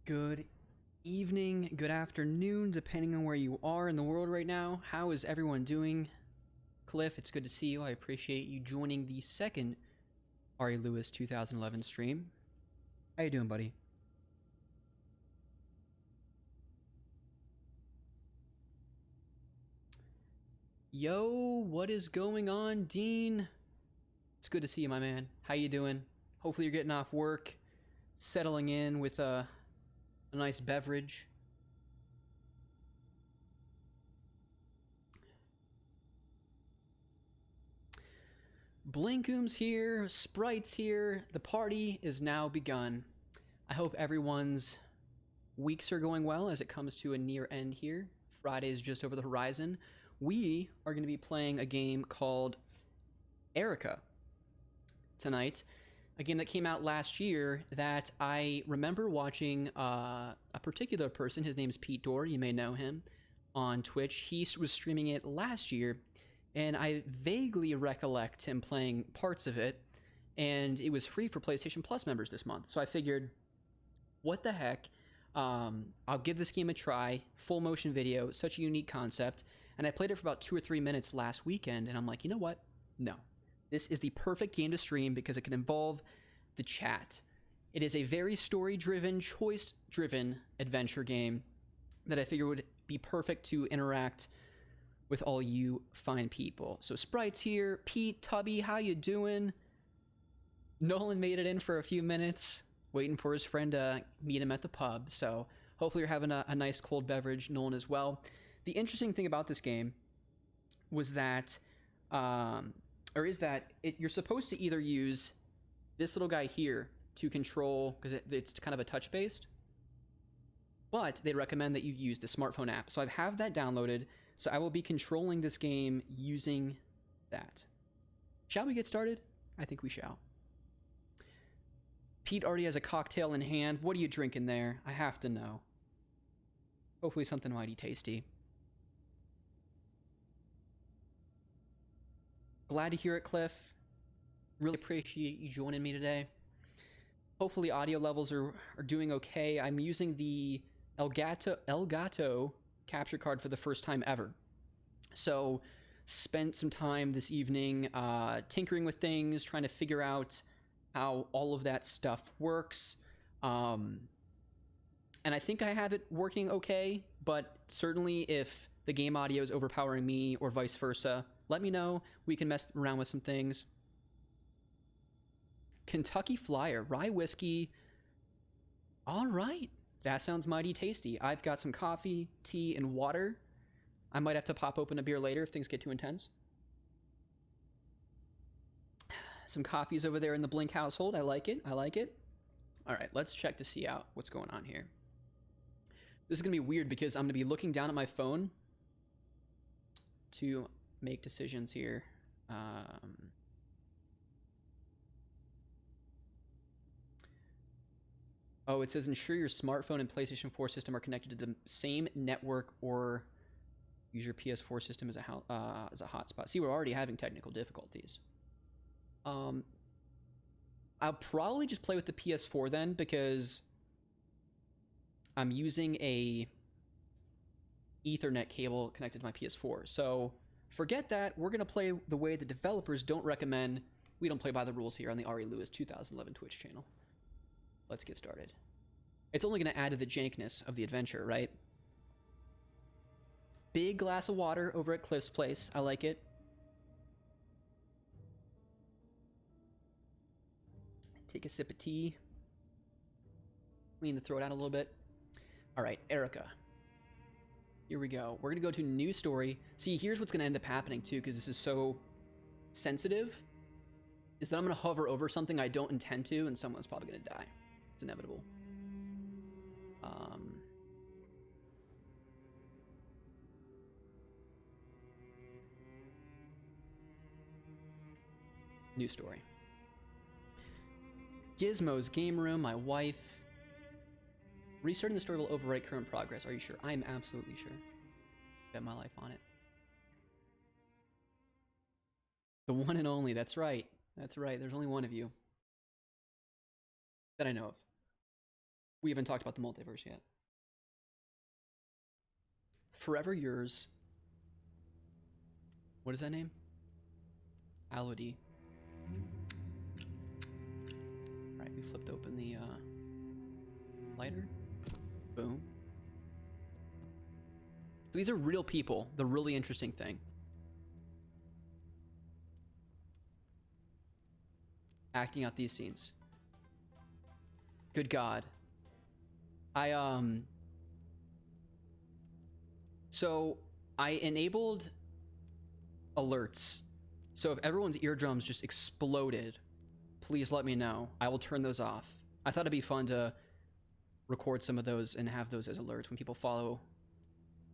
Good evening, good afternoon, depending on where you are in the world right now. How is everyone doing? Cliff, it's good to see you. I appreciate you joining the second Ari Lewis 2011 stream. How you doing, buddy? Yo, what is going on, Dean? It's good to see you, my man. How you doing? Hopefully you're getting off work, settling in with a nice beverage. Blinkoom's here, Sprite's here, the party is now begun. I hope everyone's weeks are going well as it comes to a near end here. Friday is just over the horizon. We are going to be playing a game called Erica tonight, a game that came out last year that I remember watching a particular person. His name is Pete Dorr, you may know him, on Twitch. He was streaming it last year, and I vaguely recollect him playing parts of it, and it was free for PlayStation Plus members this month. So I figured, what the heck, I'll give this game a try. Full motion video, such a unique concept. And I played it for about 2 or 3 minutes last weekend, and I'm like, you know what? No. This is the perfect game to stream because it can involve the chat. It is a very story-driven, choice-driven adventure game that I figure would be perfect to interact with all you fine people. So Sprite's here. Pete, Tubby, how you doing? Nolan made it in for a few minutes, waiting for his friend to meet him at the pub. So hopefully you're having a nice cold beverage, Nolan as well. The interesting thing about this game was that, you're supposed to either use this little guy here to control, because it's kind of a touch-based, but they recommend that you use the smartphone app. So I have that downloaded, so I will be controlling this game using that. Shall we get started? I think we shall. Pete already has a cocktail in hand. What are you drinking there? I have to know. Hopefully something mighty tasty. Glad to hear it, Cliff. Really appreciate you joining me today. Hopefully audio levels are doing okay. I'm using the Elgato capture card for the first time ever. So spent some time this evening tinkering with things, trying to figure out how all of that stuff works. And I think I have it working okay, but certainly if the game audio is overpowering me or vice versa, let me know. We can mess around with some things. Kentucky Flyer, rye whiskey. All right. That sounds mighty tasty. I've got some coffee, tea, and water. I might have to pop open a beer later if things get too intense. Some coffees over there in the Blink household. I like it. I like it. All right, let's check to see out what's going on here. This is going to be weird because I'm going to be looking down at my phone to make decisions here. Oh, it says ensure your smartphone and PlayStation 4 system are connected to the same network or use your PS4 system as a hotspot. See, we're already having technical difficulties. I'll probably just play with the PS4 then because I'm using a Ethernet cable connected to my PS4. So forget that. We're going to play the way the developers don't recommend. We don't play by the rules here on the Ari Lewis 2011 Twitch channel. Let's get started. It's only going to add to the jankness of the adventure, right? Big glass of water over at Cliff's place. I like it. Take a sip of tea. Clean the throat out a little bit. All right, Erica. Here we go. We're going to go to new story. See, here's what's going to end up happening, too, because this is so sensitive, is that I'm going to hover over something I don't intend to, and someone's probably going to die. It's inevitable. New story. Gizmo's game room, my wife. Restarting the story will overwrite current progress. Are you sure? I'm absolutely sure. Bet my life on it. The one and only. That's right. That's right. There's only one of you that I know of. We haven't talked about the multiverse yet. Forever Yours. What is that name? Alody. Alright, we flipped open the lighter. Boom. So these are real people. The really interesting thing. Acting out these scenes. Good God. So I enabled alerts. So if everyone's eardrums just exploded, please let me know. I will turn those off. I thought it'd be fun to record some of those and have those as alerts when people follow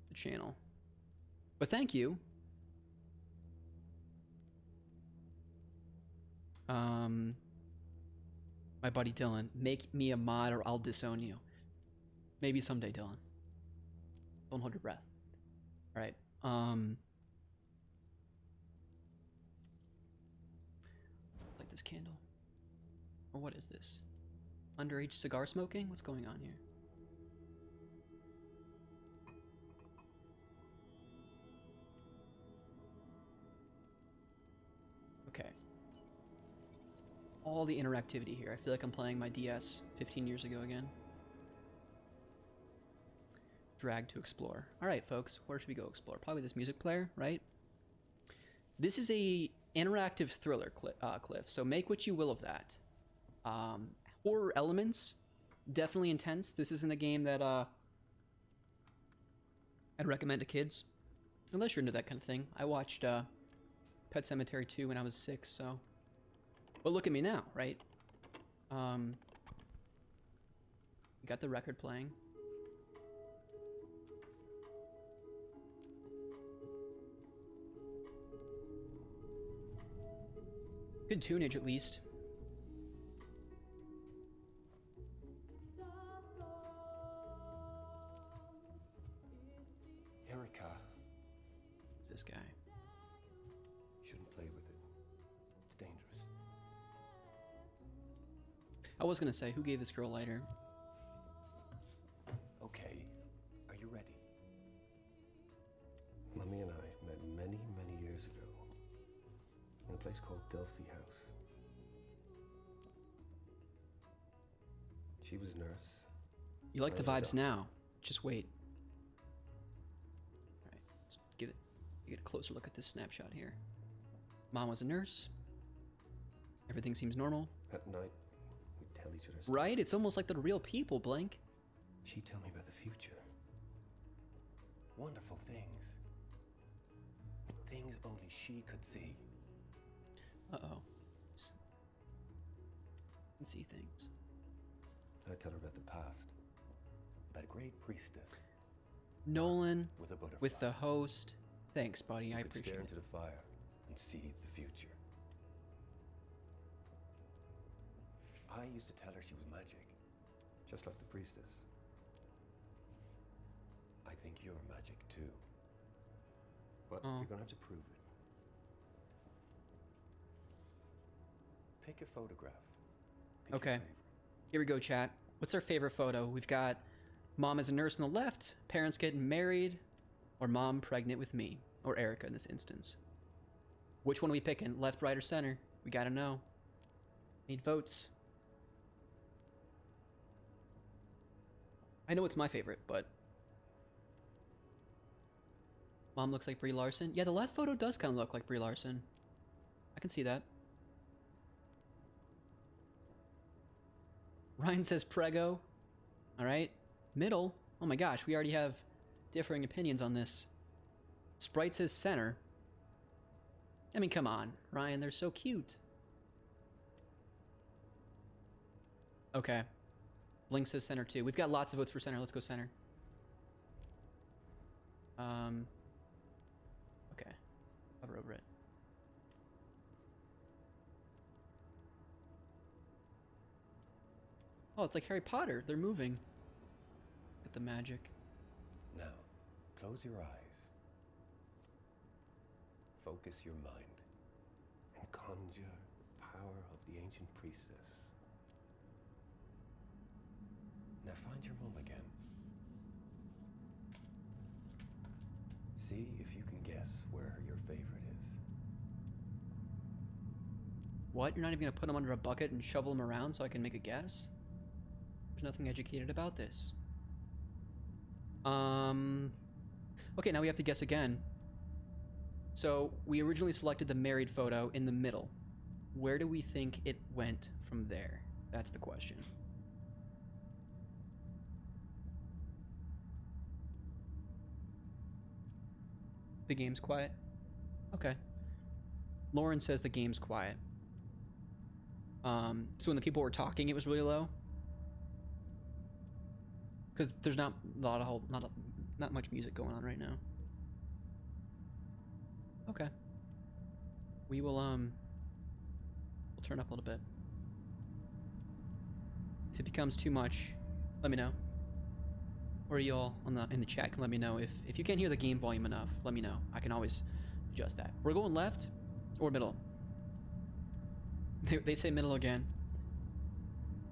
the channel. But thank you. My buddy Dylan, make me a mod or I'll disown you. Maybe someday, Dylan. Don't hold your breath. All right. Light this candle. Or what is this? Underage cigar smoking? What's going on here? Okay. All the interactivity here. I feel like I'm playing my DS 15 years ago again. Drag to explore. All right, folks, where should we go explore? Probably this music player, right? This is a interactive thriller, Cliff, so make what you will of that. Horror elements, definitely intense. This isn't a game that I'd recommend to kids, unless you're into that kind of thing. I watched Pet Sematary 2 when I was 6, so... But look at me now, right? We got the record playing. Good tunage, at least. Erica. Who's this guy? Shouldn't play with it. It's dangerous. I was gonna say, who gave this girl a lighter? Okay, are you ready? Mummy and I met many, many years ago in a place called Delphi House. She was a nurse. You like the vibes now. Just wait. All right, let's get a closer look at this snapshot here. Mom was a nurse. Everything seems normal. At night, we'd tell each other stories. Right? It's almost like the real people, Blink. She'd tell me about the future. Wonderful things. Things only she could see. Uh-oh. Can see things. I'd tell her about the past. About a great priestess. Nolan With a butterfly. with the host. Thanks, buddy. I Could appreciate stare it. into the fire and see the future. I used to tell her she was magic, just like the priestess. I think you're magic too, but Oh. you're gonna have to prove it. Pick a photograph. Pick your Okay. favorite. Here we go, chat. What's our favorite photo? We've got mom as a nurse on the left, parents getting married, or mom pregnant with me, or Erica in this instance. Which one are we picking? Left, right, or center? We gotta know. Need votes. I know it's my favorite, but... Mom looks like Brie Larson. Yeah, the left photo does kind of look like Brie Larson. I can see that. Ryan says Prego. All right. Middle. Oh my gosh, we already have differing opinions on this. Sprite says center. I mean, come on, Ryan, they're so cute. Okay. Blink says center too. We've got lots of votes for center. Let's go center. Okay. Hover over it. Oh, it's like Harry Potter. They're moving. Look at the magic. Now, close your eyes. Focus your mind. And conjure the power of the ancient priestess. Now find your mum again. See if you can guess where your favorite is. What? You're not even gonna put them under a bucket and shovel them around so I can make a guess? There's nothing educated about this. Okay, now we have to guess again. So, we originally selected the married photo in the middle. Where do we think it went from there? That's the question. The game's quiet? Okay. Lauren says the game's quiet. So when the people were talking, it was really low? Because there's not much music going on right now. Okay. We will we'll turn up a little bit. If it becomes too much, let me know. Or y'all in the chat can let me know if you can't hear the game volume enough. Let me know. I can always adjust that. We're going left or middle. They say middle again.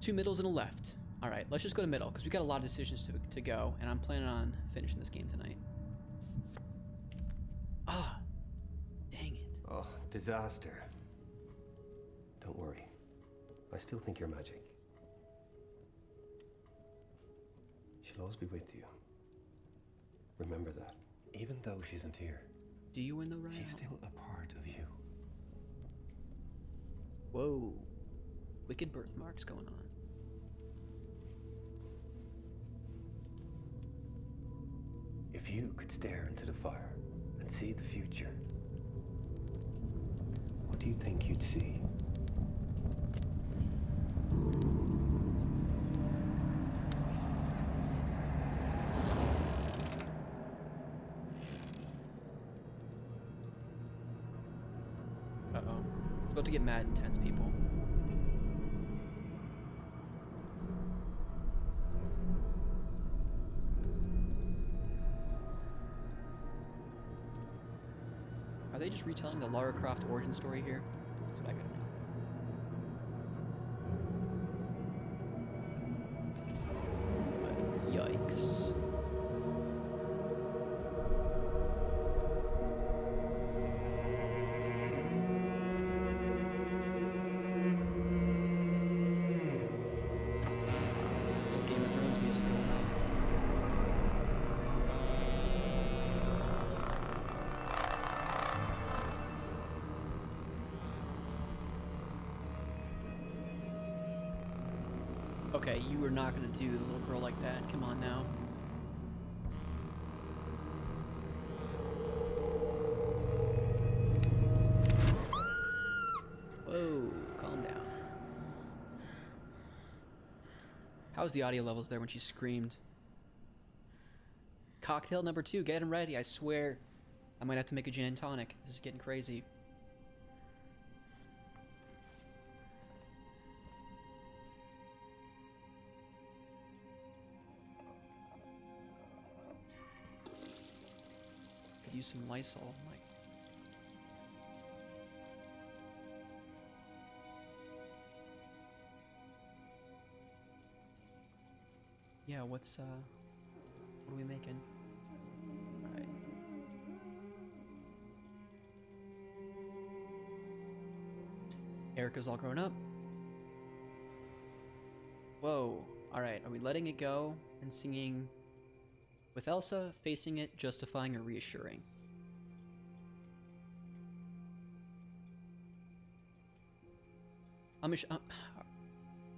2 middles and a left. All right, let's just go to middle because we got a lot of decisions to go, and I'm planning on finishing this game tonight. Ah, dang it. Oh, disaster. Don't worry. I still think you're magic. She'll always be with you. Remember that. Even though she isn't here. Do you win the round? She's still a part of you. Whoa. Wicked birthmarks going on. If you could stare into the fire and see the future, what do you think you'd see? Uh-oh. It's about to get mad intense, people. Are they just retelling the Lara Croft origin story here? That's what I gotta know. But yikes. Some Game of Thrones music going on. Okay, you were not gonna do the little girl like that. Come on now. Whoa, calm down. How's the audio levels there when she screamed? Cocktail number 2, get him ready. I swear I might have to make a gin and tonic. This is getting crazy. Could use some Lysol. Yeah, what are we making? Alright. Erica's all grown up. Whoa. Alright, are we letting it go and singing with Elsa, facing it, justifying, or reassuring?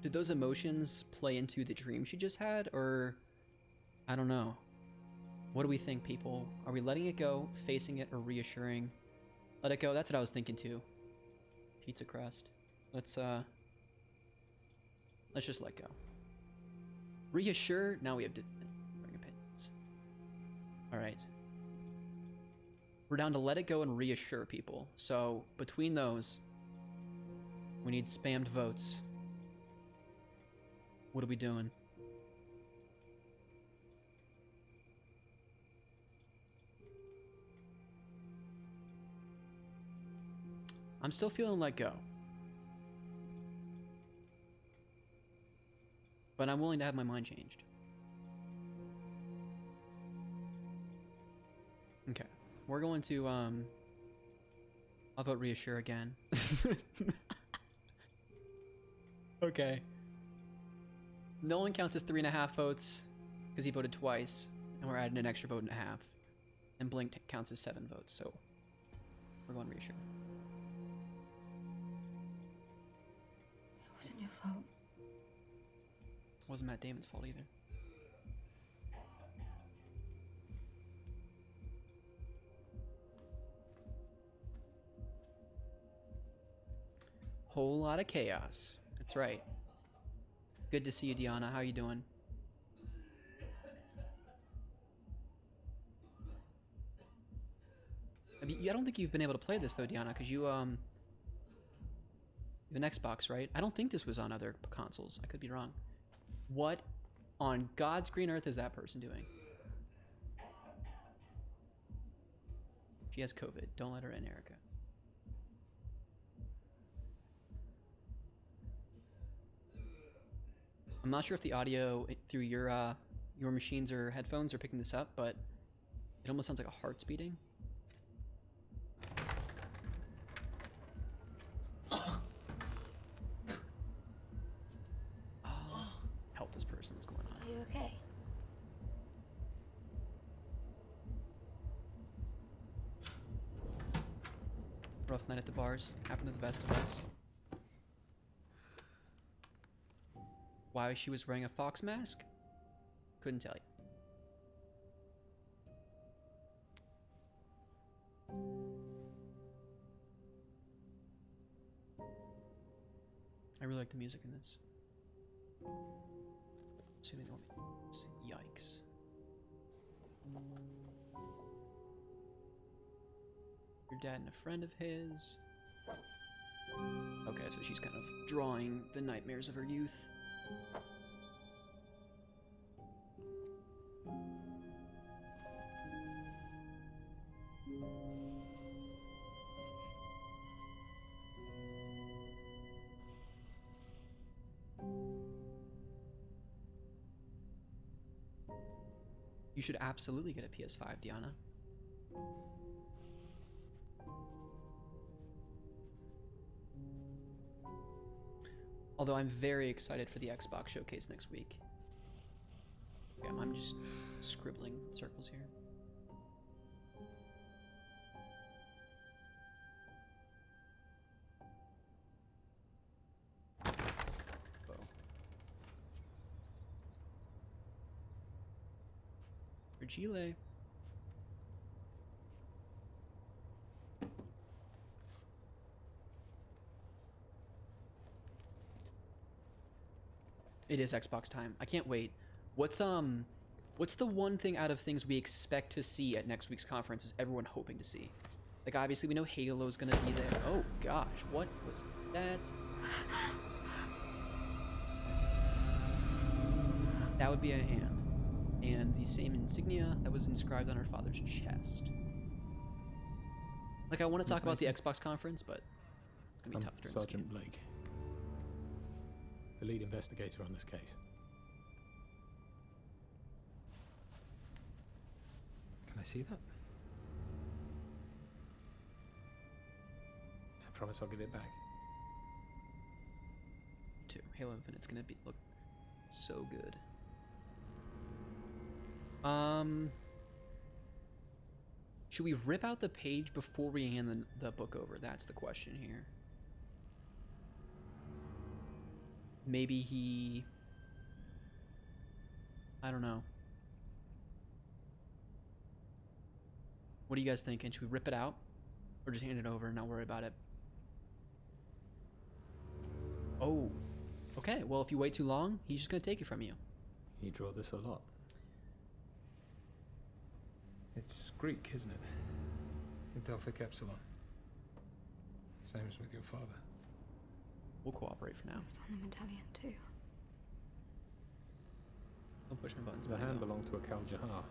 Did those emotions play into the dream she just had, or I don't know. What do we think, people? Are we letting it go, facing it, or reassuring? Let it go. That's what I was thinking too. Pizza crust. Let's just let go. Reassure. Now we have to bring opinions. All right. We're down to let it go and reassure people. So between those, we need spammed votes. What are we doing? I'm still feeling let go. But I'm willing to have my mind changed. we're going to I'll vote reassure again. Okay. Nolan counts as 3.5 votes because he voted twice, and we're adding an extra vote and a half. And Blink counts as 7 votes, so we're going reassure. It wasn't your fault. It wasn't Matt Damon's fault either. Whole lot of chaos. That's right. Good to see you, Deanna. How you doing? I mean, I don't think you've been able to play this though, Deanna, because you have an Xbox, right? I don't think this was on other consoles. I could be wrong. What on God's green earth is that person doing? She has COVID. Don't let her in, Erica. I'm not sure if the audio through your machines or headphones are picking this up, but it almost sounds like a heart's beating. Oh, let's help this person. What's going on? Are you okay? Rough night at the bars. Happened to the best of us. Why she was wearing a fox mask? Couldn't tell you. I really like the music in this. Assuming they want me. Yikes. Your dad and a friend of his. Okay, so she's kind of drawing the nightmares of her youth. You should absolutely get a PS5, Deanna. Although I'm very excited for the Xbox showcase next week. Yeah, I'm just scribbling circles here. Whoa. For Chile. It is Xbox time. I can't wait. What's the one thing out of things we expect to see at next week's conference is everyone hoping to see? Like, obviously we know Halo's gonna be there. Oh gosh, what was that? That would be a hand. And the same insignia that was inscribed on her father's chest. Like, I want to talk about the Xbox conference, but it's gonna be tough during this game. Sergeant Blake, the lead investigator on this case. Can I see that? I promise I'll give it back. Too. Halo Infinite's gonna look so good. Should we rip out the page before we hand the book over? That's the question here. Maybe he... I don't know. What are you guys thinking? Should we rip it out? Or just hand it over and not worry about it? Oh. Okay, well, if you wait too long, he's just gonna take it from you. You draw this a lot. It's Greek, isn't it? Delphic Epsilon. Same as with your father. We'll cooperate for now. It's on the medallion too. Don't push my buttons. The hand belonged to a Kal Jahar.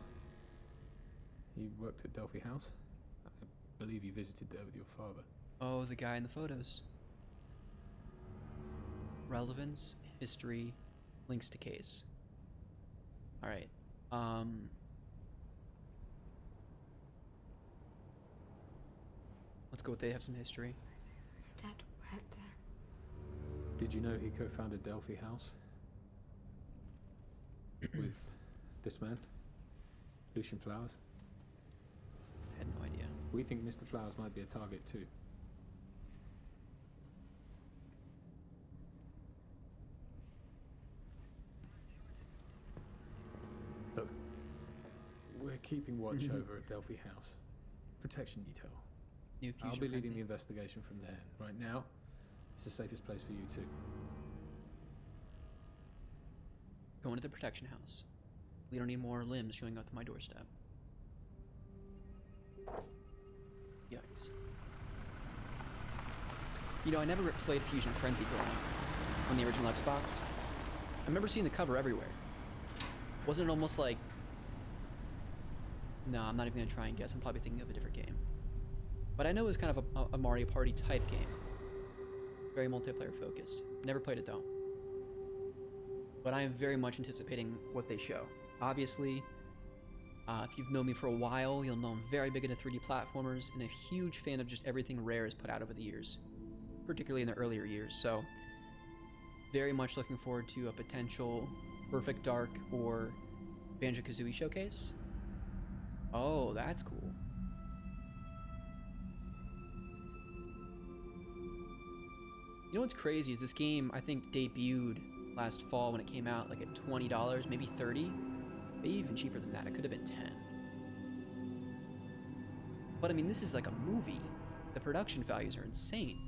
He worked at Delphi House. I believe you visited there with your father. Oh, the guy in the photos. Relevance, history, links to case. Alright. Let's go with they have some history. Dad worked there. Did you know he co-founded Delphi House? With this man? Lucian Flowers? I had no idea. We think Mr. Flowers might be a target too. Look, we're keeping watch over at Delphi House. Protection detail. New I'll fusion be leading frenzy. the investigation from there. Right now, it's the safest place for you too. Going to the protection house. We don't need more limbs showing up to my doorstep. Yikes. You know, I never played Fusion Frenzy growing up on the original Xbox. I remember seeing the cover everywhere. Wasn't it almost like... No, I'm not even gonna try and guess. I'm probably thinking of a different game. But I know it was kind of a Mario Party type game. Very multiplayer focused. Never played it though. But I am very much anticipating what they show. Obviously, if you've known me for a while, you'll know I'm very big into 3D platformers and a huge fan of just everything Rare has put out over the years, particularly in the earlier years. So, very much looking forward to a potential Perfect Dark or Banjo-Kazooie showcase. Oh, that's cool. You know what's crazy is this game, I think, debuted last fall when it came out, like at $20, maybe $30, maybe even cheaper than that. It could have been $10. But I mean, this is like a movie. The production values are insane.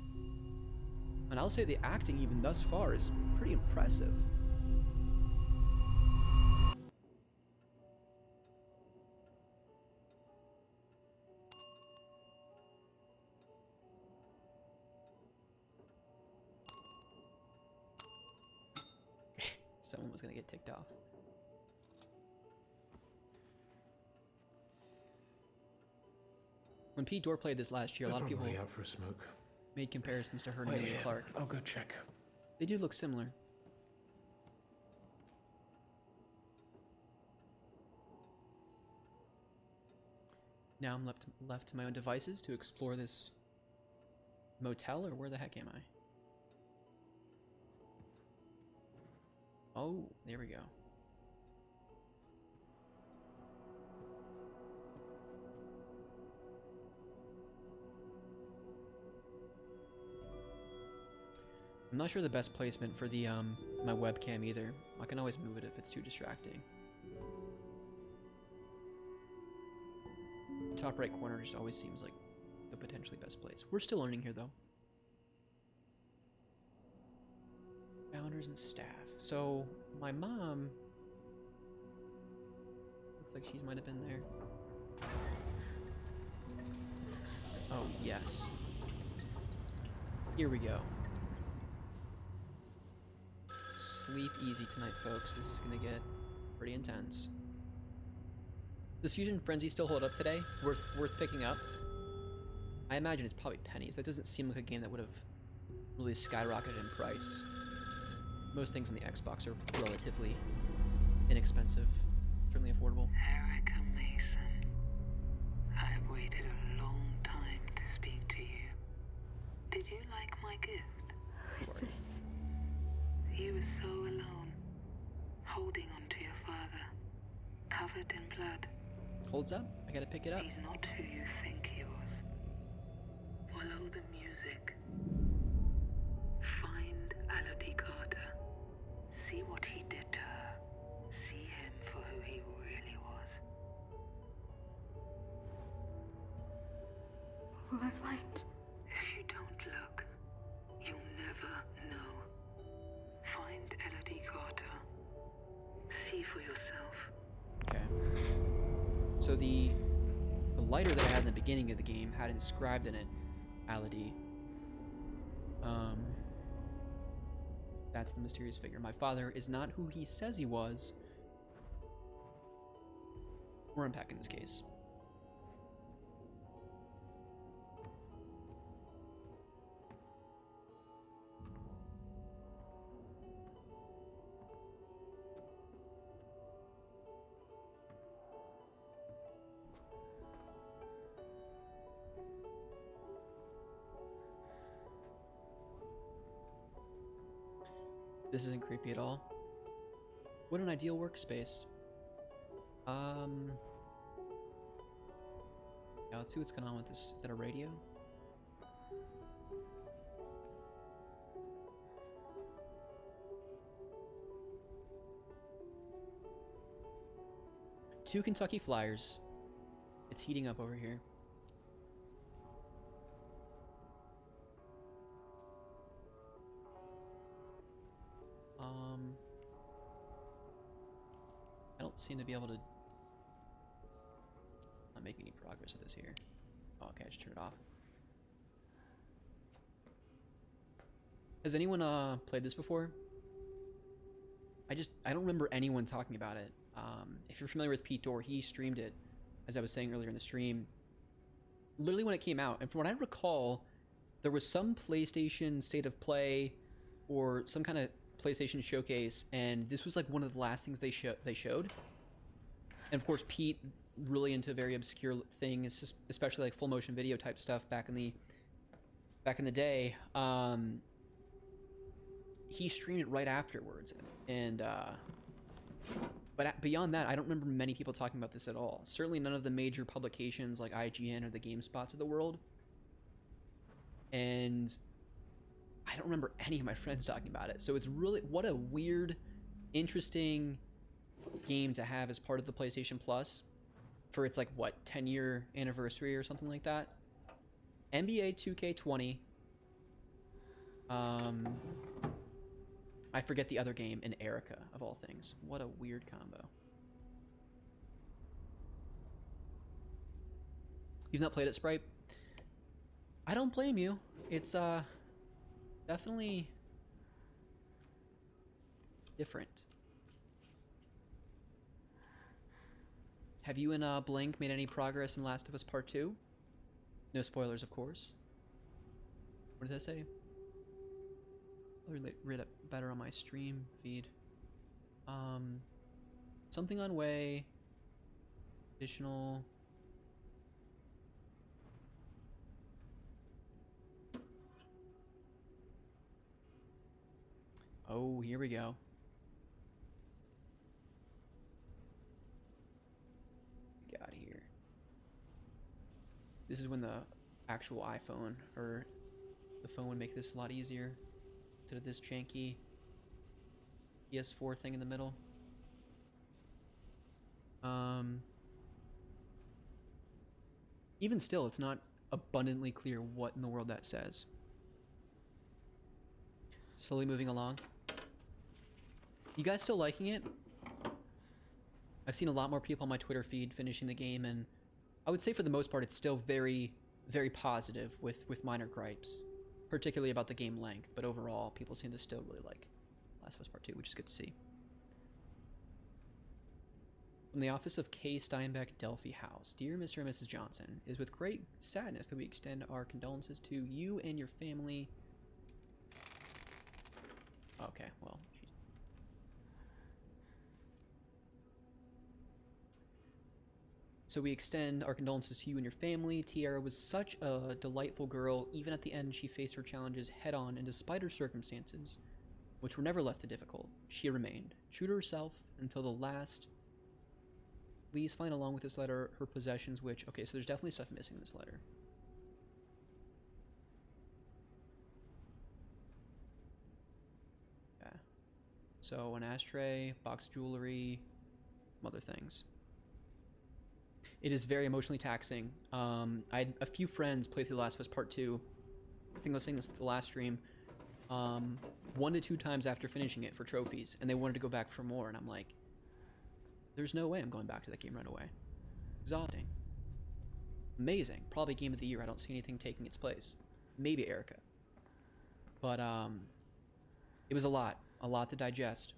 And I'll say the acting, even thus far, is pretty impressive. Someone was gonna get ticked off. When Pete Dorr played this last year, a lot of people out for a smoke. made comparisons to her and Emilia Clarke. I'll go check. They do look similar. Now I'm left to my own devices to explore this motel, or where the heck am I? Oh, there we go. I'm not sure the best placement for the my webcam either. I can always move it if it's too distracting. Top right corner just always seems like the potentially best place. We're still learning here though. Founders and staff. So my mom looks like she might have been there. Oh yes. Here we go. Sleep easy tonight, folks. This is gonna get pretty intense. Does Fusion Frenzy still hold up today? Worth picking up? I imagine it's probably pennies. That doesn't seem like a game that would have really skyrocketed in price. Most things on the Xbox are relatively inexpensive, certainly affordable. Erica Mason, I've waited a long time to speak to you. Did you like my gift? Who is this? You were so alone, holding on to your father, covered in blood. Holds up. I gotta pick it up. He's not who you think he was. Follow the music. Find Elodie Carter. See what he did to her. See him for who he really was. What will I find? If you don't look, you'll never know. Find Elodie Carter. See for yourself. Okay. So the lighter that I had in the beginning of the game had inscribed in it, Elodie. That's the mysterious figure. My father is not who he says he was. We're unpacking this case. This isn't creepy at all. What an ideal workspace. Yeah, let's see what's going on with this. Is that a radio? Two Kentucky Flyers. It's heating up over here. I don't seem to be able to not make any progress with this here. Oh, okay, I just turned it off. Has anyone played this before? I don't remember anyone talking about it. If you're familiar with Pete Dorr, he streamed it, as I was saying earlier in the stream, literally when it came out. And from what I recall, there was some PlayStation State of Play or some kind of PlayStation showcase, and this was like one of the last things they showed. And of course, Pete, really into very obscure things, especially like full motion video type stuff back in the day. He streamed it right afterwards, and but beyond that, I don't remember many people talking about this at all. Certainly none of the major publications like IGN or the GameSpots of the world. And I don't remember any of my friends talking about it. So it's really, what a weird, interesting game to have as part of the PlayStation Plus for its, like, what, 10-year anniversary or something like that. NBA 2K20. I forget the other game, in Erica, of all things. What a weird combo. You've not played it, Sprite? I don't blame you. It's, definitely different. Have you and Blink made any progress in Last of Us Part 2? No spoilers, of course. What does that say? I'll read it better on my stream feed. Something on way. Additional. Oh, here we go. Get out of here. This is when the actual iPhone or the phone would make this a lot easier instead of this janky PS4 thing in the middle. Even still, it's not abundantly clear what in the world that says. Slowly moving along. You guys still liking it? I've seen a lot more people on my Twitter feed finishing the game, and I would say for the most part it's still very, very positive with minor gripes, particularly about the game length, but overall people seem to still really like Last of Us Part 2, which is good to see. From the office of K. Steinbeck, Delphi House. Dear Mr. and Mrs. Johnson, it is with great sadness that we extend our condolences to you and your family. Okay, well, so we extend our condolences to you and your family. Tiara was such a delightful girl. Even at the end, she faced her challenges head-on, and despite her circumstances, which were never less than difficult, she remained true to herself until the last. Please find along with this letter her possessions, which... Okay, so there's definitely stuff missing in this letter. Yeah. So an ashtray, box of jewelry, some other things. It is very emotionally taxing. I had a few friends play through The Last of Us Part 2. I think I was saying this at the last stream. 1 to 2 times after finishing it for trophies, and they wanted to go back for more, and I'm like, there's no way I'm going back to that game right away. Exhausting. Amazing. Probably game of the year. I don't see anything taking its place. Maybe Erica. But, it was a lot to digest.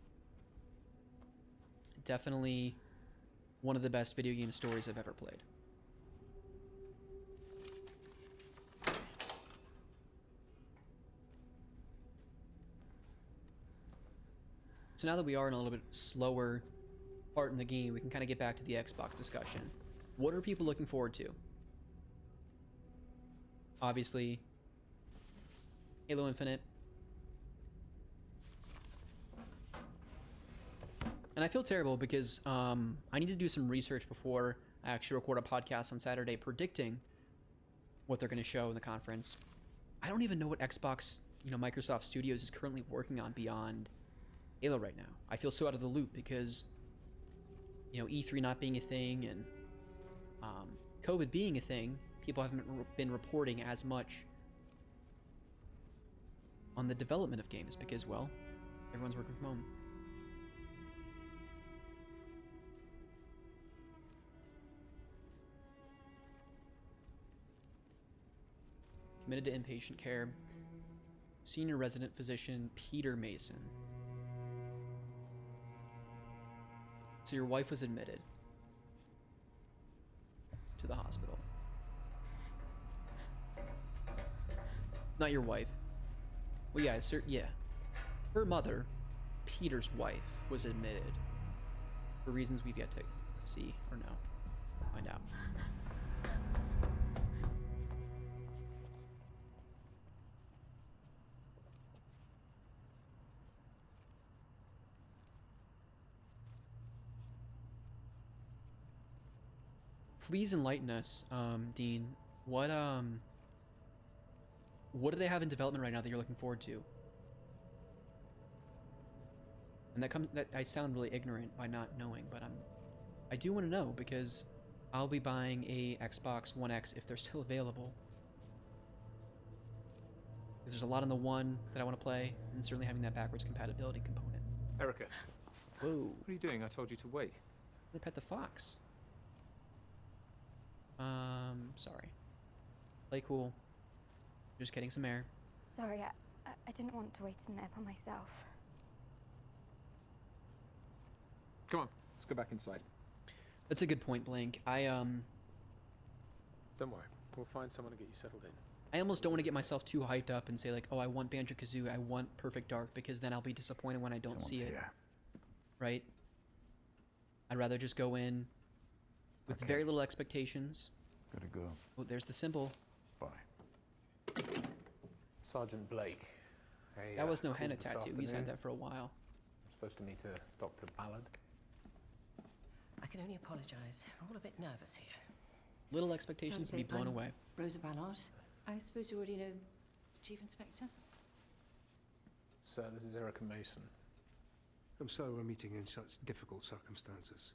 Definitely one of the best video game stories I've ever played. So now that we are in a little bit slower part in the game, we can kind of get back to the Xbox discussion. What are people looking forward to? Obviously, Halo Infinite. And I feel terrible because I need to do some research before I actually record a podcast on Saturday predicting what they're going to show in the conference. I don't even know what Xbox, Microsoft Studios is currently working on beyond Halo right now. I feel so out of the loop because, E3 not being a thing and COVID being a thing, people haven't been reporting as much on the development of games because, well, everyone's working from home. Committed to inpatient care. Senior resident physician Peter Mason. So your wife was admitted to the hospital. Not your wife. Well, yeah, sir. Yeah. Her mother, Peter's wife, was admitted for reasons we've yet to see or know. Find out. Please enlighten us, Dean. What do they have in development right now that you're looking forward to? And that I sound really ignorant by not knowing, but I do want to know because I'll be buying a Xbox One X if they're still available. Because there's a lot on the One that I want to play, and certainly having that backwards compatibility component. Erica, Whoa! what are you doing? I told you to wait. They pet the fox. Sorry. Play cool. Just getting some air. Sorry, I didn't want to wait in there by myself. Come on, let's go back inside. That's a good point, Blink. Don't worry, we'll find someone to get you settled in. I almost don't want to get myself too hyped up and say like, oh, I want Banjo-Kazooie, I want Perfect Dark, because then I'll be disappointed when I don't see it. Right? I'd rather just go in with very little expectations. Gotta go. Oh, there's the symbol. Bye. Sergeant Blake. Hey, That was no called henna this tattoo. He's had afternoon. that for a while. I'm supposed to meet Dr. Ballard. I can only apologise. I'm all a bit nervous here. Little expectations to be blown away. Rosa Ballard. I suppose you already know the Chief Inspector? Sir, this is Erica Mason. I'm sorry we're meeting in such difficult circumstances.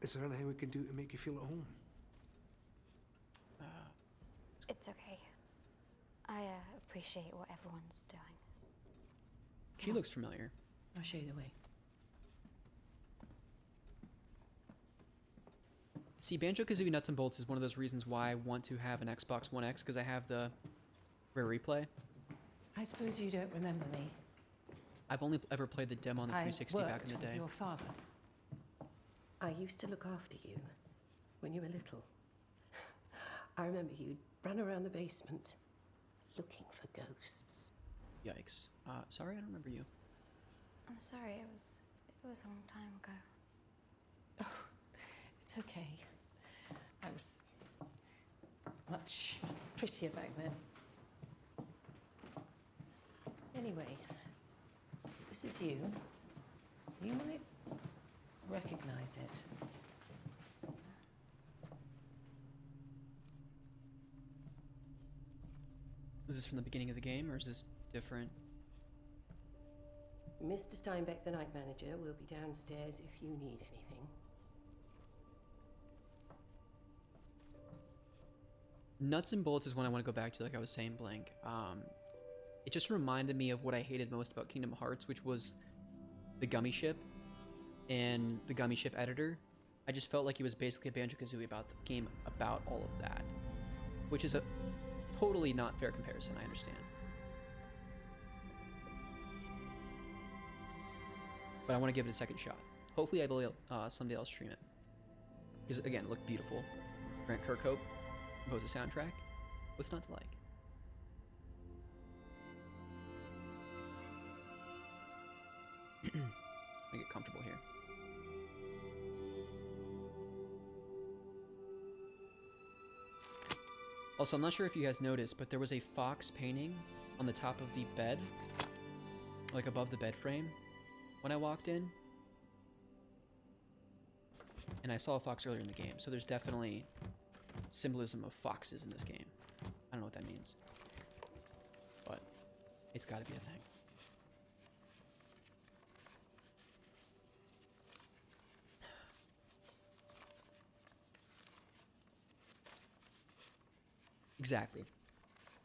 Is there anything we can do to make you feel at home? It's okay. I appreciate what everyone's doing. She looks familiar. I'll show you the way. See, Banjo-Kazooie Nuts and Bolts is one of those reasons why I want to have an Xbox One X, because I have the Rare Replay. I suppose you don't remember me. I've only ever played the demo on the 360 I back worked in the with day. your father. I used to look after you when you were little. I remember you ran around the basement looking for ghosts. Yikes. Sorry, I don't remember you. I'm sorry, it was a long time ago. Oh, it's okay. I was much prettier back then. Anyway, this is you. You might recognize it. Is this from the beginning of the game, or is this different? Mr. Steinbeck, the night manager, will be downstairs if you need anything. Nuts and Bolts is one I want to go back to, like I was saying, Blank. It just reminded me of what I hated most about Kingdom Hearts, which was the gummy ship and the gummy ship editor. I just felt like it was basically a Banjo-Kazooie about the game about all of that, which is a totally not fair comparison, I understand. But I want to give it a second shot. Hopefully I will someday I'll stream it. Because again, it looked beautiful. Grant Kirkhope composed a soundtrack. What's not to like? I get comfortable here. Also, I'm not sure if you guys noticed, but there was a fox painting on the top of the bed, like above the bed frame, when I walked in. And I saw a fox earlier in the game, so there's definitely symbolism of foxes in this game. I don't know what that means, but it's got to be a thing. Exactly.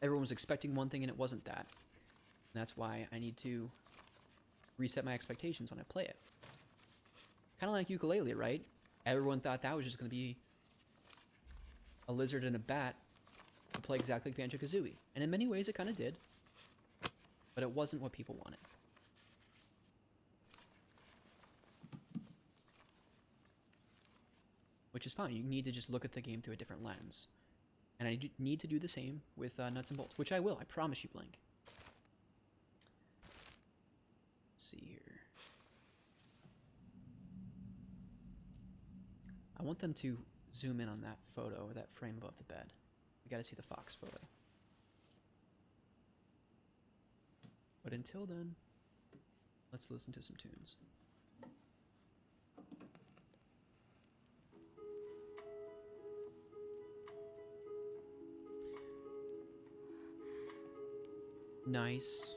Everyone was expecting one thing and it wasn't that. And that's why I need to reset my expectations when I play it. Kind of like ukulele, right? Everyone thought that was just going to be a lizard and a bat to play exactly like Banjo-Kazooie. And in many ways it kind of did. But it wasn't what people wanted. Which is fine. You need to just look at the game through a different lens. And I need to do the same with Nuts and Bolts, which I will. I promise you, Blink. Let's see here. I want them to zoom in on that photo or that frame above the bed. We gotta see the fox photo. But until then, let's listen to some tunes. Nice.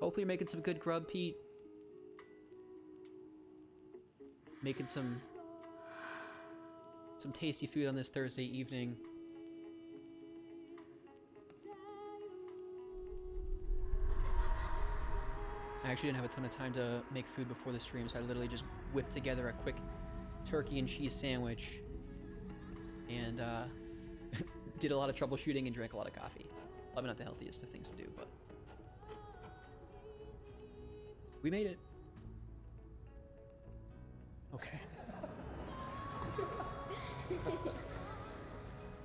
Hopefully you're making some good grub, Pete. Making some tasty food on this Thursday evening. I actually didn't have a ton of time to make food before the stream, so I literally just whipped together a quick turkey and cheese sandwich and did a lot of troubleshooting and drank a lot of coffee. Probably not the healthiest of things to do, but we made it. Okay.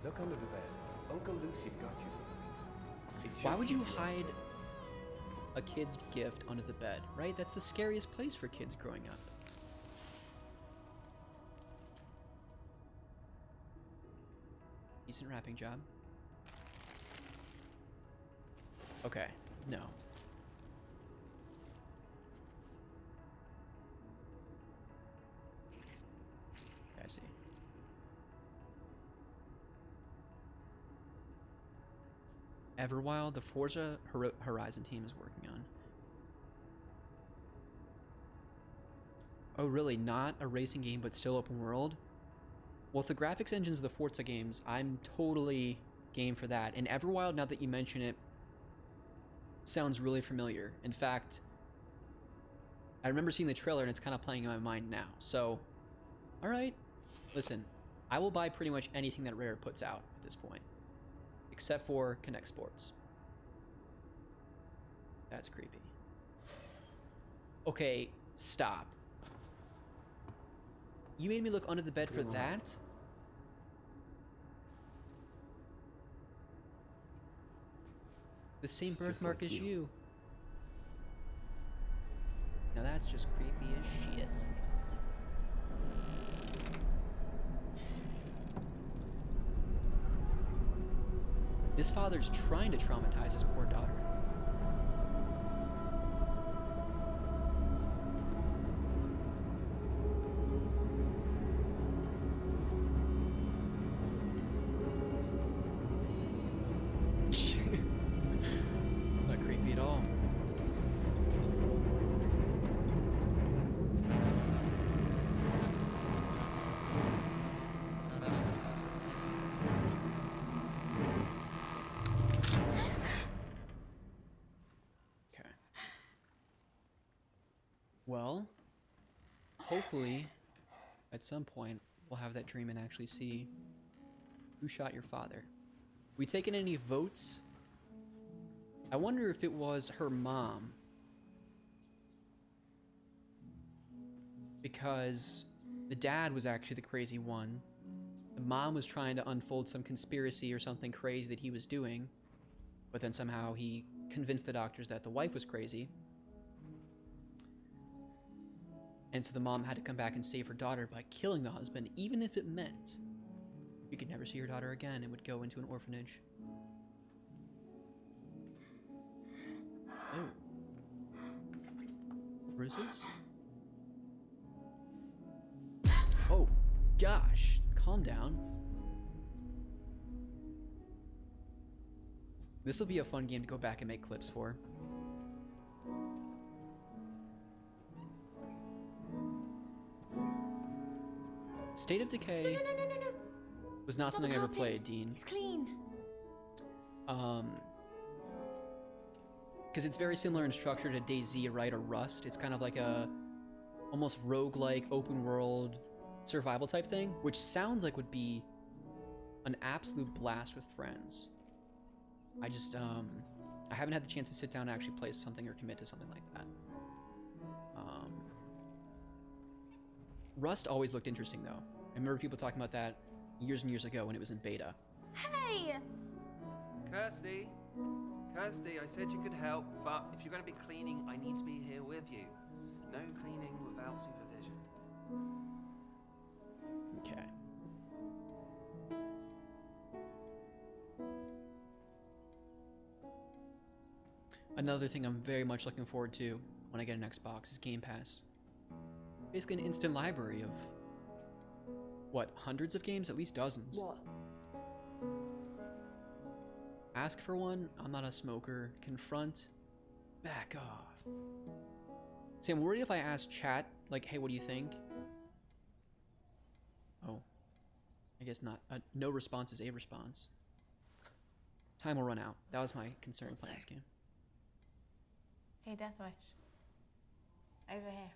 Look under the bed. Uncle Lucy got you something. Why would you hide a kid's gift under the bed, right? That's the scariest place for kids growing up. Decent wrapping job. Okay, no. Okay, I see. Everwild, the Forza Horizon team is working on. Oh, really? Not a racing game, but still open world? Well, with the graphics engines of the Forza games, I'm totally game for that. And Everwild, now that you mention it, sounds really familiar. In fact, I remember seeing the trailer and it's kind of playing in my mind now. So, alright. Listen, I will buy pretty much anything that Rare puts out at this point. Except for Connect Sports. That's creepy. Okay, stop. You made me look under the bed for that? The same birthmark as you. Now that's just creepy as shit. This father's trying to traumatize his poor daughter. It's not creepy at all. Okay. Well, hopefully, at some point, we'll have that dream and actually see who shot your father. We taken any votes? I wonder if it was her mom. Because the dad was actually the crazy one. The mom was trying to unfold some conspiracy or something crazy that he was doing. But then somehow he convinced the doctors that the wife was crazy. And so the mom had to come back and save her daughter by killing the husband, even if it meant she could never see her daughter again and would go into an orphanage. Oh. Bruises? Oh. gosh, calm down. This will be a fun game to go back and make clips for. State of Decay No. was not something I ever played, Dean. It's clean. Because it's very similar in structure to DayZ, right, or Rust. It's kind of like a almost roguelike open world survival type thing, which sounds like would be an absolute blast with friends. I just I haven't had the chance to sit down and actually play something or commit to something like that. Rust always looked interesting though. I remember people talking about that years and years ago when it was in beta. Hey! Kirsty, I said you could help, but if you're going to be cleaning, I need to be here with you. No cleaning without supervision. Okay. Another thing I'm very much looking forward to when I get an Xbox is Game Pass. Basically an instant library of, what, hundreds of games? At least dozens. What? Ask for one, I'm not a smoker. Confront, back off. See, I'm worried if I ask chat, like, hey, what do you think? Oh, I guess not. No response is a response. Time will run out. That was my concern playing this game. Hey, Deathwish. Over here.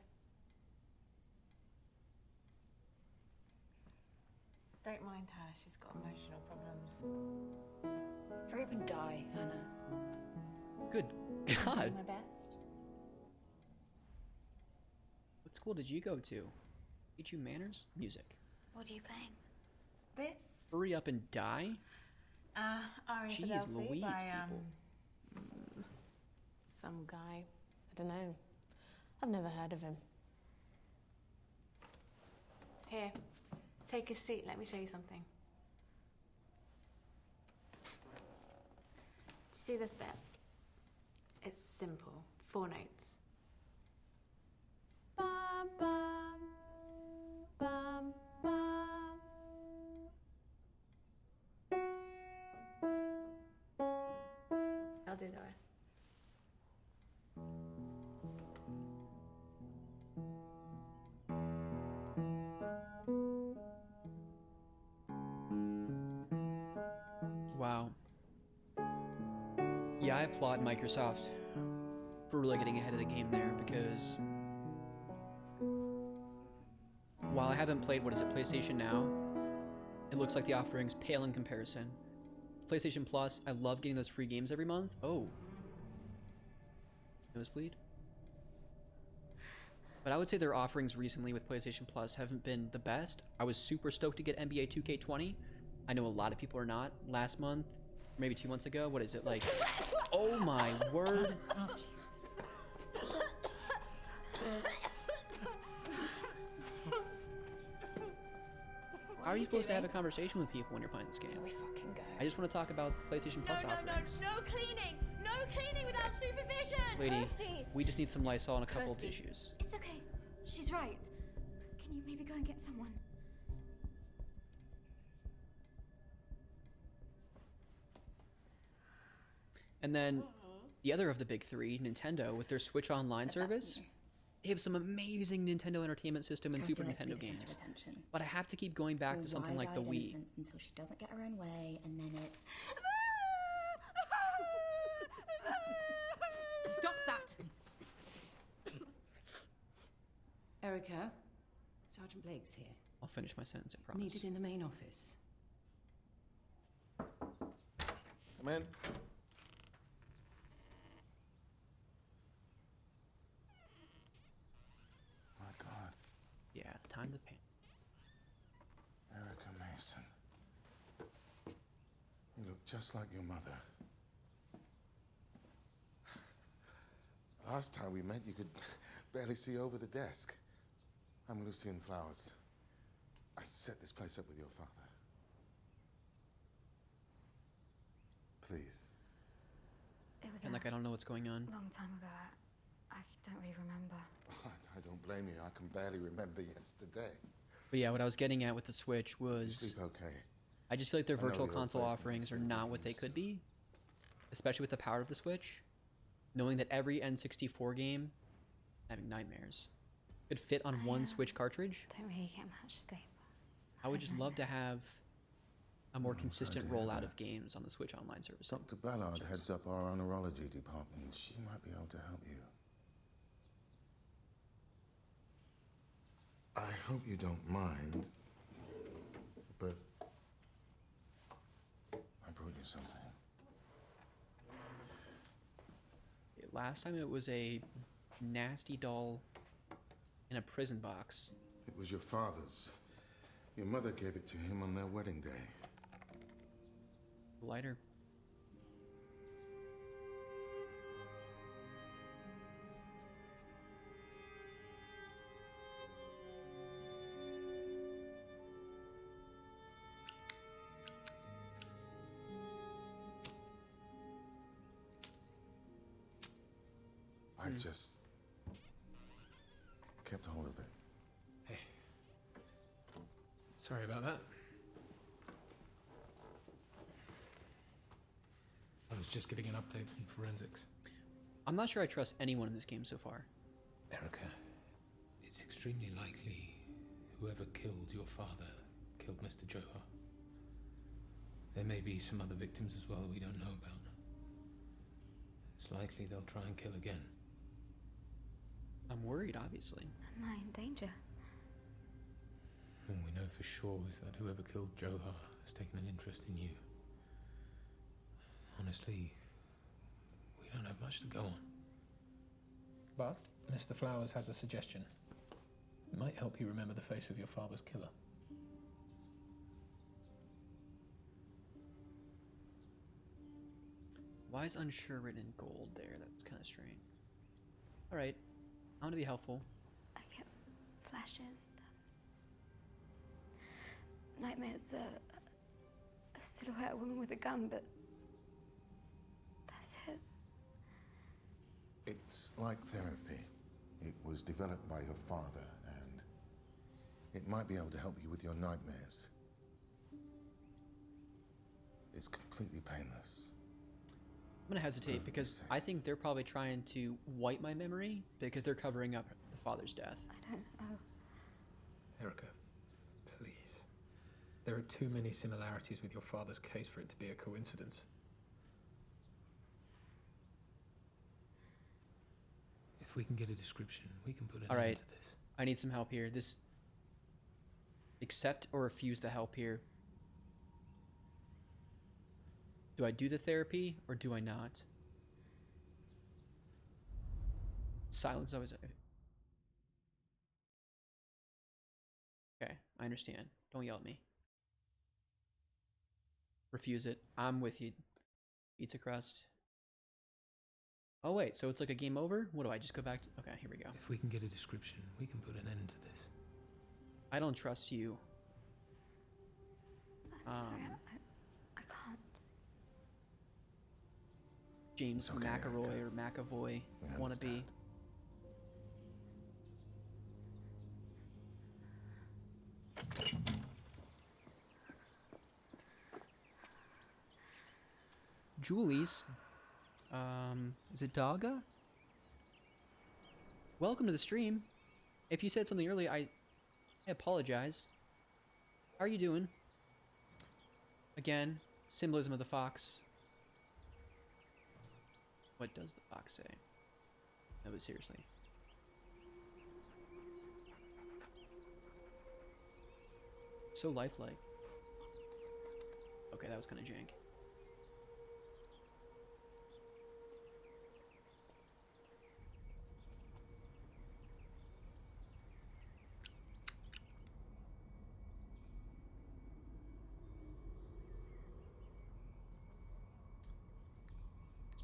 Don't mind her, she's got emotional problems. Hurry up and die, Hannah. Good God. Doing my best. What school did you go to? Teach you manners? Music. What are you playing? This? Hurry up and die? Ari Jeez Fidelity Louise, by, people. some guy. I don't know. I've never heard of him. Here, take a seat. Let me show you something. See this bit? It's simple. 4 notes. Bum, bum, bum, bum. I'll do the rest. Wow. Yeah, I applaud Microsoft for really getting ahead of the game there, because while I haven't played, what is it, PlayStation Now, it looks like the offerings pale in comparison. PlayStation Plus, I love getting those free games every month. Oh. Nosebleed? But I would say their offerings recently with PlayStation Plus haven't been the best. I was super stoked to get NBA 2K20. I know a lot of people are not. Last month, maybe 2 months ago, what is it, like? Oh my word. Oh, Jesus. How are you supposed to have a conversation with people when you're playing this game? Here we fucking go. I just want to talk about PlayStation Plus offerings. No cleaning! No cleaning without supervision! Lady, Kirsty! we just need some Lysol and a couple of Kirsty. tissues. It's okay. She's right. Can you maybe go and get someone? And then the other of the big three, Nintendo, with their Switch Online service, they have some amazing Nintendo Entertainment System and Super Nintendo games. But I have to keep going back to something like the Wii. Until she doesn't get her own way, and then it's... Stop that! Erica, Sergeant Blake's here. I'll finish my sentence, I promise. Needed in the main office. Come in. My God, Yeah, time to paint. Erica Mason. You look just like your mother. Last time we met, you could barely see over the desk. I'm Lucien Flowers. I set this place up with your father. Please. It was And a like, I don't know what's going on. long time ago. I don't really remember. I don't blame you. I can barely remember yesterday. But yeah, what I was getting at with the Switch You was sleep okay? I just feel like their I know virtual the old console place can offerings take are a bit of not what they used. could be, especially with the power of the Switch. Knowing that every N64 game, having nightmares, could fit on one Switch cartridge, Don't really get much sleep. I would just love to have a more I'm sorry consistent to hear rollout that. of games on the Switch Online service. Dr. Ballard heads up our neurology department. She might be able to help you. I hope you don't mind, but I brought you something. Last time it was a nasty doll in a prison box. It was your father's. Your mother gave it to him on their wedding day. Lighter. I just kept hold of it. Hey. Sorry about that. I was just getting an update from forensics. I'm not sure I trust anyone in this game so far. Erica, it's extremely likely whoever killed your father killed Mr. Johar. There may be some other victims as well that we don't know about. It's likely they'll try and kill again. I'm worried, obviously. Am I in danger? All we know for sure is that whoever killed Johar has taken an interest in you. Honestly, we don't have much to go on. But Mr. Flowers has a suggestion. It might help you remember the face of your father's killer. Why is unsure written in gold there? That's kind of strange. Alright, I want to be helpful. I get flashes. Nightmares, a silhouette woman with a gun, but that's it. It's like therapy. It was developed by your father, and it might be able to help you with your nightmares. It's completely painless. I'm going to hesitate because I think they're probably trying to wipe my memory because they're covering up the father's death. I don't know. Erica, please. There are too many similarities with your father's case for it to be a coincidence. If we can get a description, we can put an All end right. to this. I need some help here. This... Accept or refuse the help here. Do I do the therapy or do I not? Silence is always... Okay, I understand. Don't yell at me. Refuse it. I'm with you. Pizza crust. Oh wait, so it's like a game over? What do I just go back to? Okay, here we go. If we can get a description, we can put an end to this. I don't trust you. I'm sorry, I can't. James Okay, McElroy okay. or McAvoy We wanna be. understand. Julie's. Is it Daga? Welcome to the stream. If you said something earlier, I apologize. How are you doing? Again, symbolism of the fox. What does the fox say? No, but seriously. So lifelike. Okay, that was kind of jank.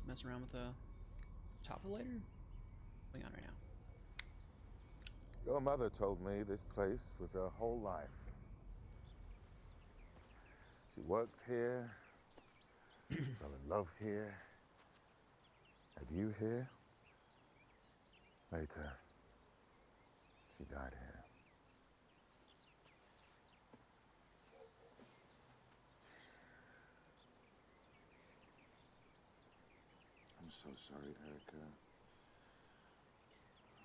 Let's mess around with the top of the lighter. What's going on right now? Your mother told me this place was her whole life. She worked here, fell in love here, had you here. Later, she died here. I'm so sorry, Erica.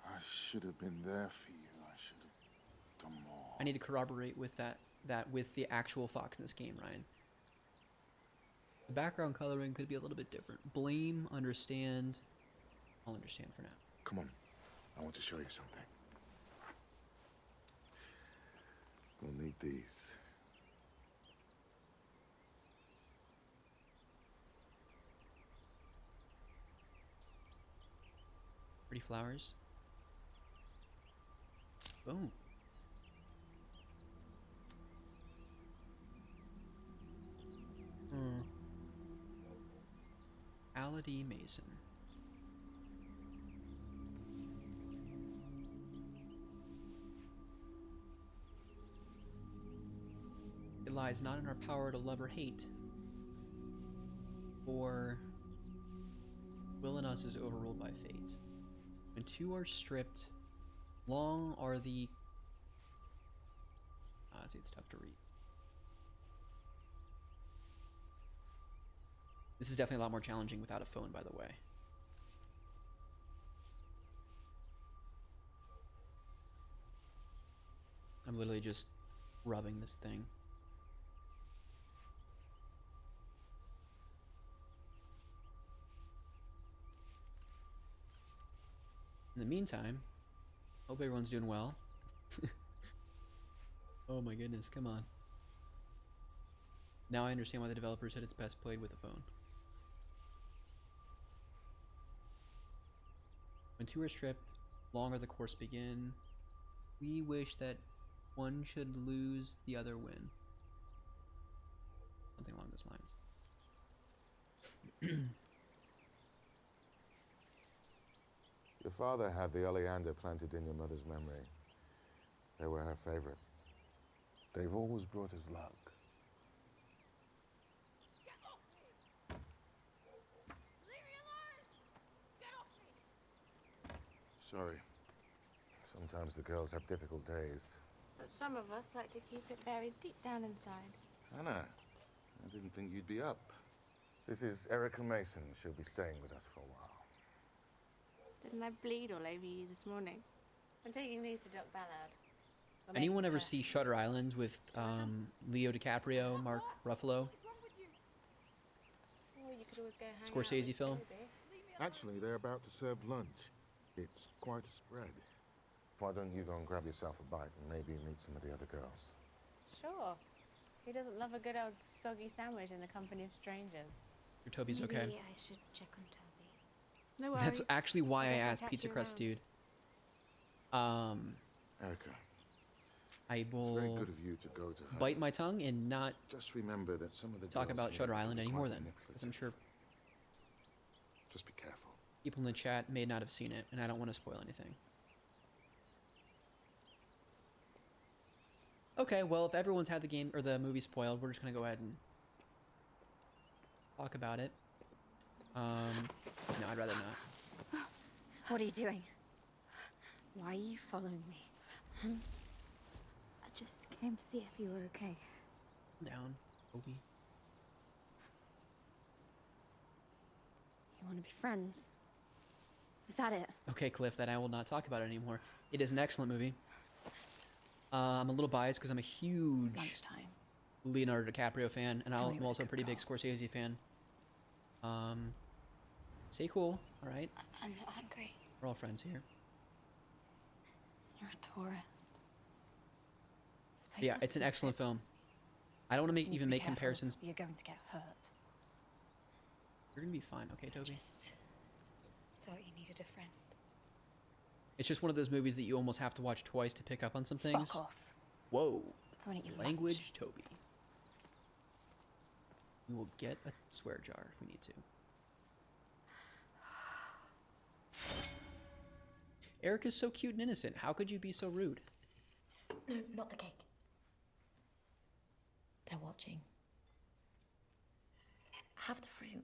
I should have been there for you. I should have done more. I need to corroborate with that with the actual fox in this game, Ryan. The background coloring could be a little bit different. Blame, understand. I'll understand for now. Come on. I want to show you something. We'll need these. Pretty flowers. Boom. Ality Mason. It lies not in our power to love or hate, for will in us is overruled by fate. When two are stripped, long are the... see, it's tough to read. This is definitely a lot more challenging without a phone, by the way. I'm literally just rubbing this thing. In the meantime, hope everyone's doing well. Oh my goodness, come on. Now I understand why the developer said it's best played with a phone. When two are stripped, longer the course begin. We wish that one should lose, the other win. Something along those lines. Your father had the oleander planted in your mother's memory. They were her favorite. They've always brought us luck. Get off me! Leave me alone! Get off me! Sorry. Sometimes the girls have difficult days. But some of us like to keep it buried deep down inside. Hannah, I didn't think you'd be up. This is Erica Mason. She'll be staying with us for a while. Didn't I bleed all over you this morning? I'm taking these to Doc Ballard. Anyone ever see Shutter Island with Leo DiCaprio, Mark Ruffalo? Well, you could always go hang Scorsese out with film? Toby. Actually, they're about to serve lunch. It's quite a spread. Why don't you go and grab yourself a bite and maybe meet some of the other girls? Sure. Who doesn't love a good old soggy sandwich in the company of strangers? Your Toby's Maybe okay. I should check on Toby. No worries. That's actually why I guess I'll asked catch Pizza you Crust around. Dude. Erica, I it's very will good of you to go to her. bite my tongue and not Just remember that some of the talk girls about here Shutter can Island be anymore quite then, because I'm manipulative. sure Just be careful. people in the chat may not have seen it, and I don't want to spoil anything. Okay, well, if everyone's had the game or the movie spoiled, we're just gonna go ahead and talk about it. No, I'd rather not. What are you doing? Why are you following me? I just came to see if you were okay. Down, Toby. You want to be friends? Is that it? Okay, Cliff, then I will not talk about it anymore. It is an excellent movie. I'm a little biased because I'm a huge It's lunchtime. Leonardo DiCaprio fan, and Tell me I'm with also a the pretty good big girls. Scorsese fan. Stay cool, all right? I'm not hungry. We're all friends here. You're a tourist. This place Yeah, is it's an so excellent fixed. film. I don't want to You need to even be make careful. comparisons. You're going to get hurt. You're gonna be fine, okay, I Toby? just thought you needed a friend. It's just one of those movies that you almost have to watch twice to pick up on some things. Fuck off. Whoa. Go and eat your Language, lunch. Toby. We will get a swear jar if we need to. Eric is so cute and innocent. How could you be so rude? No, not the cake. They're watching. Have the fruit.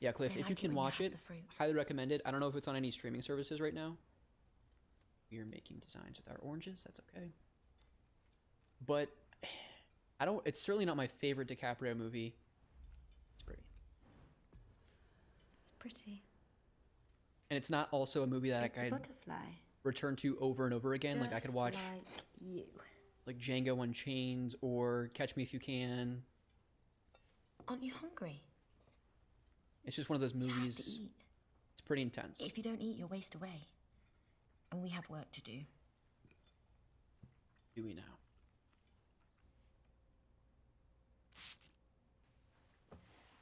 Yeah, Cliff, They if you like it can when you watch have it, the fruit. highly recommend it. I don't know if it's on any streaming services right now. We are making designs with our oranges. That's okay. But it's certainly not my favorite DiCaprio movie. It's pretty. pretty. And it's not also a movie that It's a I could butterfly. return to over and over again. Like I could Just watch like you. like Django Unchained or Catch Me If You Can. Aren't you hungry? It's just one of those You have to movies. eat. It's pretty intense. If you don't eat, you'll waste away. And we have work to do. Do we now?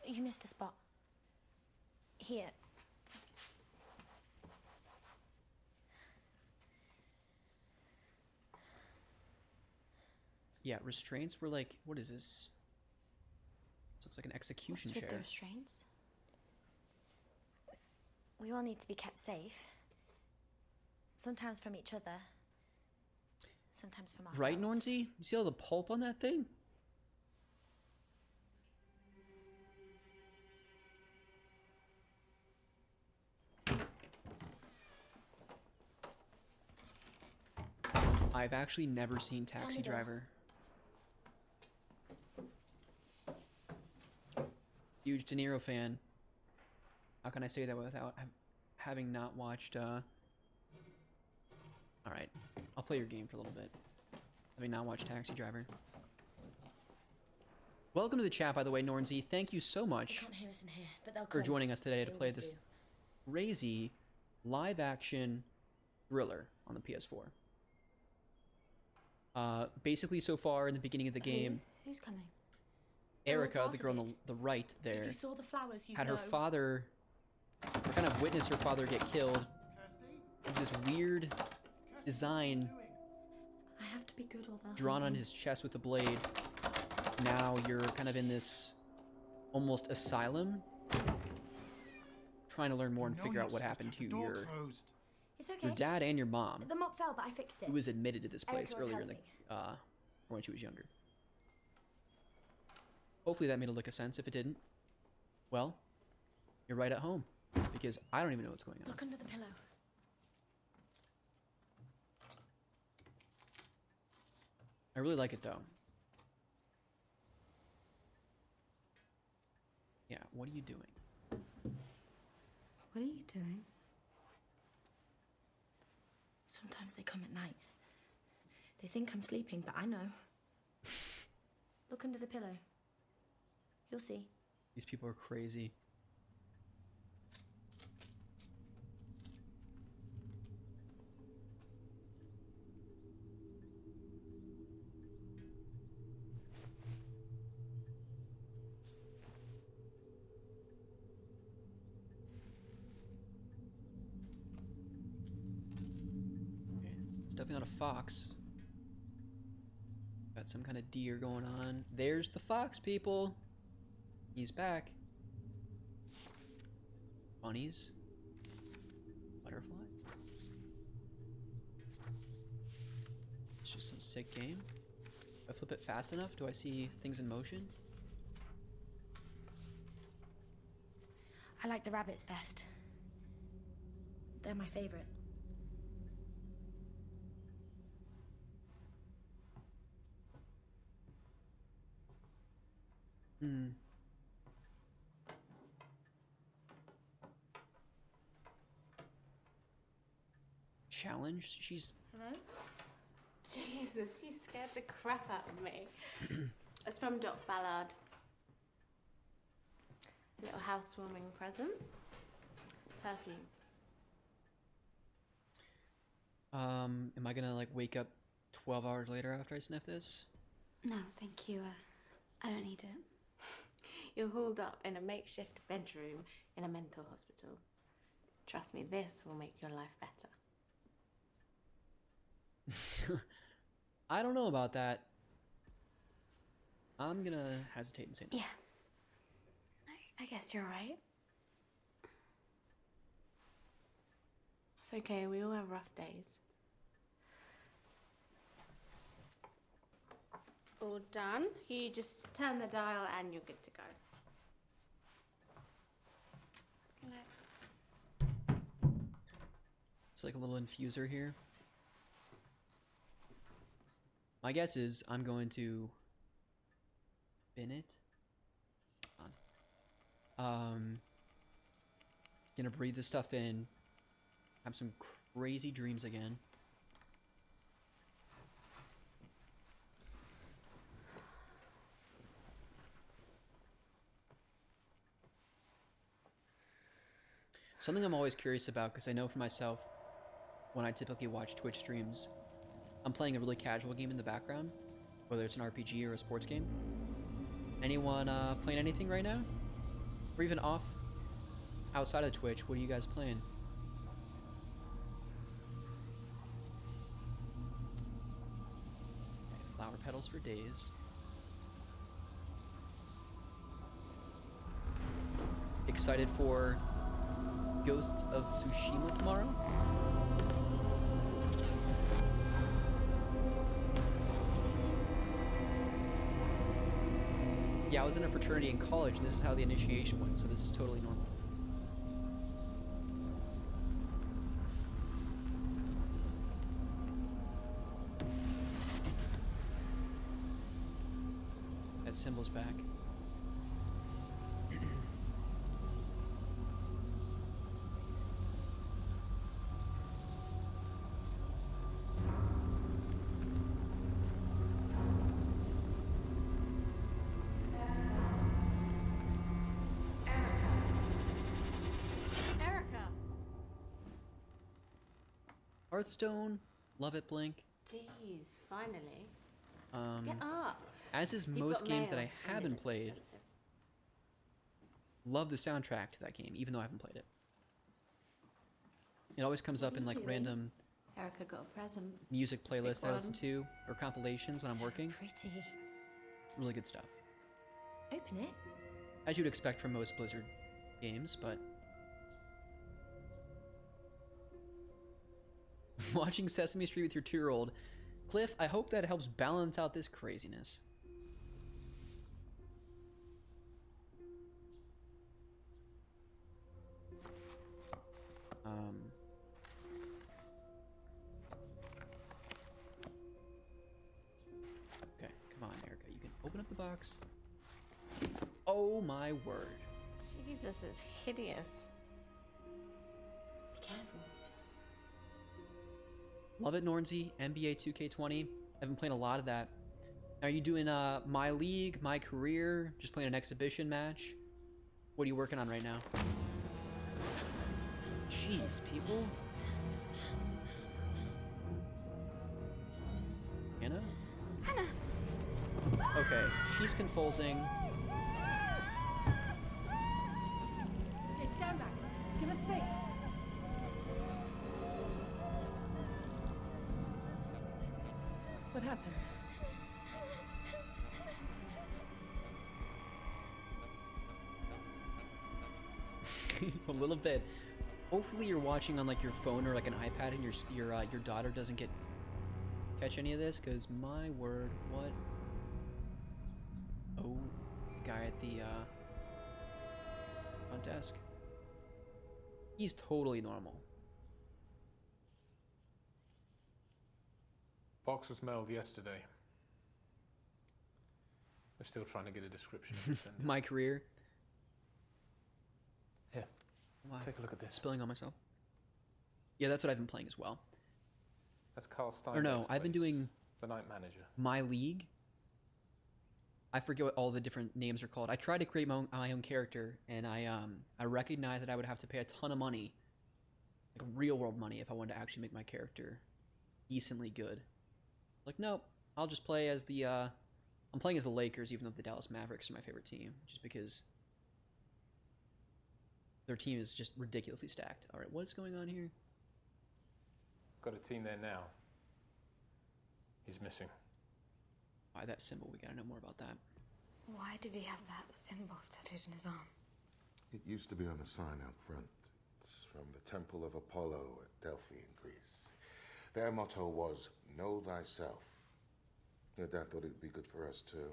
You missed a spot. Here. Yeah, restraints were like, what is this? This looks like an execution What's with the chair. restraints? We all need to be kept safe. Sometimes from each other. Sometimes from ourselves. Right, Nornsey? You see all the pulp on that thing? I've actually never seen Taxi Canada. Driver. Huge De Niro fan. How can I say that without having not watched, Alright, I'll play your game for a little bit. Having not watched Taxi Driver. Welcome to the chat, by the way, Nornsey. Thank you so They much can't hear us in here, but they'll for come. joining us today to They play always this do. crazy live-action thriller on the PS4. Basically, so far in the beginning of the game, Who's coming? They're all Erica, part the of girl on it. the right there, If you saw the flowers, you'd had know. her father, or kind of witnessed her father get killed. This weird design I have to be good or they'll drawn hurt on me. his chest with a blade. Now you're kind of in this almost asylum, trying to learn more and figure out what happened to your It's okay. dad and your mom, The mop fell, but I fixed it. who was admitted to this place Erica was earlier in the helping. when she was younger. Hopefully that made a lick of sense. If it didn't, well, you're right at home, because I don't even know what's going on. Look under the pillow. I really like it though. Yeah, what are you doing? What are you doing? Sometimes they come at night. They think I'm sleeping, but I know. Look under the pillow. You'll see. These people are crazy. Okay, it's definitely not a fox. Got some kind of deer going on. There's the fox, people. He's back. Bunnies. Butterfly. It's just some sick game. If I flip it fast enough, do I see things in motion? I like the rabbits best. They're my favorite. Hmm. Challenged? She's Hello? Jesus, you scared the crap out of me. It's from Doc Ballard. A little housewarming present. Perfume. am I gonna like wake up 12 hours later after I sniff this? No, thank you. I don't need it. You're hauled up in a makeshift bedroom in a mental hospital. Trust me, this will make your life better. I don't know about that. I'm gonna hesitate and say no. Yeah. I guess you're right. It's okay, we all have rough days. All done. You just turn the dial and you're good to go. Good night. It's like a little infuser here. My guess is I'm going to bin it. Hold on. Gonna breathe this stuff in. Have some crazy dreams again. Something I'm always curious about, because I know for myself, when I typically watch Twitch streams, I'm playing a really casual game in the background, whether it's an RPG or a sports game. Anyone playing anything right now? Or even off, outside of Twitch, what are you guys playing? Flower petals for days. Excited for Ghosts of Tsushima tomorrow? Yeah, I was in a fraternity in college, and this is how the initiation went, so this is totally normal. That symbol's back. Hearthstone, love it, Blink. Jeez, finally. Get up. As is You've most got games that mail, I haven't and it's played, expensive. love the soundtrack to that game, even though I haven't played it. It always comes What up are in you like doing? random Erica got a present. music It's a big playlists that I listen one. to, or compilations when I'm So working. pretty. Really good stuff. Open it. As you'd expect from most Blizzard games, but... Watching Sesame Street with your 2-year-old. Cliff, I hope that helps balance out this craziness. Okay, come on, Erica. You can open up the box. Oh my word. Jesus, it's hideous. Be careful. Love it, Nornsey. NBA 2K20. I've been playing a lot of that. Are you doing My League, My Career? Just playing an exhibition match? What are you working on right now? Jeez, people. Hannah? Hannah! Okay, she's confusing. Hey, stand back. Give us space. What happened? A little bit. Hopefully you're watching on like your phone or like an iPad and your daughter doesn't catch any of this, because my word, what? Oh, guy at the front desk. He's totally normal. Box was mailed yesterday. We're still trying to get a description of the sender. My Career. Here, Wow. take a look at this. Spilling on myself. Yeah, that's what I've been playing as well. That's Carl Stein. Or no, I've been doing The Night Manager. My League. I forget what all the different names are called. I tried to create my own character, and I recognized that I would have to pay a ton of money, like real world money, if I wanted to actually make my character decently good. Like, nope, I'll just play as the I'm playing as the Lakers, even though the Dallas Mavericks are my favorite team, just because their team is just ridiculously stacked. All right, what's going on here? Got a team there now. He's missing. Why that symbol? We gotta know more about that. Why did he have that symbol tattooed on his arm? It used to be on a sign out front. It's from the Temple of Apollo at Delphi in Greece. Their motto was, know thyself. Your dad thought it'd be good for us too.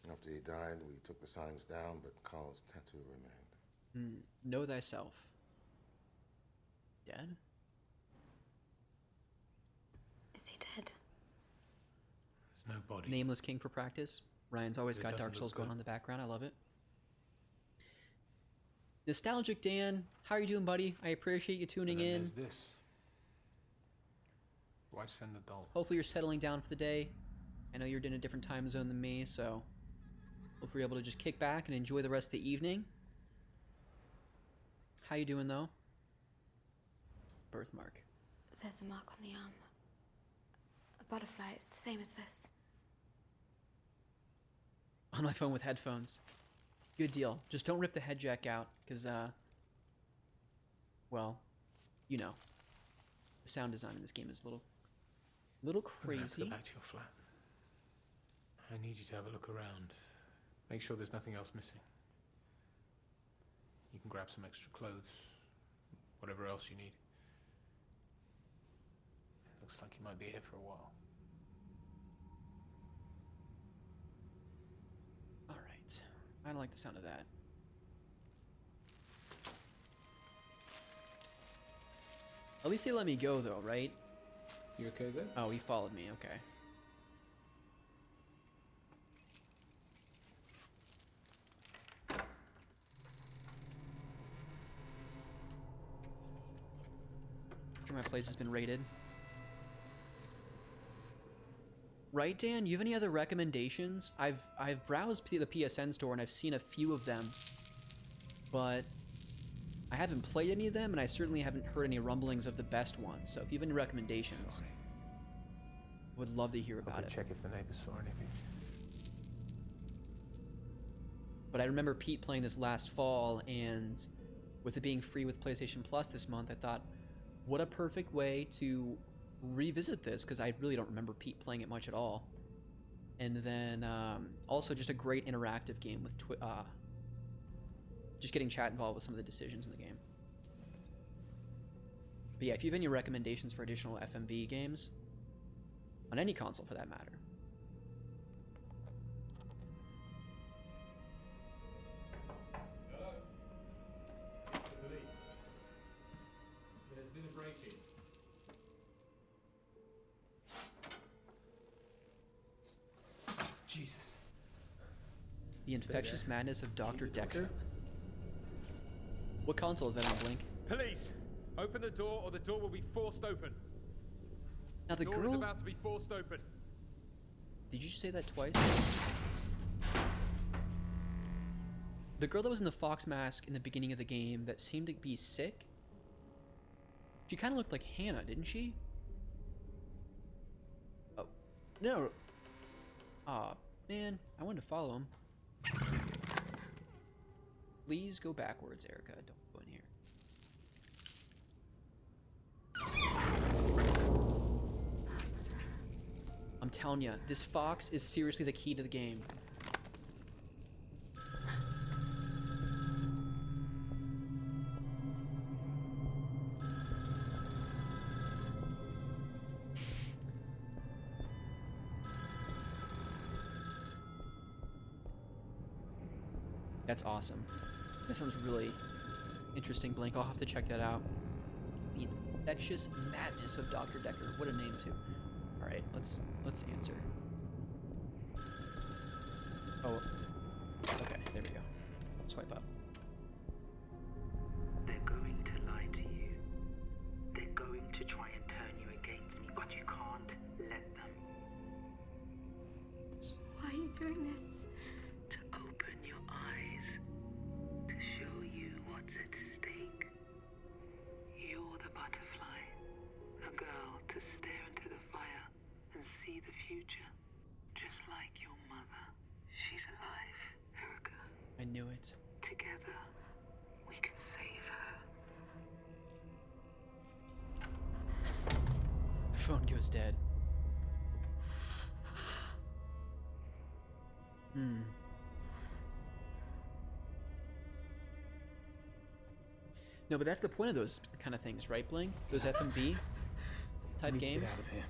After he died, we took the signs down, but Carl's tattoo remained. Know thyself. Dead? Is he dead? There's no body. Nameless King for practice. Ryan's always It got doesn't Dark look Souls going good. on in the background. I love it. Nostalgic Dan, how are you doing, buddy? I appreciate you tuning And then in. there's this. Why send a doll? Hopefully you're settling down for the day. I know you're in a different time zone than me, so hopefully you're able to just kick back and enjoy the rest of the evening. How you doing, though? Birthmark. There's a mark on the arm. A butterfly. It's the same as this. On my phone with headphones. Good deal. Just don't rip the head jack out, because, well, you know. The sound design in this game is a little Let's crazy. go back to your flat. I need you to have a look around. Make sure there's nothing else missing. You can grab some extra clothes, whatever else you need. Looks like you might be here for a while. Alright. I don't like the sound of that. At least they let me go, though, right? You okay there? Oh, he followed me. Okay. Sure, my place has been raided. Right, Dan? You have any other recommendations? I've browsed the PSN store and I've seen a few of them, but I haven't played any of them, and I certainly haven't heard any rumblings of the best ones. So if you have any recommendations, would love to hear about it. Check if the neighbors saw anything. But I remember Pete playing this last fall, and with it being free with PlayStation Plus this month, I thought, what a perfect way to revisit this, because I really don't remember Pete playing it much at all. And then also just a great interactive game with just getting chat involved with some of the decisions in the game. But yeah, if you have any recommendations for additional FMV games, on any console for that matter. Hello? The police. There's been a break-in. Jesus. The Infectious Madness of Dr. Decker? What console is that on, Blink? Police! Open the door or the door will be forced open. Now the door girl... is about to be forced open. Did you just say that twice? The girl that was in the fox mask in the beginning of the game that seemed to be sick? She kind of looked like Hannah, didn't she? Oh. No. Aw, man. I wanted to follow him. Please go backwards, Erica. Don't go in here. I'm telling you, this fox is seriously the key to the game. That's awesome. That sounds really interesting, Blink. I'll have to check that out. The Infectious Madness of Dr. Decker. What a name, too. Alright, let's answer. Oh. Okay, there we go. Swipe up. They're going to lie to you. They're going to try and turn you against me, but you can't let them. Why are you doing this? To open your eyes, to show you what's at stake. You're the butterfly, a girl to stare into the fire and see the future, just like your mother. She's alive, Erica. I knew it. Together, we can save her. The phone goes dead. No, but that's the point of those kind of things, right, Blink? Those FMV type games. Get out of here.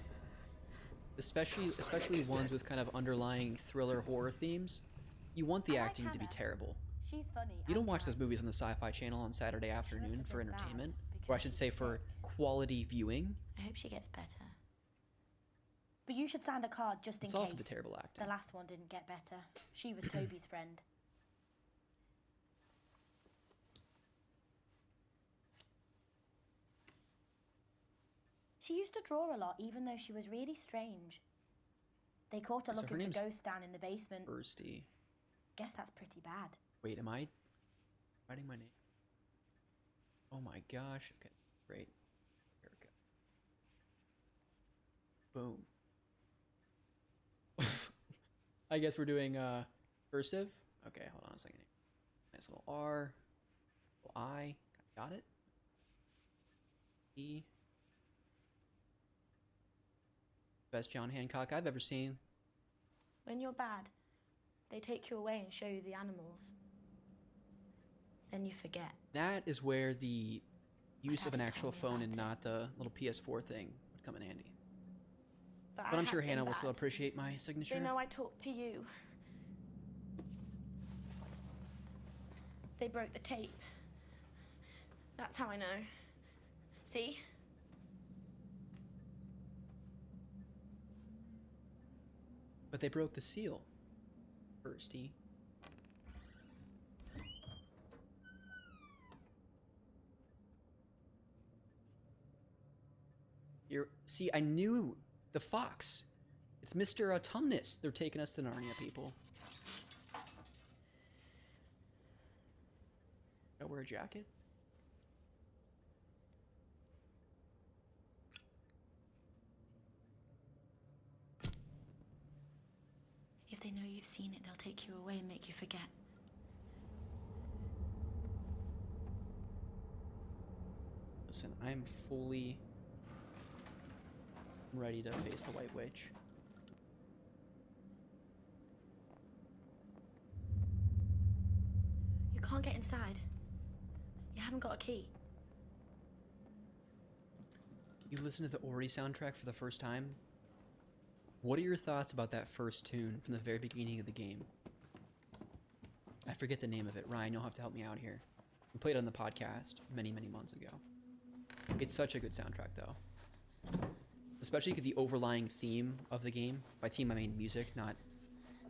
Especially ones with kind of underlying thriller horror themes. You want the acting to be terrible. She's funny. You don't watch those movies on the Sci-Fi Channel on Saturday afternoon for entertainment, or I should say for quality viewing. I hope she gets better. But you should sign a card just in It's case. all for the terrible acting. The last one didn't get better. She was Toby's friend. She used to draw a lot, even though she was really strange. They caught her So her looking name's for ghosts down in the basement. Kirsty. Guess that's pretty bad. Wait, am I writing my name? Oh my gosh. Okay, great. Here we go. Boom. I guess we're doing cursive. Okay, hold on a second. Nice little R, little I. Got it. E. Best John Hancock I've ever seen. When you're bad, they take you away and show you the animals. Then you forget. That is where the use of an haven't actual told me phone about and it. not the little PS4 thing would come in handy. But But I I'm sure have been Hannah will still bad. appreciate my signature. They know I talked to you. They broke the tape. That's how I know. See? But they broke the seal. Kirsty. See, I knew the fox. It's Mr. Autumnus. They're taking us to Narnia, people. I wear a jacket. If they know you've seen it, they'll take you away and make you forget. Listen, I'm fully ready to face the White Witch. You can't get inside. You haven't got a key. You listen to the Ori soundtrack for the first time? What are your thoughts about that first tune from the very beginning of the game? I forget the name of it. Ryan, you'll have to help me out here. We played it on the podcast many, many months ago. It's such a good soundtrack, though. Especially the overlying theme of the game. By theme, I mean music, not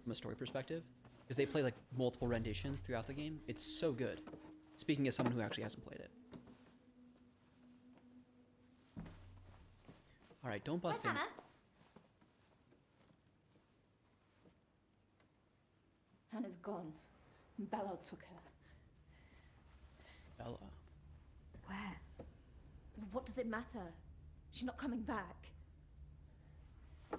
from a story perspective. Because they play like multiple renditions throughout the game. It's so good. Speaking as someone who actually hasn't played it. Alright, don't bust in. Hannah? Hannah's gone. Bella took her. Bella. Where? What does it matter? She's not coming back. I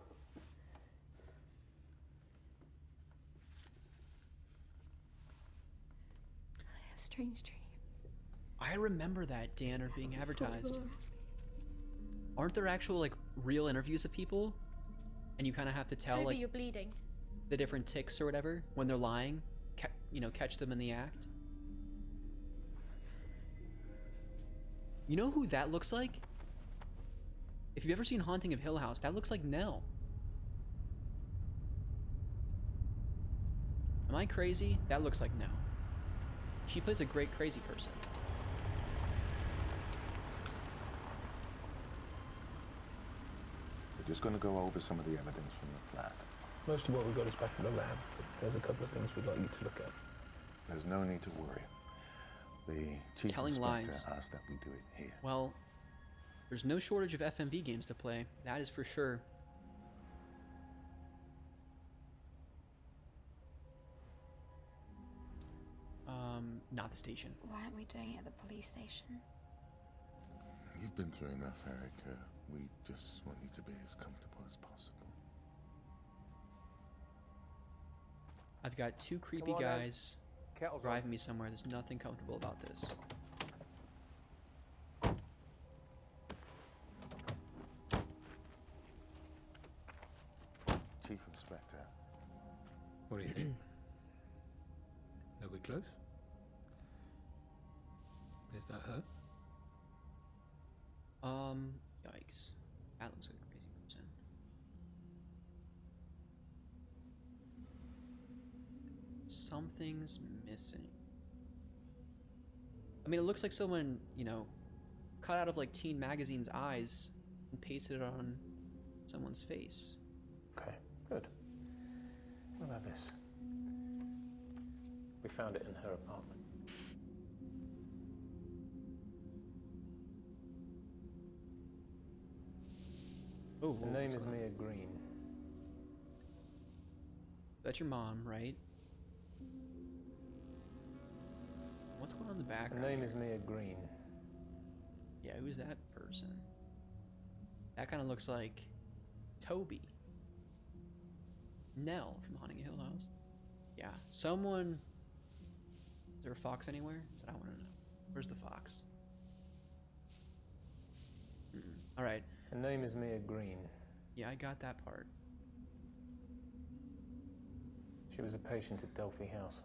have strange dreams. I remember that, Dan, being advertised. Aren't there actual, like, real interviews of people? And you kind of have to tell, Toby, like, you're bleeding. the different tics or whatever when they're lying? You know, catch them in the act? You know who that looks like? If you've ever seen Haunting of Hill House, that looks like Nell. Am I crazy? That looks like Nell. She plays a great crazy person. We're just going to go over some of the evidence from the flat. Most of what we've got is back in the lab, but there's a couple of things we'd like you to look at. There's no need to worry. The chief Telling inspector lies. asked that we do it here. Well, there's no shortage of FMV games to play. That is for sure. Not the station. Why aren't we doing it at the police station? You've been through enough, Erica. We just want you to be as comfortable as possible. I've got two creepy Come on, Ed. guys Kettle's driving me somewhere. There's nothing comfortable about this. Chief Inspector. What do you think? Are we close? Is that her? Yikes. That looks like a crazy person. Something's missing. I mean, it looks like someone, you know, cut out of like Teen Magazine's eyes and pasted it on someone's face. Okay, good. What about this? We found it in her apartment. Oh, Her name is Mia Green. That's your mom, right? What's going on in the Her background? name is Mia Green. Yeah, who's that person? That kind of looks like Toby. Nell from Haunting a Hill House. Yeah, someone... Is there a fox anywhere? That's what I want to know. Where's the fox? All right. Her name is Mia Green. Yeah, I got that part. She was a patient at Delphi House.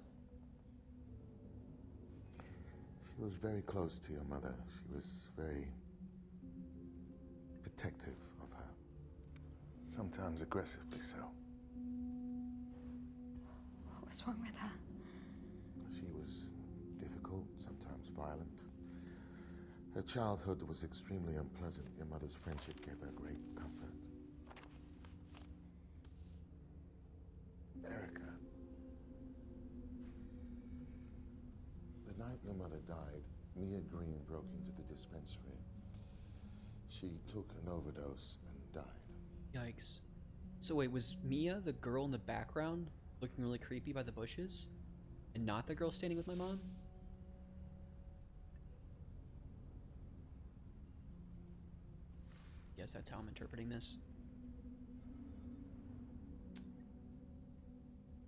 She was very close to your mother. She was very protective of her. Sometimes aggressively so. What was wrong with her? She was difficult, sometimes violent. Her childhood was extremely unpleasant. Your mother's friendship gave her great comfort. Erica. The night your mother died, Mia Green broke into the dispensary. She took an overdose and died. Yikes. So wait, was Mia the girl in the background looking really creepy by the bushes? And not the girl standing with my mom? Yes, that's how I'm interpreting this.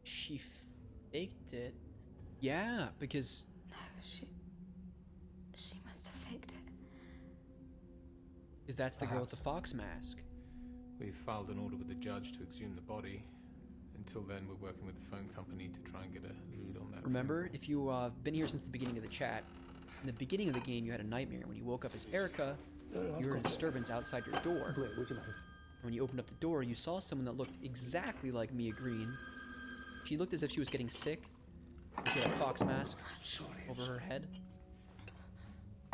She faked it. Yeah, because... No, she must have faked it. Because that's the girl with the fox mask. We've filed an order with the judge to exhume the body. Until then, we're working with the phone company to try and get a lead on that. Remember, if you've been here since the beginning of the chat, in the beginning of the game you had a nightmare. When you woke up as Erica, you heard a disturbance outside your door. And when you opened up the door, you saw someone that looked exactly like Mia Green. She looked as if she was getting sick. She had a fox mask over her head.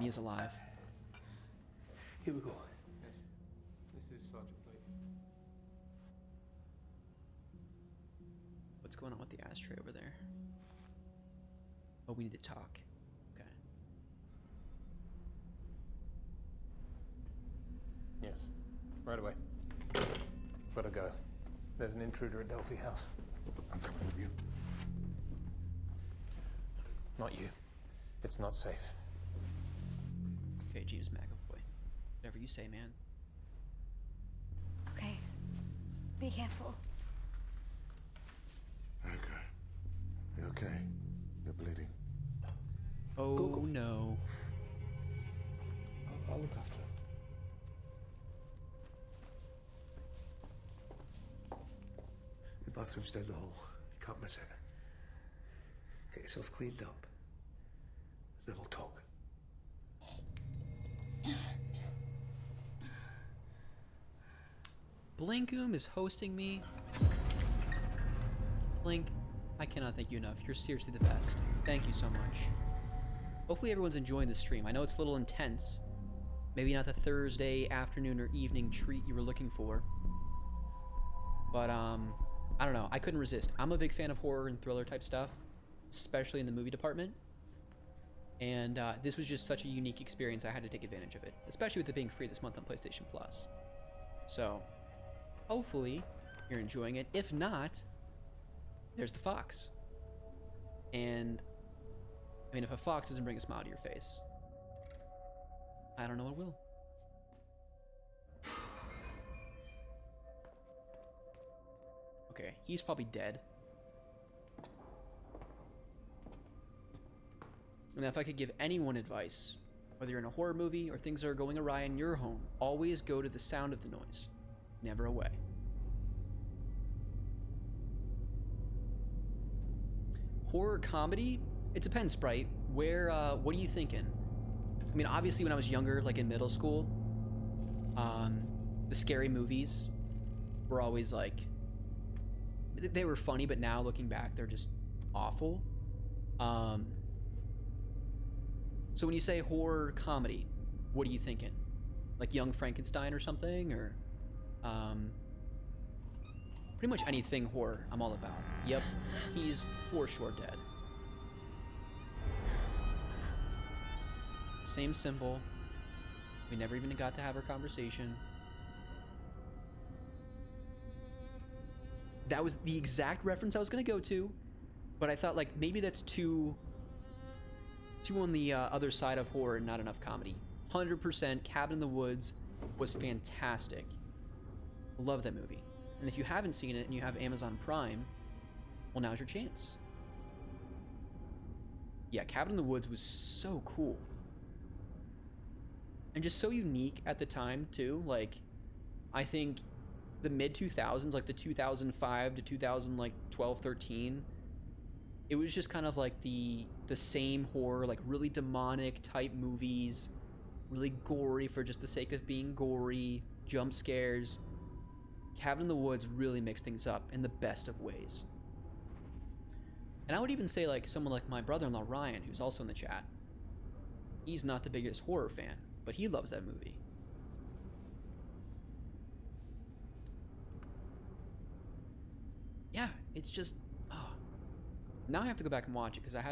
Mia's alive. Here we go. Yes. This is Sergeant Blake. What's going on with the ashtray over there? Oh, we need to talk. Okay. Yes. Right away. Gotta go. There's an intruder at Delphi House. I'm coming with you. Not you. It's not safe. Okay, James McAvoy. Whatever you say, man. Okay. Be careful. Erica. You okay? You're bleeding. Oh, Go. no. I'll look after her. The bathroom's down the hall. You can't miss it. Get yourself cleaned up. Then we'll talk. Blinkoom is hosting me. Blink, I cannot thank you enough. You're seriously the best. Thank you so much. Hopefully everyone's enjoying the stream. I know it's a little intense. Maybe not the Thursday afternoon or evening treat you were looking for. But, I don't know. I couldn't resist. I'm a big fan of horror and thriller type stuff, especially in the movie department. And this was just such a unique experience. I had to take advantage of it, especially with it being free this month on PlayStation Plus. So, hopefully, you're enjoying it. If not, there's the fox. And, I mean, if a fox doesn't bring a smile to your face, I don't know what will. Okay, he's probably dead. And if I could give anyone advice, whether you're in a horror movie or things are going awry in your home, always go to the sound of the noise, never away. Horror comedy? It depends, Sprite. Where, what are you thinking? I mean, obviously when I was younger, like in middle school, the scary movies were always like, they were funny, but now looking back, they're just awful. So when you say horror comedy, what are you thinking? Like Young Frankenstein or something? Or, pretty much anything horror I'm all about. Yep, he's for sure dead. Same symbol. We never even got to have our conversation. That was the exact reference I was gonna go to, but I thought like maybe that's too on the other side of horror and not enough comedy. 100% Cabin in the Woods was fantastic. Love that movie. And if you haven't seen it and you have Amazon Prime, well, now's your chance. Yeah, Cabin in the Woods was so cool. And just so unique at the time, too. Like, I think the mid-2000s, like the 2005 to 2012, 13, it was just kind of like the same horror, like really demonic type movies, really gory for just the sake of being gory, jump scares. Cabin in the Woods really mixed things up in the best of ways. And I would even say like someone like my brother-in-law Ryan, who's also in the chat, he's not the biggest horror fan, but he loves that movie. Yeah, it's just, oh. Now I have to go back and watch it because I've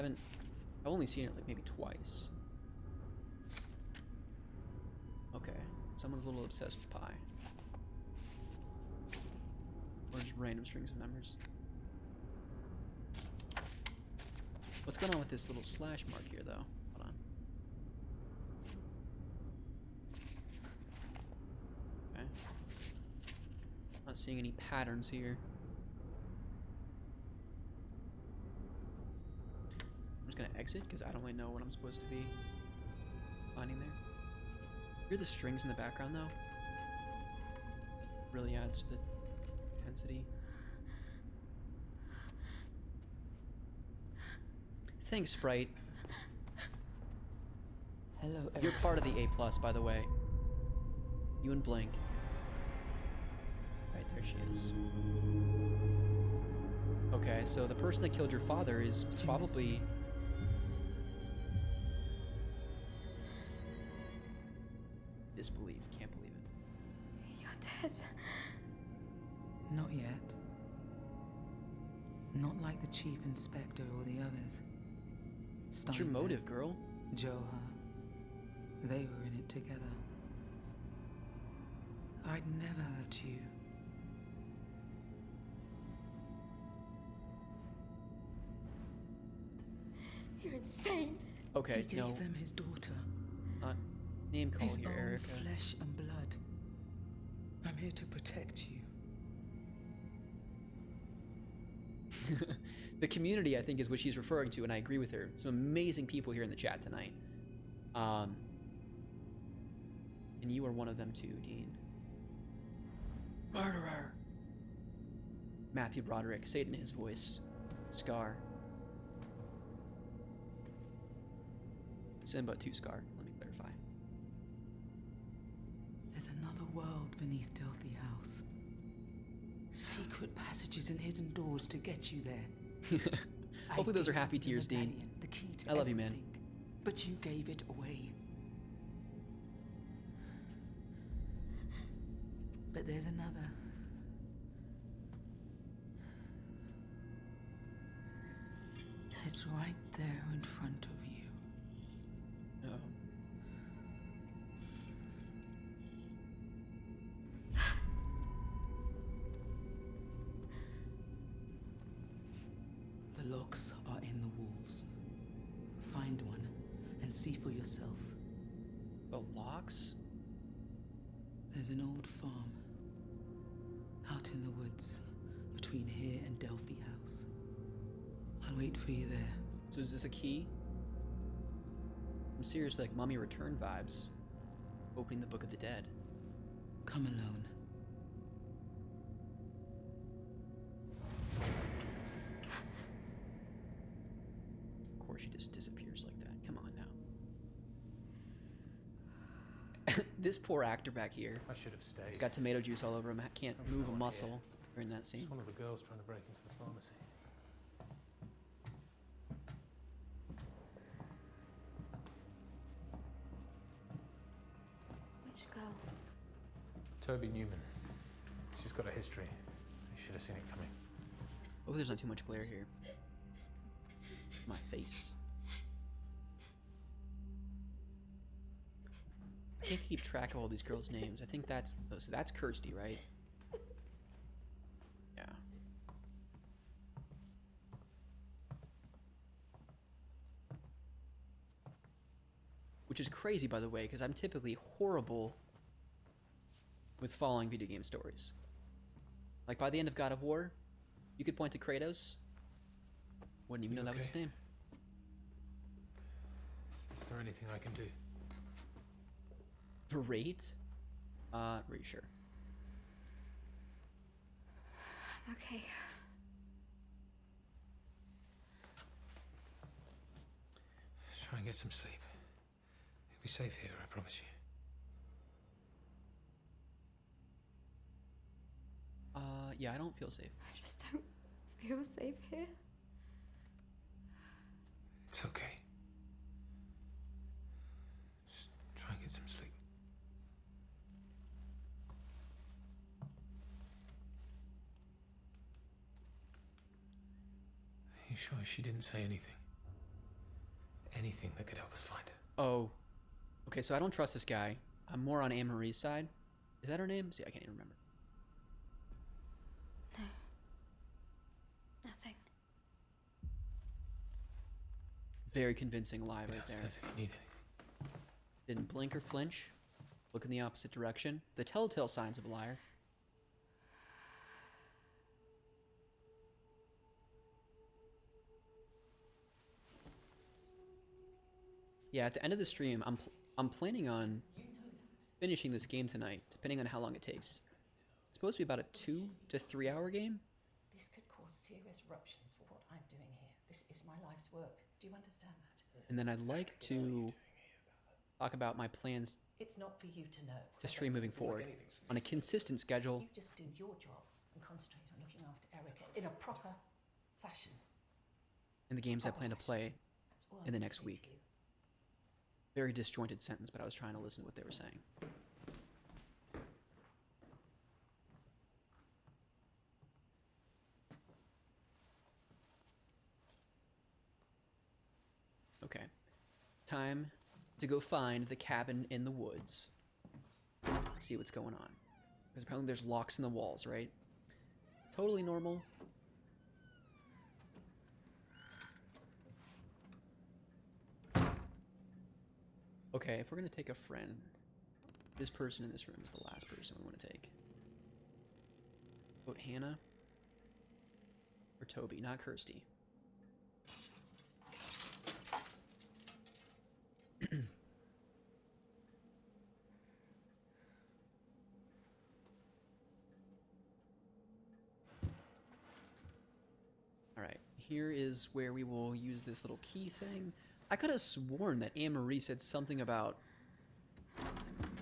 only seen it like maybe twice. Okay, someone's a little obsessed with pie. Or just random strings of numbers. What's going on with this little slash mark here, though? Hold on. Okay. Not seeing any patterns here. I'm just gonna exit because I don't really know what I'm supposed to be finding there. Hear the strings in the background, though? Really adds to the intensity. Thanks, Sprite. Hello, You're part of the A+, by the way. You and Blink. Right, there she is. Okay, so the person that killed your father is probably... Disbelief, can't believe it. You're dead. Not yet. Not like the chief inspector or the others. What's your motive, girl? Johar. They were in it together. I'd never hurt you. You're insane. Okay, He gave them his daughter. Name call his here, own Erica. Flesh and blood. I'm here to protect you. The community, I think, is what she's referring to, and I agree with her. Some amazing people here in the chat tonight. And you are one of them too, Dean. Murderer! Matthew Broderick, say it in his voice. Scar. Simba to Scar, let me clarify. There's another world beneath Delphi House. Secret passages and hidden doors to get you there. Hopefully those are happy tears, Dean. The key to I love you, man. But you gave it away. But there's another. It's right there in front of you. Oh. The locks are in the walls. Find one and see for yourself. The locks? There's an old farm out in the woods between here and Delphi House. I'll wait for you there. So is this a key? I'm serious, like Mummy Return vibes. Opening the Book of the Dead. Come alone. Of course she just disappears like that. Come on now. This poor actor back here. I should have stayed. Got tomato juice all over him. Can't move a muscle during that scene. It's one of the girls trying to break into the pharmacy. Which girl? Toby Newman. She's got a history. You should have seen it coming. Oh, there's not too much glare here. My face. I can't keep track of all these girls' names. I think that's... Oh, so that's Kirsty, right? Yeah. which is crazy, by the way, because I'm typically horrible with following video game stories. Like, by the end of God of War, you could point to Kratos. Wouldn't even know that was his name. Is there anything I can do? Great. Are you sure? Okay. Try and get some sleep. You'll be safe here, I promise you. Yeah, I don't feel safe. I just don't feel safe here. It's okay. Just try and get some sleep. Are you sure she didn't say anything? Anything that could help us find her? Oh. Okay, so I don't trust this guy. I'm more on Anne-Marie's side. Is that her name? See, I can't even remember. No. Nothing. Very convincing lie right there. If you need anything. Didn't blink or flinch. Look in the opposite direction. The telltale signs of a liar. Yeah, at the end of the stream, I'm planning on finishing this game tonight, depending on how long it takes. It's supposed to be about a 2 to 3 hour game. This could cause serious ruptions for what I'm doing here. This is my life's work. Do you understand that? And then I'd like to talk about my plans It's not for you to know. to stream moving forward on a consistent schedule. You just do your job and concentrate on looking after Erica in a proper fashion. And the games I plan to play That's all I in the can next say to week. you. Very disjointed sentence, but I was trying to listen to what they were saying. Okay. Time to go find the cabin in the woods. See what's going on. Because apparently there's locks in the walls, right? Totally normal. Okay, if we're gonna take a friend, this person in this room is the last person we want to take. Vote Hannah or Toby, not Kirsty. Alright, here is where we will use this little key thing. I could have sworn that Anne-Marie said something about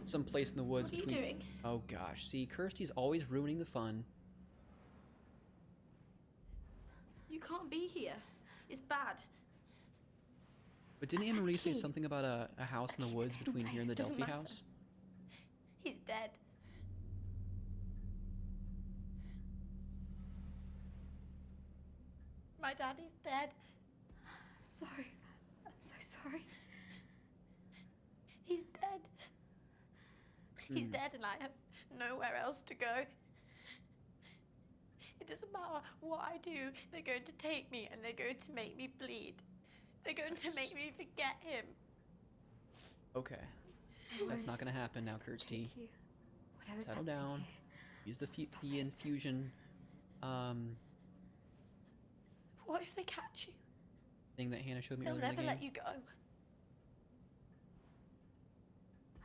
some place in the woods. What are you doing? Oh gosh, see, Kirsty's always ruining the fun. You can't be here. It's bad. But didn't Anne-Marie say something about a house in the woods between here and the Doesn't Delphi matter. house? He's dead. My daddy's dead. Sorry. I'm so sorry. He's dead. He's dead and I have nowhere else to go. It doesn't matter what I do, they're going to take me and they're going to make me bleed. They're going to make me forget him. Okay. That's not gonna happen now, Kirsty. Thank you. Whatever's Settle happening down. here. Use the Stop the it. infusion What if they catch you? thing that Hannah showed me They'll earlier in never the let game. you go. I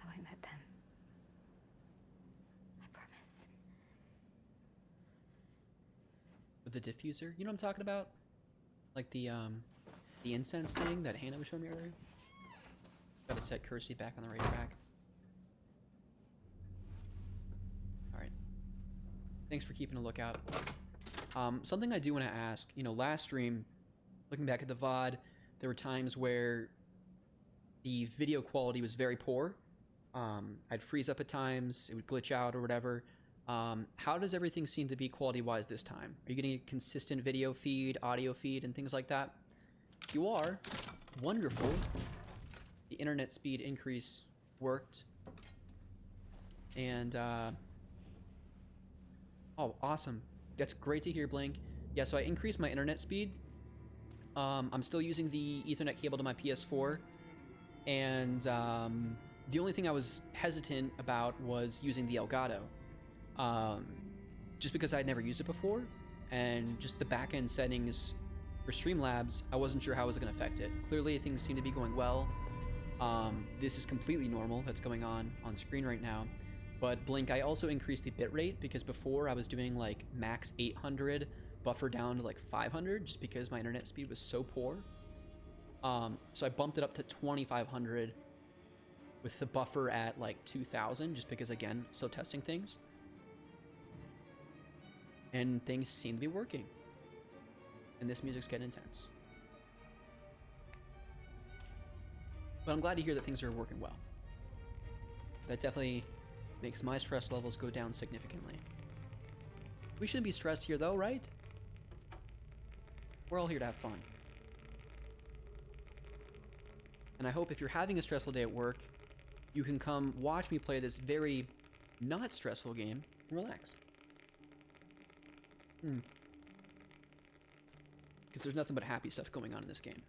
won't let them. I promise. With the diffuser, you know what I'm talking about? Like the incense thing that Hannah was showing me earlier. Gotta set Kirsty back on the right track. All right. Thanks for keeping a lookout. Something I do want to ask. You know, last stream, looking back at the VOD, there were times where the video quality was very poor. I'd freeze up at times, it would glitch out or whatever. How does everything seem to be quality-wise this time? Are you getting a consistent video feed, audio feed, and things like that? If you are, wonderful. The internet speed increase worked. And, oh, awesome. That's great to hear, Blink. Yeah, so I increased my internet speed. I'm still using the Ethernet cable to my PS4, And the only thing I was hesitant about was using the Elgato, just because I'd never used it before, and just the back-end settings for Streamlabs, I wasn't sure how it was going to affect it. Clearly, things seem to be going well. This is completely normal that's going on screen right now. But Blink, I also increased the bitrate because before I was doing like max 800, buffer down to like 500 just because my internet speed was so poor. So I bumped it up to 2500 with the buffer at like 2000 just because, again, still testing things. And things seem to be working. And this music's getting intense. But I'm glad to hear that things are working well. That definitely makes my stress levels go down significantly. We shouldn't be stressed here though, right? We're all here to have fun. And I hope if you're having a stressful day at work, you can come watch me play this very not stressful game and relax. Because there's nothing but happy stuff going on in this game.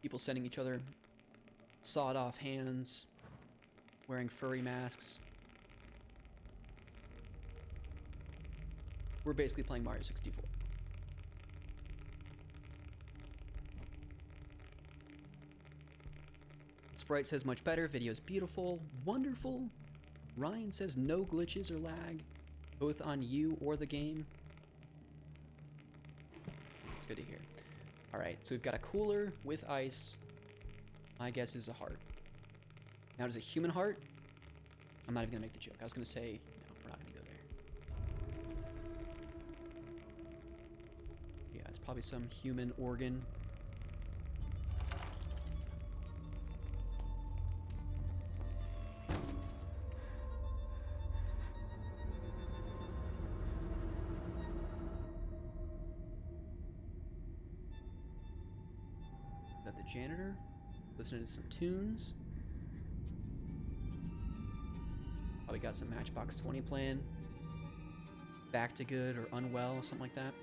People sending each other sawed off hands, wearing furry masks. We're basically playing Mario 64. Sprite says much better, video's beautiful, wonderful. Ryan says no glitches or lag, both on you or the game. It's good to hear. Alright, so we've got a cooler with ice. My guess is a heart. Now, does a human heart? I'm not even gonna make the joke. I was gonna say, no, we're not gonna go there. Yeah, it's probably some human organ. Is that the janitor? Listening to some tunes. Probably got some Matchbox 20 playing. Back to Good or Unwell, something like that.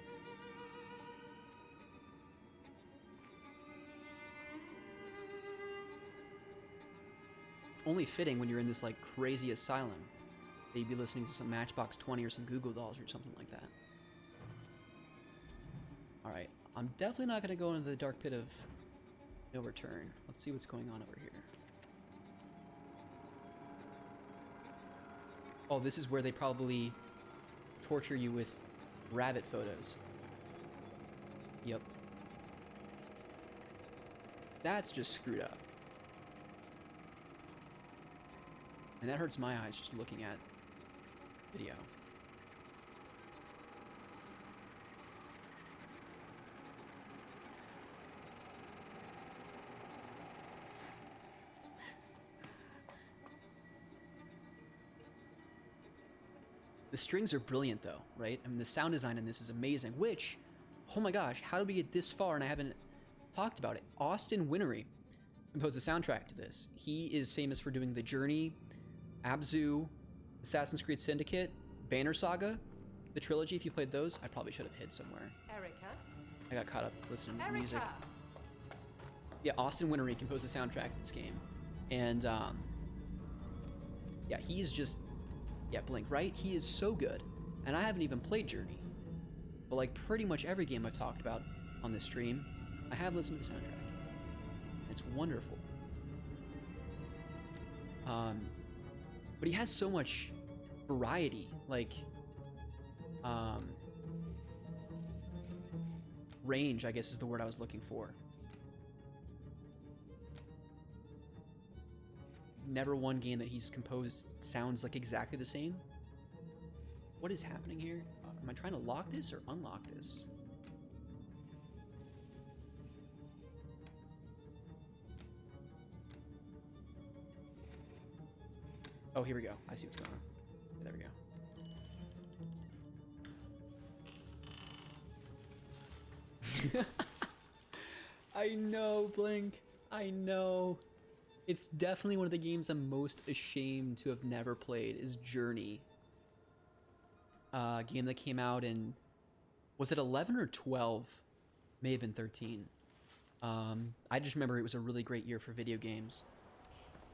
Only fitting when you're in this like crazy asylum that you'd be listening to some Matchbox 20 or some Google Dolls or something like that. Alright, I'm definitely not going to go into the dark pit of no return. Let's see what's going on over here. Oh, this is where they probably torture you with rabbit photos. Yep. That's just screwed up. And that hurts my eyes just looking at video. The strings are brilliant though, right? I mean, the sound design in this is amazing, which, oh my gosh, how did we get this far and I haven't talked about it? Austin Wintory composed the soundtrack to this. He is famous for doing The Journey, Abzu, Assassin's Creed Syndicate, Banner Saga, the trilogy. If you played those, I probably should have hid somewhere. Erica? I got caught up listening to Erica. music. Yeah, Austin Wintory composed the soundtrack to this game. And, yeah, he's just... Yeah, Blink, right? He is so good. And I haven't even played Journey. But like pretty much every game I've talked about on this stream, I have listened to the soundtrack. It's wonderful. But he has so much variety. Like, range, I guess is the word I was looking for. Never one game that he's composed sounds like exactly the same. What is happening here? Am I trying to lock this or unlock this? Oh, here we go. I see what's going on. There we go. I know, Blink. I know. It's definitely one of the games I'm most ashamed to have never played is Journey. A game that came out in, was it 11 or 12? May have been 13. I just remember it was a really great year for video games.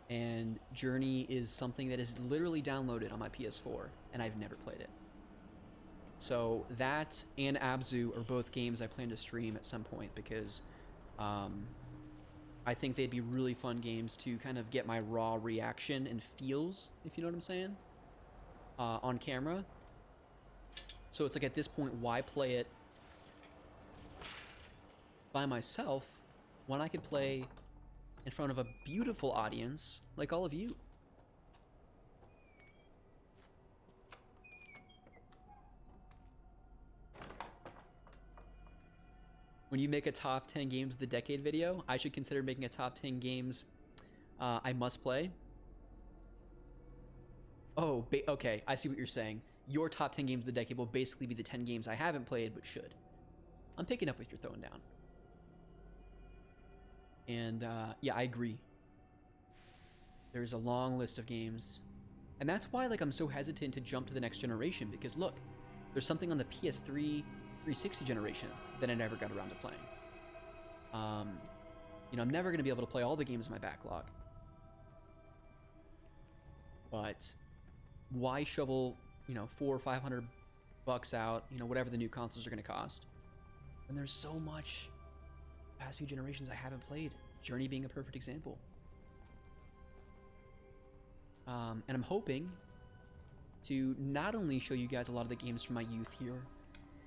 And Journey is something that is literally downloaded on my PS4, and I've never played it. So that and Abzu are both games I plan to stream at some point, because I think they'd be really fun games to kind of get my raw reaction and feels, if you know what I'm saying, on camera. So it's like, at this point, why play it by myself when I could play in front of a beautiful audience like all of you? When you make a top 10 games of the decade video, I should consider making a top 10 games I must play. Oh, okay, I see what you're saying. Your top 10 games of the decade will basically be the 10 games I haven't played but should. I'm picking up what you're throwing down. And yeah, I agree. There's a long list of games. And that's why, like, I'm so hesitant to jump to the next generation, because look, there's something on the PS3 360 generation that I never got around to playing. You know, I'm never going to be able to play all the games in my backlog. But why shovel, you know, $400 or $500 out, you know, whatever the new consoles are going to cost, when there's so much past few generations I haven't played, Journey being a perfect example. And I'm hoping to not only show you guys a lot of the games from my youth here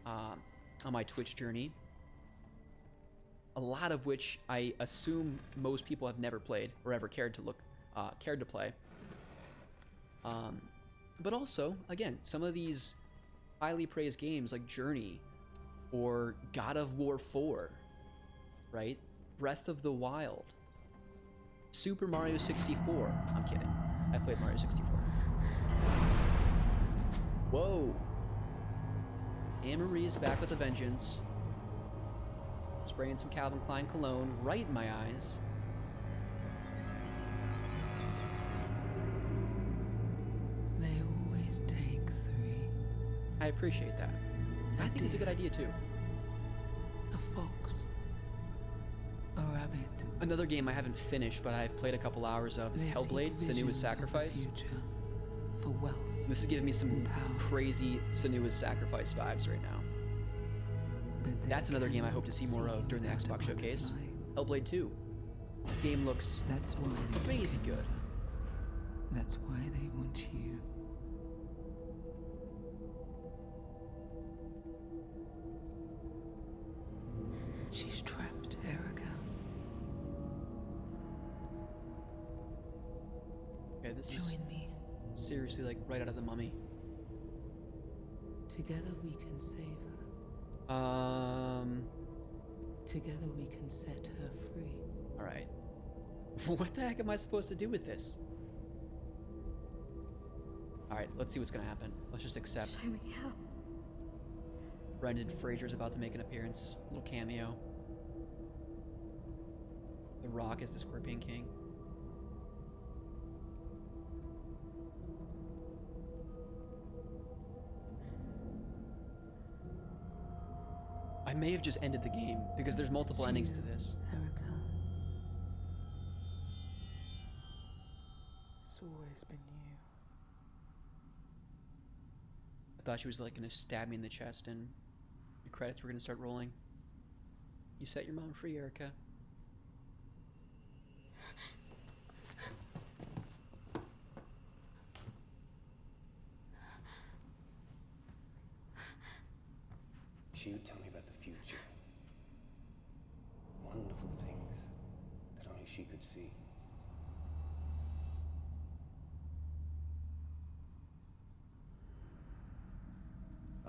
on my Twitch journey, a lot of which I assume most people have never played or ever cared to play. But also, again, some of these highly praised games like Journey or God of War 4, right? Breath of the Wild, Super Mario 64. I'm kidding. I played Mario 64. Whoa. Anne-Marie is back with a vengeance. Spraying some Calvin Klein cologne right in my eyes. They always take 3. I appreciate that. I think it's a good idea too. A fox. A rabbit. Another game I haven't finished, but I've played a couple hours of, is Hellblade: Senua's Sacrifice. For wealth. This is giving me some crazy Senua's Sacrifice vibes right now. That's another game I hope to see more of during the Xbox showcase. Hellblade 2. Game looks crazy good. That's why they want you. She's trapped, Erica. Okay, this is Join me. seriously like right out of The Mummy. Together we can save her. Together we can set her free. Alright. What the heck am I supposed to do with this? Alright, let's see what's gonna happen. Let's just accept. Show me how. Brendan Fraser's about to make an appearance. Little cameo. The Rock is the Scorpion King. I may have just ended the game because there's multiple endings to this. Erica. It's always been you. I thought she was like gonna stab me in the chest and the credits were gonna start rolling. You set your mom free, Erica. She would tell me about the future. Wonderful things that only she could see.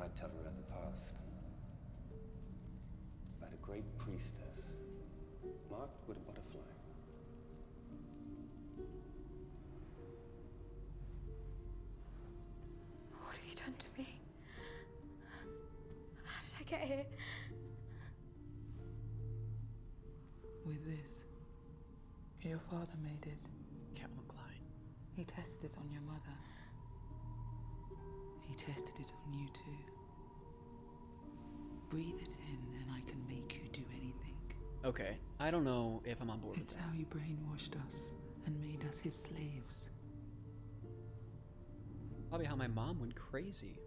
I'd tell her about the past. About a great priestess, marked with a butterfly. What have you done to me? How did I get here? With this, your father made it. Calvin Klein. He tested it on your mother. He tested it on you too. Breathe it in and I can make you do anything. Okay, I don't know if I'm on board with It's that. how he brainwashed us and made us his slaves. Probably how my mom went crazy.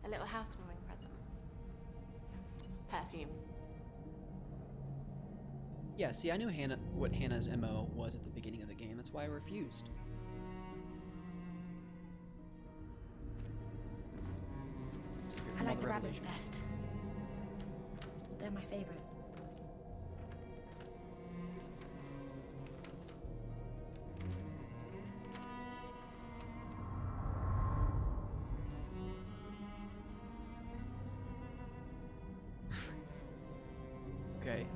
A little housewarming present. Perfume. Yeah, see, I knew what Hannah's MO was at the beginning of the game. That's why I refused. I like the rabbits best. They're my favorite. Okay.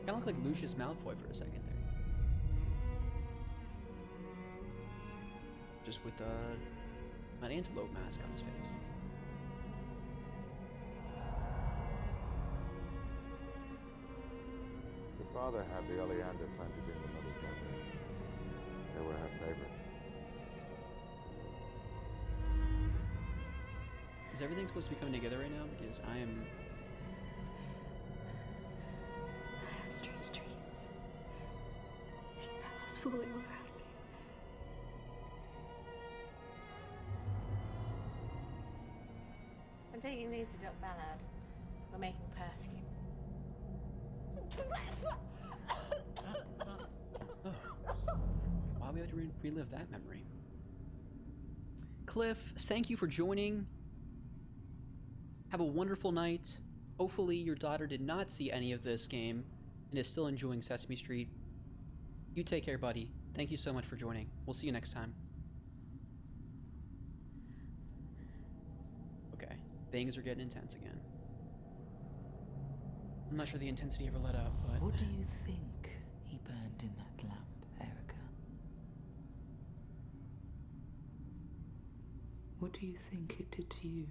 Kind of look like Lucius Malfoy for a second there. Just with an antelope mask on his face. Your father had the oleander planted in the mother's memory. They were her favorite. Is everything supposed to be coming together right now? Because I am... Strange dreams. Big bells falling around me. I'm taking these to Doc Ballard. We're making perfume. Why do we have to relive that memory? Cliff, thank you for joining. Have a wonderful night. Hopefully your daughter did not see any of this game and is still enjoying Sesame Street. You take care, buddy. Thank you so much for joining. We'll see you next time. Okay, things are getting intense again. I'm not sure the intensity ever let up, but... What do you think he burned in that lamp, Erica? What do you think it did to you?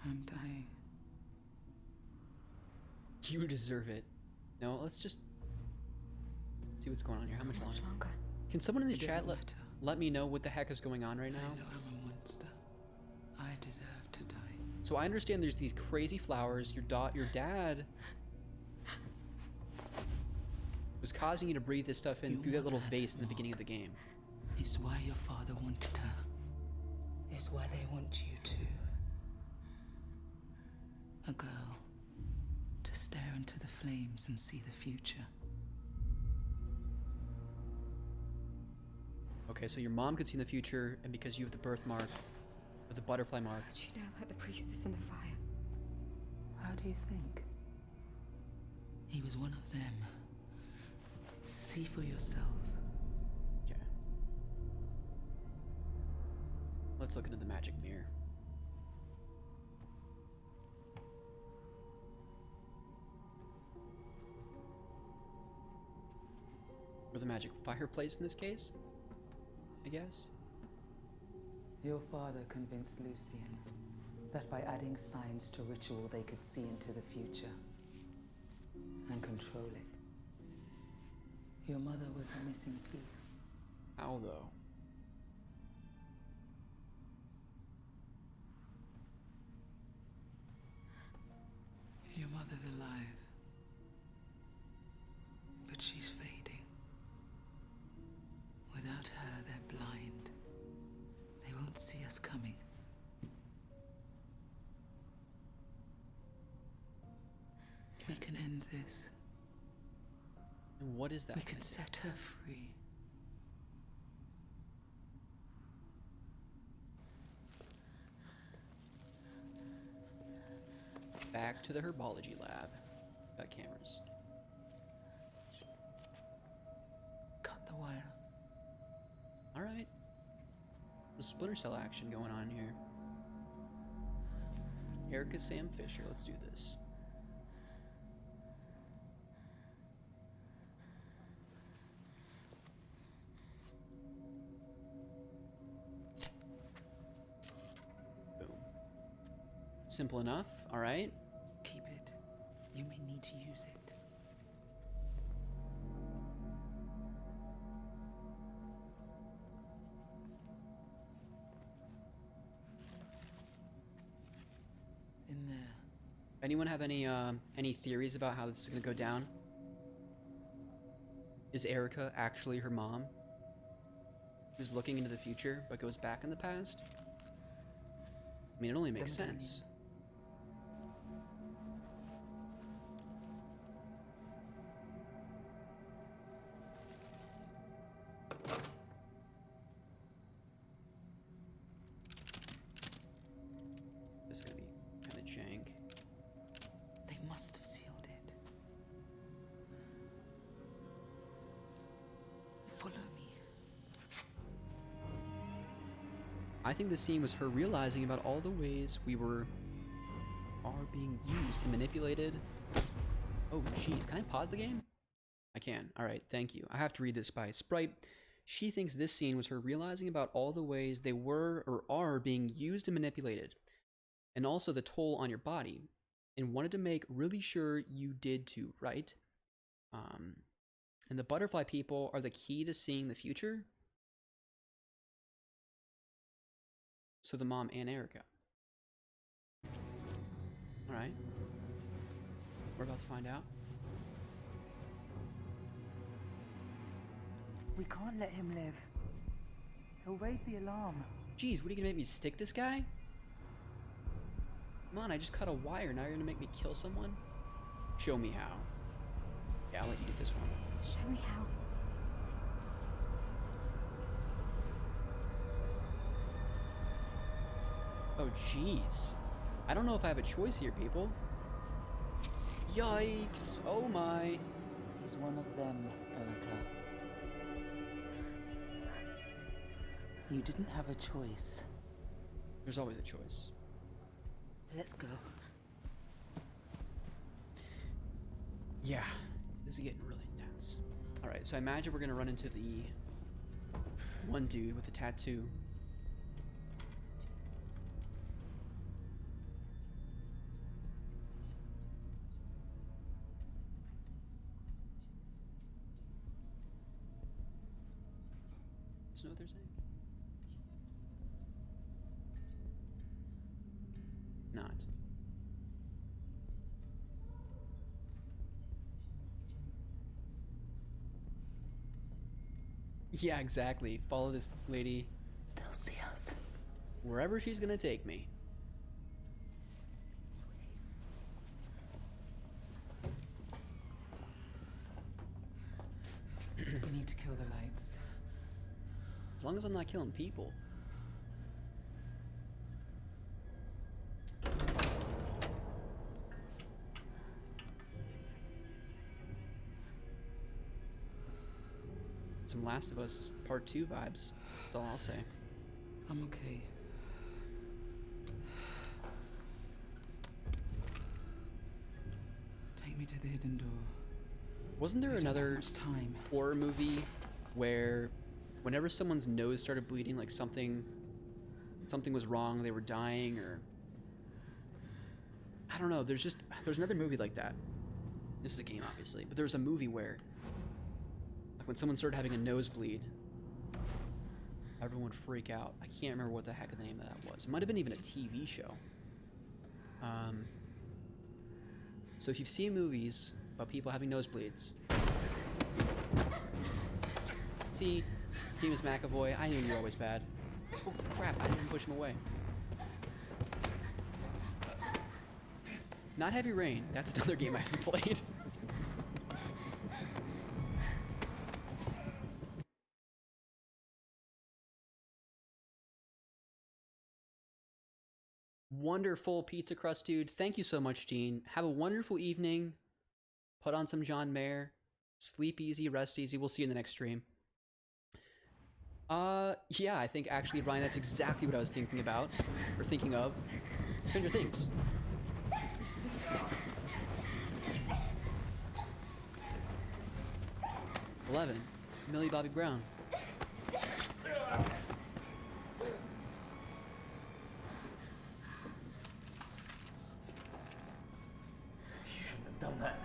I'm dying. You deserve it. No, let's just see what's going on here. How much longer? Can someone in the chat let me know what the heck is going on right now? I know I'm a monster. I deserve to die. So I understand there's these crazy flowers. Your dad was causing you to breathe this stuff in through that little vase in the beginning of the game. It's why your father wanted her. It's why they want you too. A girl to stare into the flames and see the future. Okay, so your mom could see in the future, and because you have the birthmark, or the butterfly mark. How'd you know about the priestess and the fire? How do you think? He was one of them. See for yourself. Okay. Let's look into the magic mirror. Or the magic fireplace in this case, I guess. Your father convinced Lucian that by adding science to ritual they could see into the future and control it. Your mother was the missing piece. How though? Your mother's alive, but she's fading. Without her, they're blind. They won't see us coming. We can end this. And what is that? We can set her free. Back to the herbology lab. Got cameras. Cut the wire. Alright. The Splinter Cell action going on here. Erica Sam Fisher, let's do this. Boom. Simple enough, alright. Keep it. You may need to use it. Anyone have any theories about how this is gonna go down? Is Erica actually her mom, who's looking into the future but goes back in the past? I mean, it only makes sense. This is gonna be kind of jank. They must have sealed it. Follow me. I think the scene was her realizing about all the ways we are being used and manipulated. Oh, jeez. Can I pause the game? I can. All right. Thank you. I have to read this by Sprite. She thinks this scene was her realizing about all the ways they were or are being used and manipulated, and also the toll on your body, and wanted to make really sure you did too, right? And the butterfly people are the key to seeing the future. So the mom and Erica. All right. We're about to find out. We can't let him live. He'll raise the alarm. Jeez, what are you gonna make me stick this guy? Come on, I just cut a wire. Now you're gonna make me kill someone? Show me how. Yeah, I'll let you do this one. Show me how. Oh, jeez. I don't know if I have a choice here, people. Yikes. Oh my. He's one of them, Erica. You didn't have a choice. There's always a choice. Let's go. Yeah, this is getting really intense. All right, so I imagine we're gonna run into the one dude with the tattoo. Let's know what they're saying. Not. Yeah, exactly. Follow this lady. They'll see us. Wherever she's gonna take me. We need to kill the lights. As long as I'm not killing people. Some Last of Us Part 2 vibes. That's all I'll say. I'm okay. Take me to the hidden door. Wasn't there another time. horror movie where whenever someone's nose started bleeding, like something was wrong, they were dying, or I don't know, there's another movie like that. This is a game, obviously, but there was a movie where like when someone started having a nosebleed, everyone would freak out. I can't remember what the heck the name of that was. It might have been even a TV show. So if you've seen movies about people having nosebleeds, see, James McAvoy, I knew you were always bad. Oh crap, I didn't push him away. Not Heavy Rain, that's another game I haven't played. Wonderful pizza crust, dude. Thank you so much, Gene. Have a wonderful evening. Put on some John Mayer. Sleep easy, rest easy. We'll see you in the next stream. Yeah, I think actually, Ryan, that's exactly what I was thinking about, or thinking of. Stranger Things. "11. Millie Bobby Brown." You shouldn't have done that.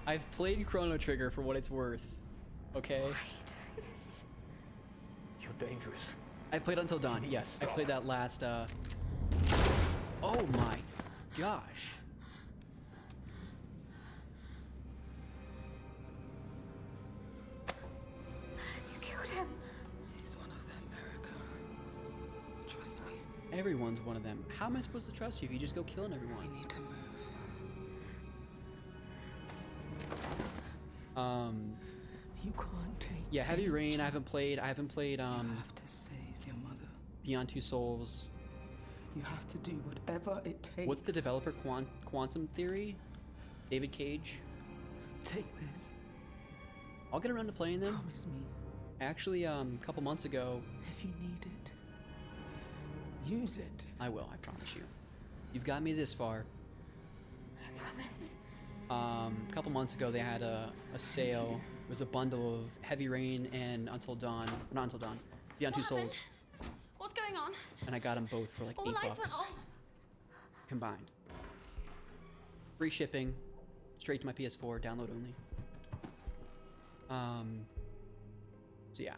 I've played Chrono Trigger for what it's worth. Okay? Why are you doing this? You're dangerous. I've played Until Dawn, yes. I played that last, Oh my. gosh. You killed him. He's one of them, Erica. Trust me. Everyone's one of them. How am I supposed to trust you if you just go killing everyone? We need to move. You can't take. Yeah, Heavy Rain. I haven't played. You have to save your mother. Beyond Two Souls. You have to do whatever it takes. What's the developer? Quantum Theory? David Cage? Take this. I'll get around to playing them. Promise me. Actually, a couple months ago. If you need it, use it. I will, I promise you. You've got me this far. I promise. A couple months ago, they had a sale. It was a bundle of Heavy Rain and Until Dawn. Not Until Dawn. Beyond Two Souls. What's going on? And I got them both for like All the lights $8 went off. combined. Free shipping, straight to my PS4, download only. So yeah,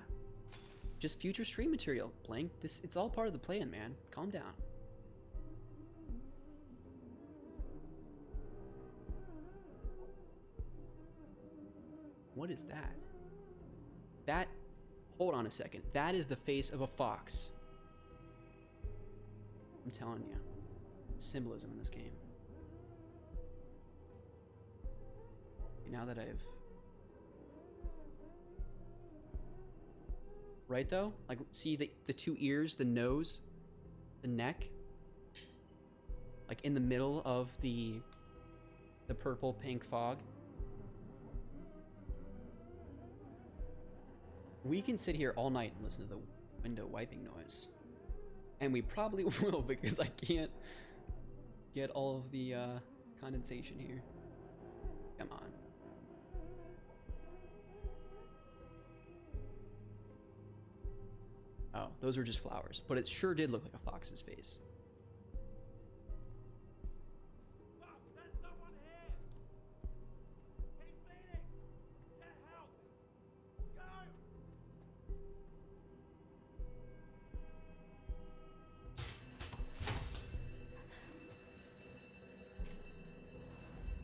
just future stream material. Blank. It's all part of the plan, man. Calm down. What is that? Hold on a second. That is the face of a fox. I'm telling you. Symbolism in this game. Now that I've... Right though? Like, see the two ears, the nose, the neck? Like in the middle of the purple pink fog? We can sit here all night and listen to the window wiping noise. And we probably will, because I can't get all of the condensation here. Come on. Oh, those were just flowers, but it sure did look like a fox's face.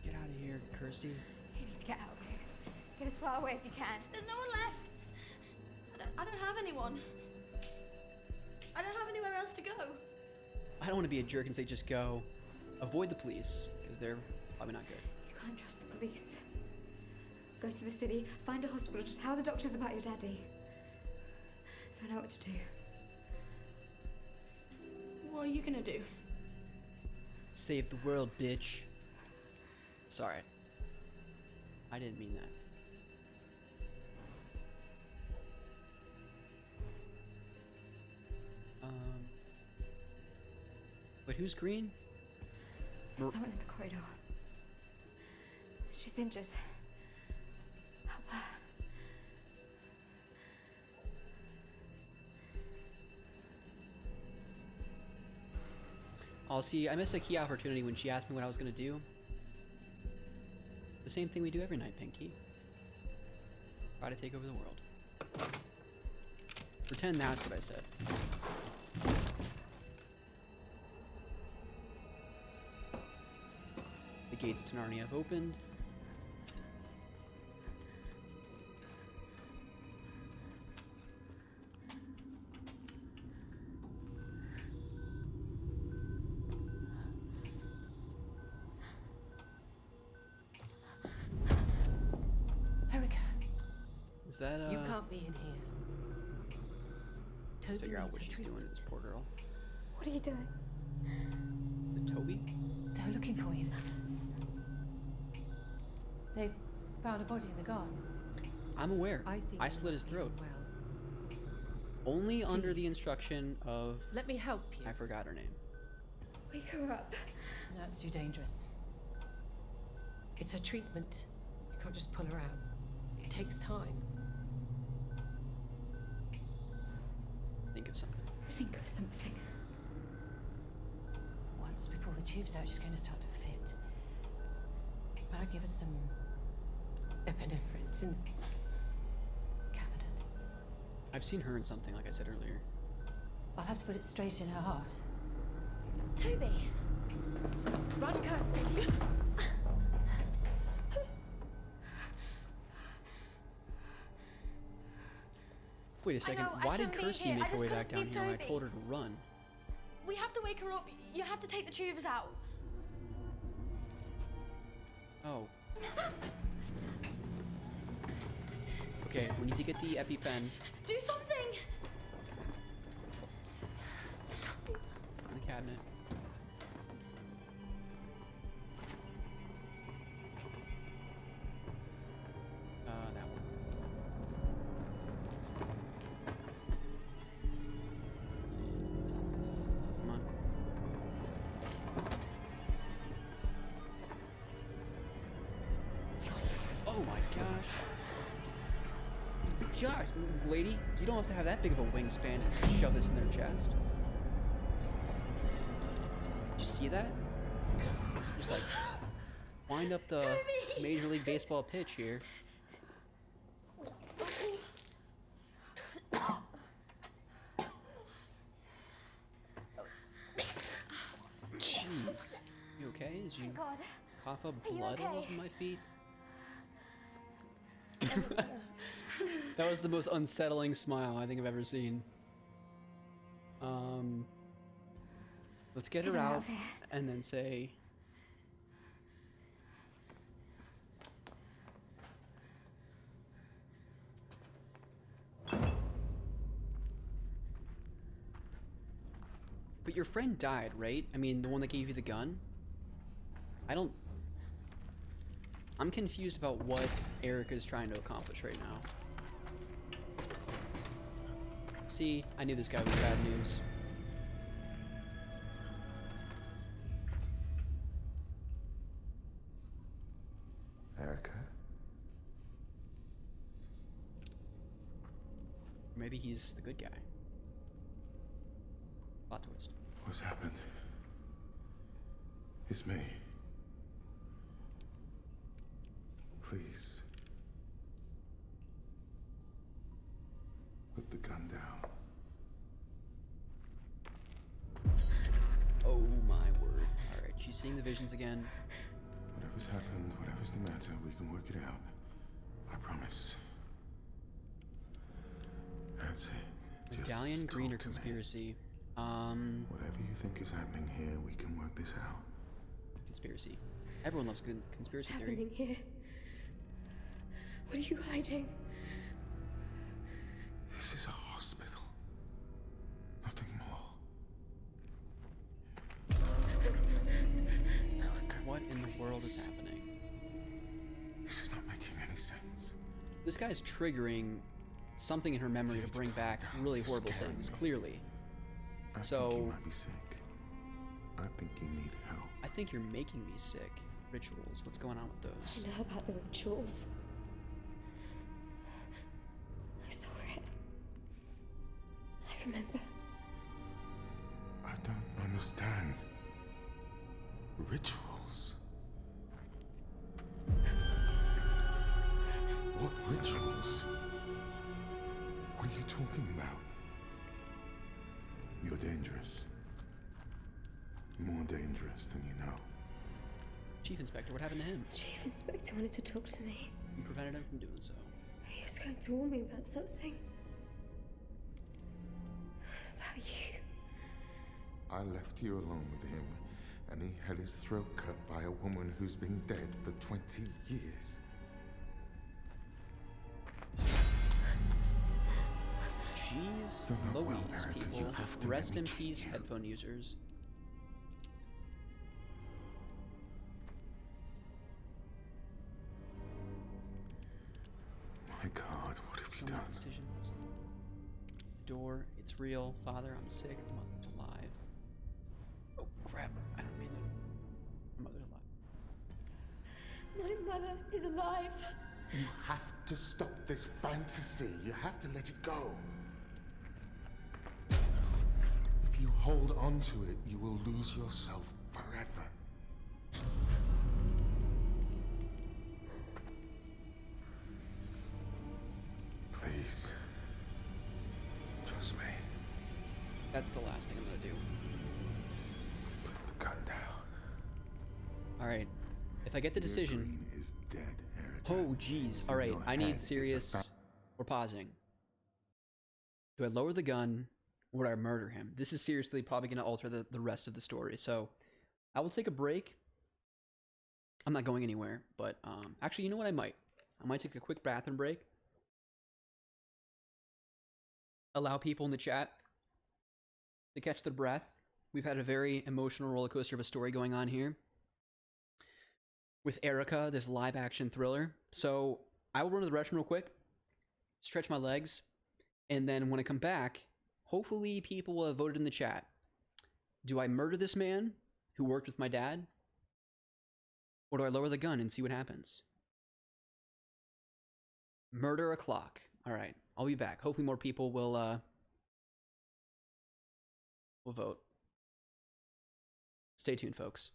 Get out of here, Kirsty. You need to get out of here. Get as far away as you can. There's no one left. I don't have anyone. I don't have anywhere else to go. I don't want to be a jerk and say just go. Avoid the police, because they're probably not good. You can't trust the police. Go to the city, find a hospital, just tell the doctors about your daddy. They'll know what to do. What are you gonna do? Save the world, bitch. Sorry. I didn't mean that. But who's green? There's someone in the corridor. She's injured. Help her. Oh, see, I missed a key opportunity when she asked me what I was gonna do. The same thing we do every night, Pinky. Try to take over the world. Pretend that's what I said. The gates to Narnia have opened. Erica. Is that You can't be in here. Let's Toby figure out needs what a she's doing to this poor girl. What are you doing? The Toby? They're looking for you. They found a body in the garden. I'm aware. I think I you're slit his not throat. doing Only under the Please. instruction of... Let me help you. I forgot her name. Wake her up. That's too dangerous. It's her treatment. You can't just pull her out. It takes time. Think of something. Think of something. Once we pull the tubes out, she's going to start to fit. But I'll give her some epinephrine. It's in the cabinet. I've seen her in something, like I said earlier. I'll have to put it straight in her heart. Toby! Run, Kirsty! Wait a second. I Why did shouldn't be Kirsty here. I make her just way couldn't back down leave here when I Toby. told her to run? We have to wake her up. You have to take the tubes out. Oh. Okay, we need to get the EpiPen Do something! in the cabinet. That one. Come on. Oh my gosh. God, lady, you don't have to have that big of a wingspan to shove this in their chest. Did you see that? Just like wind up the Major League Baseball pitch here. Jeez. You okay? Did you God. cough up Are you blood all okay? over my feet? That was the most unsettling smile I think I've ever seen. Let's get her out and then say, but your friend died, right? I mean, the one that gave you the gun? I'm confused about what Erica is trying to accomplish right now. See, I knew this guy was bad news. Erica? Maybe he's the good guy. Plot twist. What's happened? It's me. Please. Put the gun down. Oh my word. Alright, she's seeing the visions again. Whatever's happened, whatever's the matter, we can work it out. I promise. That's it. Just Medallion, talk green, or to me. conspiracy? Whatever you think is happening here, we can work this out. Conspiracy. Everyone loves good conspiracy What's theory. happening here? What are you hiding? This is a hospital. Nothing more. What in the world is happening? This is not making any sense. This guy's triggering something in her memory to bring back really horrible things, clearly. I So, think you might be sick. I think you need help. I think you're making me sick. Rituals, what's going on with those? I know about the rituals. I saw it. I remember. I don't understand. Rituals? What rituals? What are you talking about? You're dangerous. More dangerous than you know. Chief Inspector, what happened to him? The Chief Inspector wanted to talk to me. You prevented him from doing so. He was going to warn me about something. About you. I left you alone with him, and he had his throat cut by a woman who's been dead for 20 years. Jeez You're not well, Louise, Erica. people. You have to Rest let in me treat peace, you. headphone users. My God, what have So you many done? decisions. Door, it's real. Father, I'm sick. Mother's alive. Oh crap! I don't mean it. My mother's alive. My mother is alive. You have to stop this fantasy. You have to let it go. If you hold on to it, you will lose yourself forever. Please. Trust me. That's the last thing I'm gonna do. Put the gun down. Alright. If I get the decision... Green is dead, Erica. Oh, jeez. Alright, I need serious... We're pausing. Do I lower the gun, or would I murder him? This is seriously probably going to alter the rest of the story, so... I will take a break. I'm not going anywhere, but, actually, you know what? I might take a quick bathroom break. Allow people in the chat to catch their breath. We've had a very emotional roller coaster of a story going on here with Erica, this live action thriller. So I will run to the restroom real quick, stretch my legs, and then when I come back, hopefully people will have voted in the chat. Do I murder this man who worked with my dad? Or do I lower the gun and see what happens? Murder o'clock. All right, I'll be back. Hopefully more people will vote. Stay tuned, folks.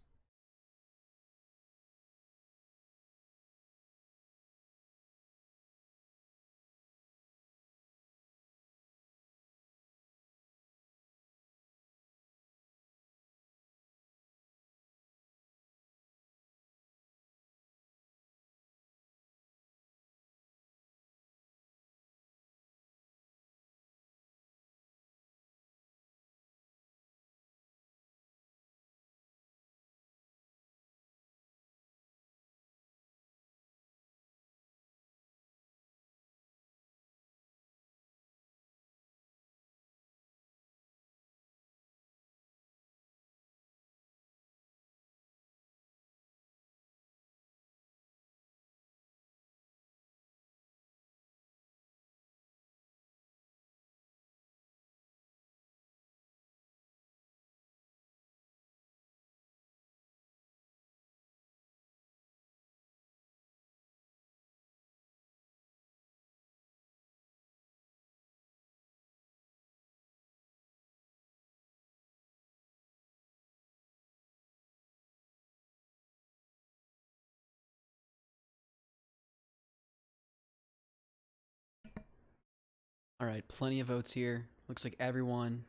All right, plenty of votes here. Looks like everyone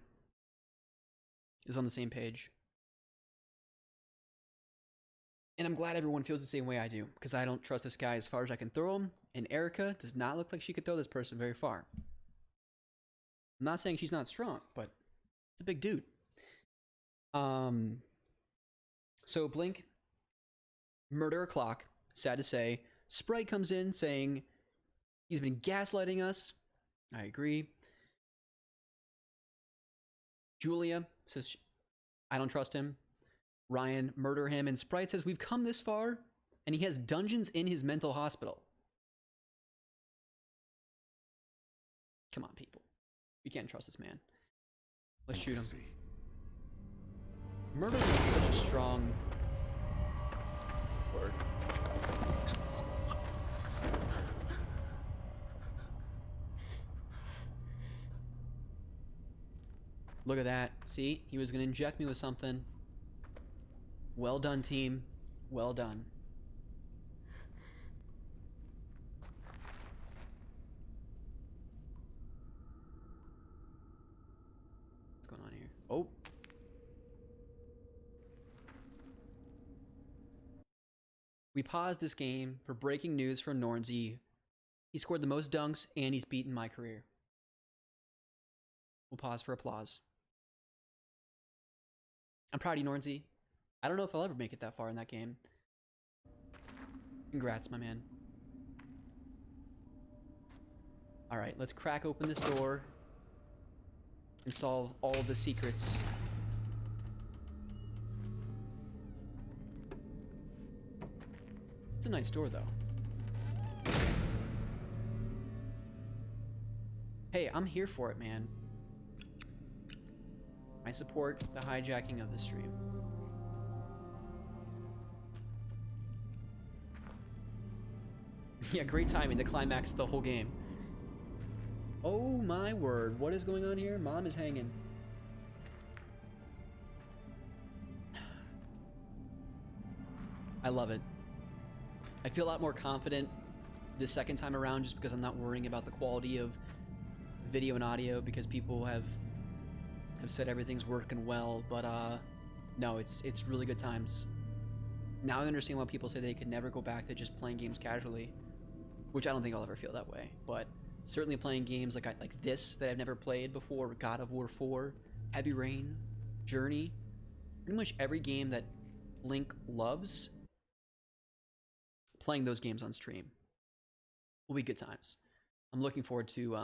is on the same page. And I'm glad everyone feels the same way I do, because I don't trust this guy as far as I can throw him, and Erica does not look like she could throw this person very far. I'm not saying she's not strong, but it's a big dude. So Blink, murder o'clock, sad to say. Sprite comes in saying he's been gaslighting us. I agree. Julia says, I don't trust him. Ryan, murder him. And Sprite says, we've come this far, and he has dungeons in his mental hospital. Come on, people. We can't trust this man. Let's shoot him. Murder is such a strong word. Look at that. See? He was going to inject me with something. Well done, team. Well done. What's going on here? Oh. We paused this game for breaking news from Nornsey. He scored the most dunks and he's beaten my career. We'll pause for applause. I'm proud of you, Nornsey. I don't know if I'll ever make it that far in that game. Congrats, my man. Alright, let's crack open this door and solve all of the secrets. It's a nice door, though. Hey, I'm here for it, man. I support the hijacking of the stream. Yeah, great timing, the climax of the whole game. Oh my word, what is going on here? Mom is hanging. I love it. I feel a lot more confident this second time around just because I'm not worrying about the quality of video and audio because people have said everything's working well, but no, it's really good times. Now I understand why people say they could never go back to just playing games casually, which I don't think I'll ever feel that way. But certainly playing games like this that I've never played before, God of War 4, Heavy Rain, Journey, pretty much every game that Link loves, playing those games on stream will be good times. I'm looking forward to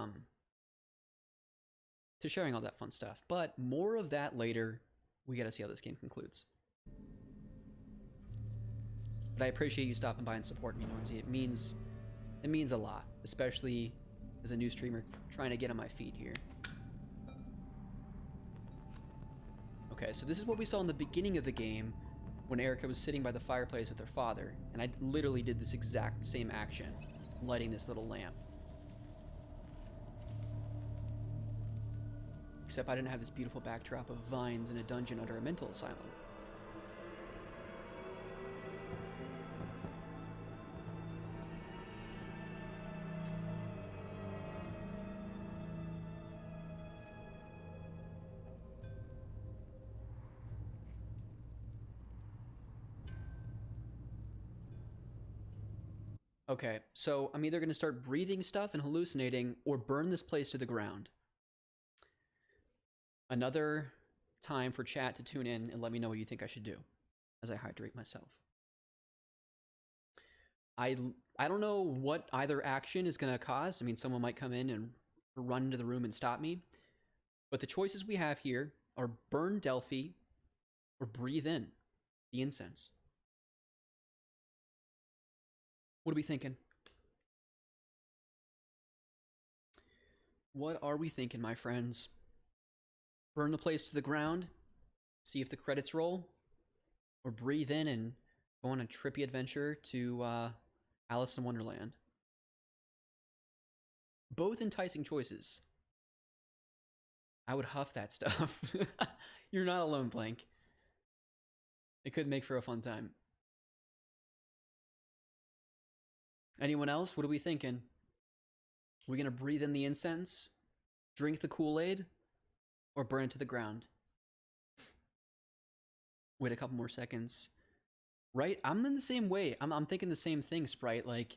sharing all that fun stuff. But more of that later. We gotta see how this game concludes. But I appreciate you stopping by and supporting me, Nornsey. It means a lot, especially as a new streamer trying to get on my feet here. Okay, so this is what we saw in the beginning of the game when Erica was sitting by the fireplace with her father, and I literally did this exact same action, lighting this little lamp. Except I didn't have this beautiful backdrop of vines in a dungeon under a mental asylum. Okay, so I'm either going to start breathing stuff and hallucinating or burn this place to the ground. Another time for chat to tune in and let me know what you think I should do as I hydrate myself. I don't know what either action is going to cause. I mean, someone might come in and run into the room and stop me. But the choices we have here are burn Delphi or breathe in the incense. What are we thinking? What are we thinking, my friends? Burn the place to the ground, see if the credits roll, or breathe in and go on a trippy adventure to Alice in Wonderland. Both enticing choices. I would huff that stuff. You're not alone, Blank. It could make for a fun time. Anyone else? What are we thinking? We gonna breathe in the incense, drink the Kool-Aid, or burn it to the ground? Wait a couple more seconds. Right? I'm in the same way. I'm thinking the same thing, Sprite. Like,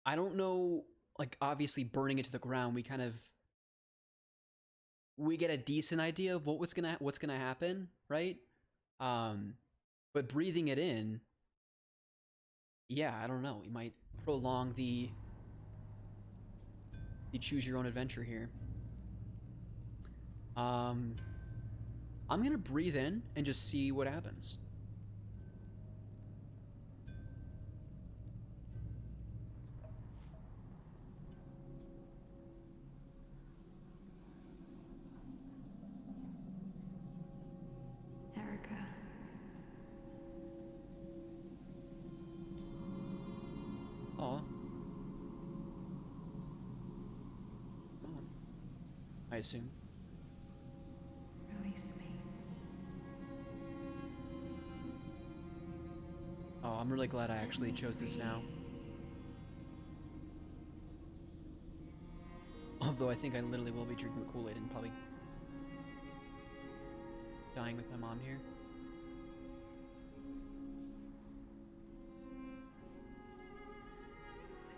I don't know, like, obviously burning it to the ground, we get a decent idea of what's gonna happen, right? But breathing it in, yeah, I don't know. We might prolong the choose your own adventure here. I'm gonna breathe in and just see what happens. Erica. Aw. I assume. Release me. Oh, I'm really glad I actually chose this now. Although I think I literally will be drinking the Kool-Aid and probably dying with my mom here.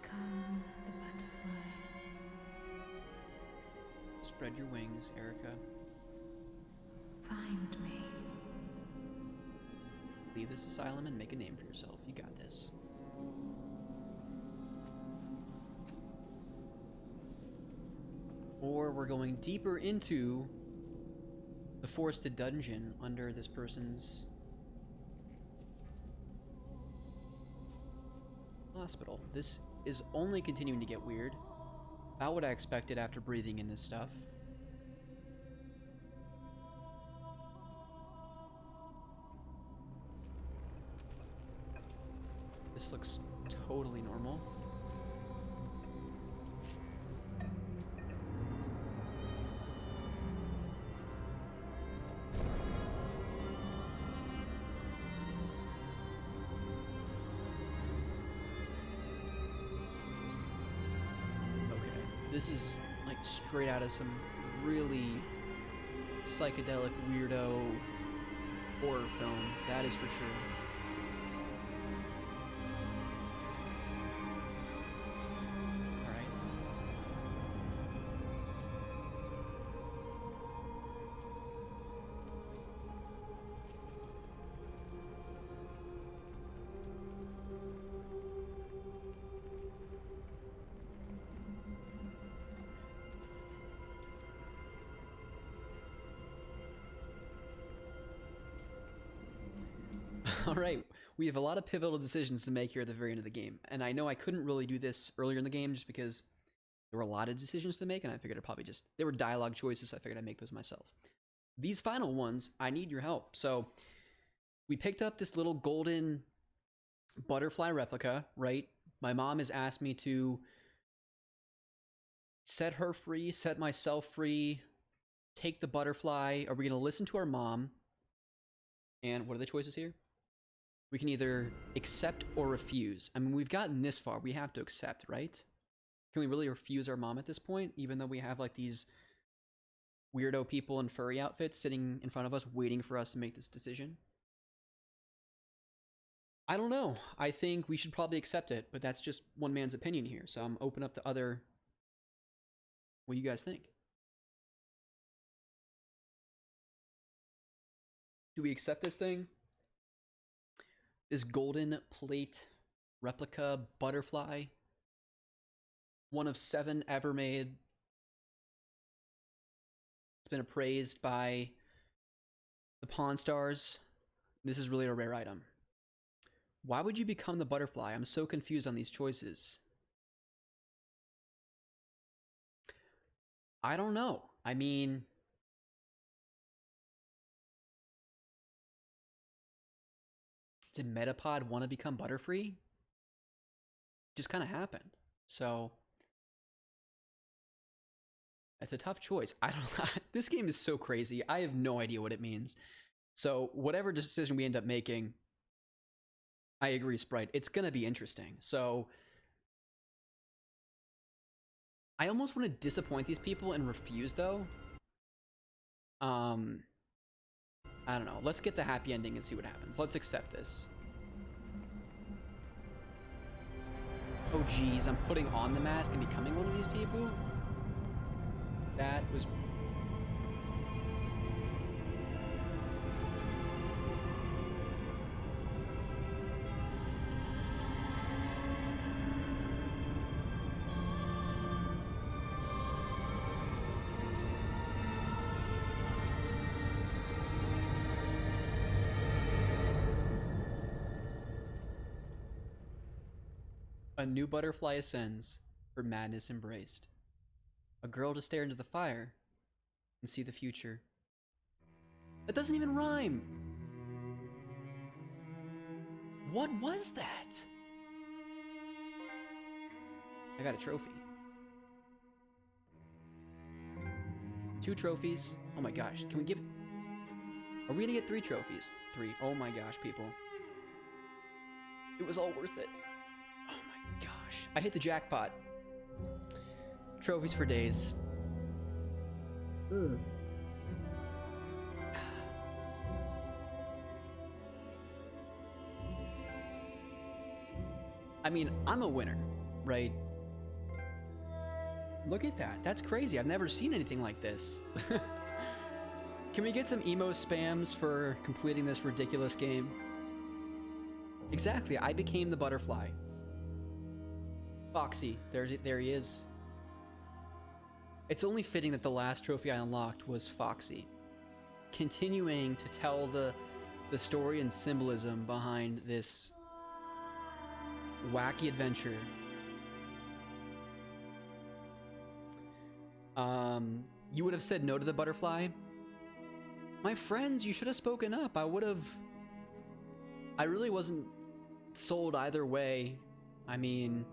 Become the butterfly. Spread your wings, Erica. Find me. Leave this asylum and make a name for yourself. You got this. Or we're going deeper into the forested dungeon under this person's hospital. This is only continuing to get weird. About what I expected after breathing in this stuff. This looks totally normal. This is like straight out of some really psychedelic weirdo horror film, that is for sure. All right, we have a lot of pivotal decisions to make here at the very end of the game, and I know I couldn't really do this earlier in the game just because there were a lot of decisions to make, and I figured I'd probably just, they were dialogue choices, so I figured I'd make those myself. These final ones, I need your help. So we picked up this little golden butterfly replica, right? My mom has asked me to set her free, set myself free, take the butterfly. Are we going to listen to our mom? And what are the choices here? We can either accept or refuse. I mean, we've gotten this far. We have to accept, right? Can we really refuse our mom at this point, even though we have like these weirdo people in furry outfits sitting in front of us waiting for us to make this decision? I don't know. I think we should probably accept it, but that's just one man's opinion here. So I'm open up to other... What do you guys think? Do we accept this thing? This golden plate replica butterfly? One of 7 ever made. It's been appraised by the Pawn Stars. This is really a rare item. Why would you become the butterfly? I'm so confused on these choices. I don't know. I mean, did Metapod want to become Butterfree? Just kind of happened. So it's a tough choice. I don't know. This game is so crazy. I have no idea what it means. So whatever decision we end up making, I agree, Sprite. It's going to be interesting. So I almost want to disappoint these people and refuse, though. I don't know. Let's get the happy ending and see what happens. Let's accept this. Oh, geez. I'm putting on the mask and becoming one of these people? That was... A new butterfly ascends, her madness embraced. A girl to stare into the fire and see the future. That doesn't even rhyme! What was that? I got a trophy. 2 trophies. Oh my gosh, can we give... Are we gonna get 3 trophies? 3. Oh my gosh, people. It was all worth it. Oh my gosh. I hit the jackpot. Trophies for days. I mean, I'm a winner, right? Look at that. That's crazy. I've never seen anything like this. Can we get some emo spams for completing this ridiculous game? Exactly. I became the butterfly. Foxy. There he is. It's only fitting that the last trophy I unlocked was Foxy. Continuing to tell the story and symbolism behind this wacky adventure. You would have said no to the butterfly? My friends, you should have spoken up. I really wasn't sold either way. I mean,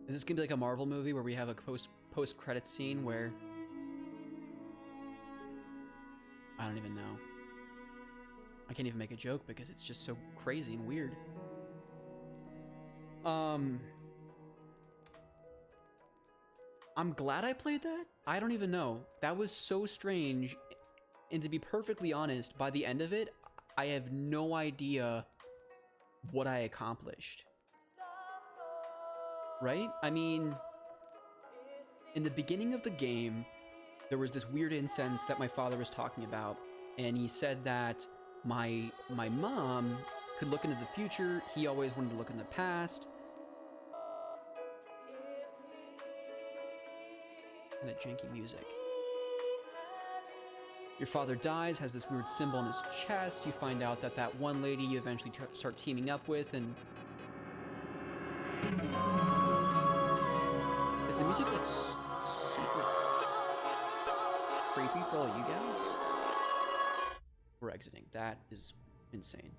is this gonna be like a Marvel movie where we have a post-credit scene where... I don't even know. I can't even make a joke because it's just so crazy and weird. I'm glad I played that. I don't even know. That was so strange. And to be perfectly honest, by the end of it, I have no idea what I accomplished. Right? I mean, in the beginning of the game, there was this weird incense that my father was talking about, and he said that my mom could look into the future. He always wanted to look in the past. And that janky music. Your father dies, has this weird symbol on his chest. You find out that that one lady you eventually start teaming up with, and is the music like super creepy for all you guys? We're exiting. That is insane.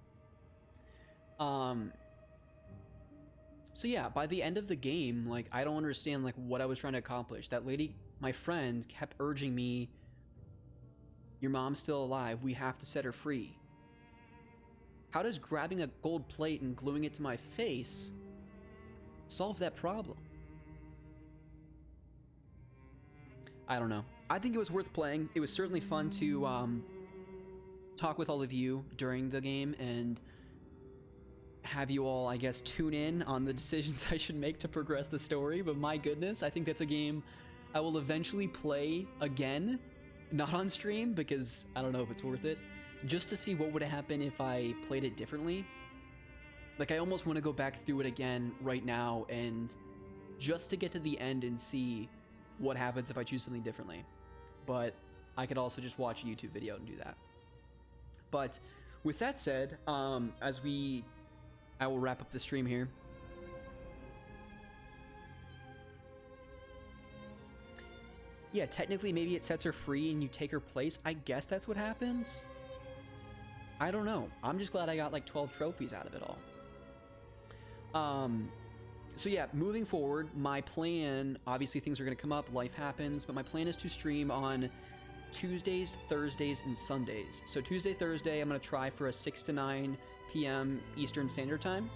So yeah, by the end of the game, like, I don't understand like what I was trying to accomplish. That lady, my friend, kept urging me, your mom's still alive, we have to set her free. How does grabbing a gold plate and gluing it to my face solve that problem? I don't know. I think it was worth playing. It was certainly fun to talk with all of you during the game and have you all, I guess, tune in on the decisions I should make to progress the story. But my goodness, I think that's a game I will eventually play again, not on stream, because I don't know if it's worth it, just to see what would happen if I played it differently. Like, I almost want to go back through it again right now and just to get to the end and see what happens if I choose something differently. But I could also just watch a YouTube video and do that. But with that said, I will wrap up the stream here. Yeah, technically maybe it sets her free and you take her place. I guess that's what happens. I don't know. I'm just glad I got like 12 trophies out of it all. So yeah, moving forward, my plan, obviously things are going to come up, life happens, but my plan is to stream on Tuesdays, Thursdays, and Sundays. So Tuesday, Thursday, I'm going to try for a 6 to 9 p.m. Eastern Standard Time.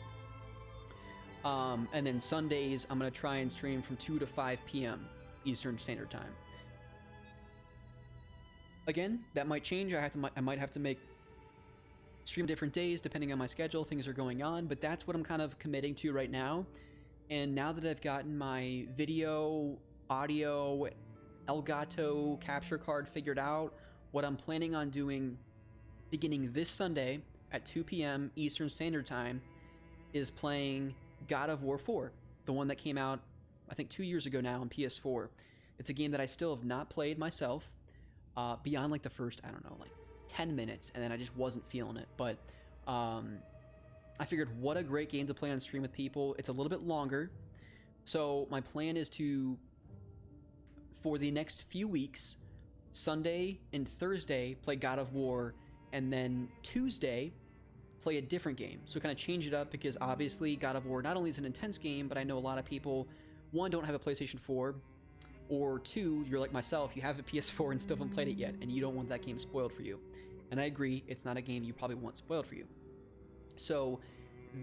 And then Sundays, I'm going to try and stream from 2 to 5 p.m. Eastern Standard Time. Again, that might change. I might have to make stream different days depending on my schedule, things are going on, but that's what I'm kind of committing to right now. And now that I've gotten my video, audio, Elgato capture card figured out, what I'm planning on doing beginning this Sunday at 2 p.m. Eastern Standard Time is playing God of War 4, the one that came out, I think 2 years ago now on PS4. It's a game that I still have not played myself, beyond like the first, I don't know, like 10 minutes, and then I just wasn't feeling it. But I figured what a great game to play on stream with people. It's a little bit longer. So my plan is to, for the next few weeks, Sunday and Thursday, play God of War, and then Tuesday, play a different game. So kind of change it up, because obviously God of War not only is an intense game, but I know a lot of people, one, don't have a PlayStation 4, or two, you're like myself, you have a PS4 and still haven't played it yet, and you don't want that game spoiled for you. And I agree, it's not a game you probably want spoiled for you. So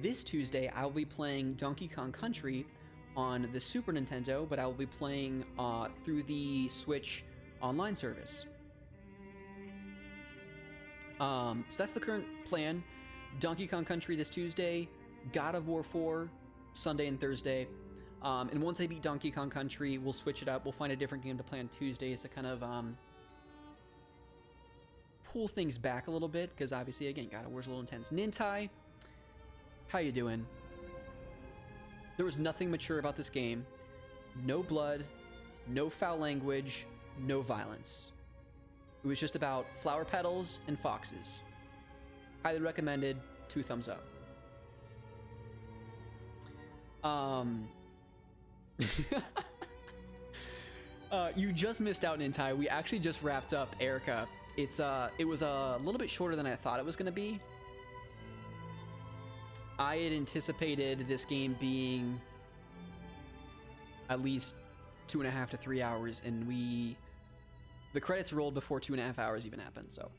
this Tuesday, I will be playing Donkey Kong Country on the Super Nintendo, but I will be playing through the Switch online service. So that's the current plan. Donkey Kong Country this Tuesday, God of War 4 Sunday and Thursday. And once I beat Donkey Kong Country, we'll switch it up. We'll find a different game to play on Tuesdays to kind of pull things back a little bit, because obviously, again, God of War's a little intense. Nintai, how you doing? There was nothing mature about this game. No blood, no foul language, no violence. It was just about flower petals and foxes. Highly recommended, 2 thumbs up. You just missed out, Nintai. We actually just wrapped up Erica. It was a little bit shorter than I thought it was going to be. I had anticipated this game being at least 2.5 to 3 hours, and the credits rolled before 2.5 hours even happened. So,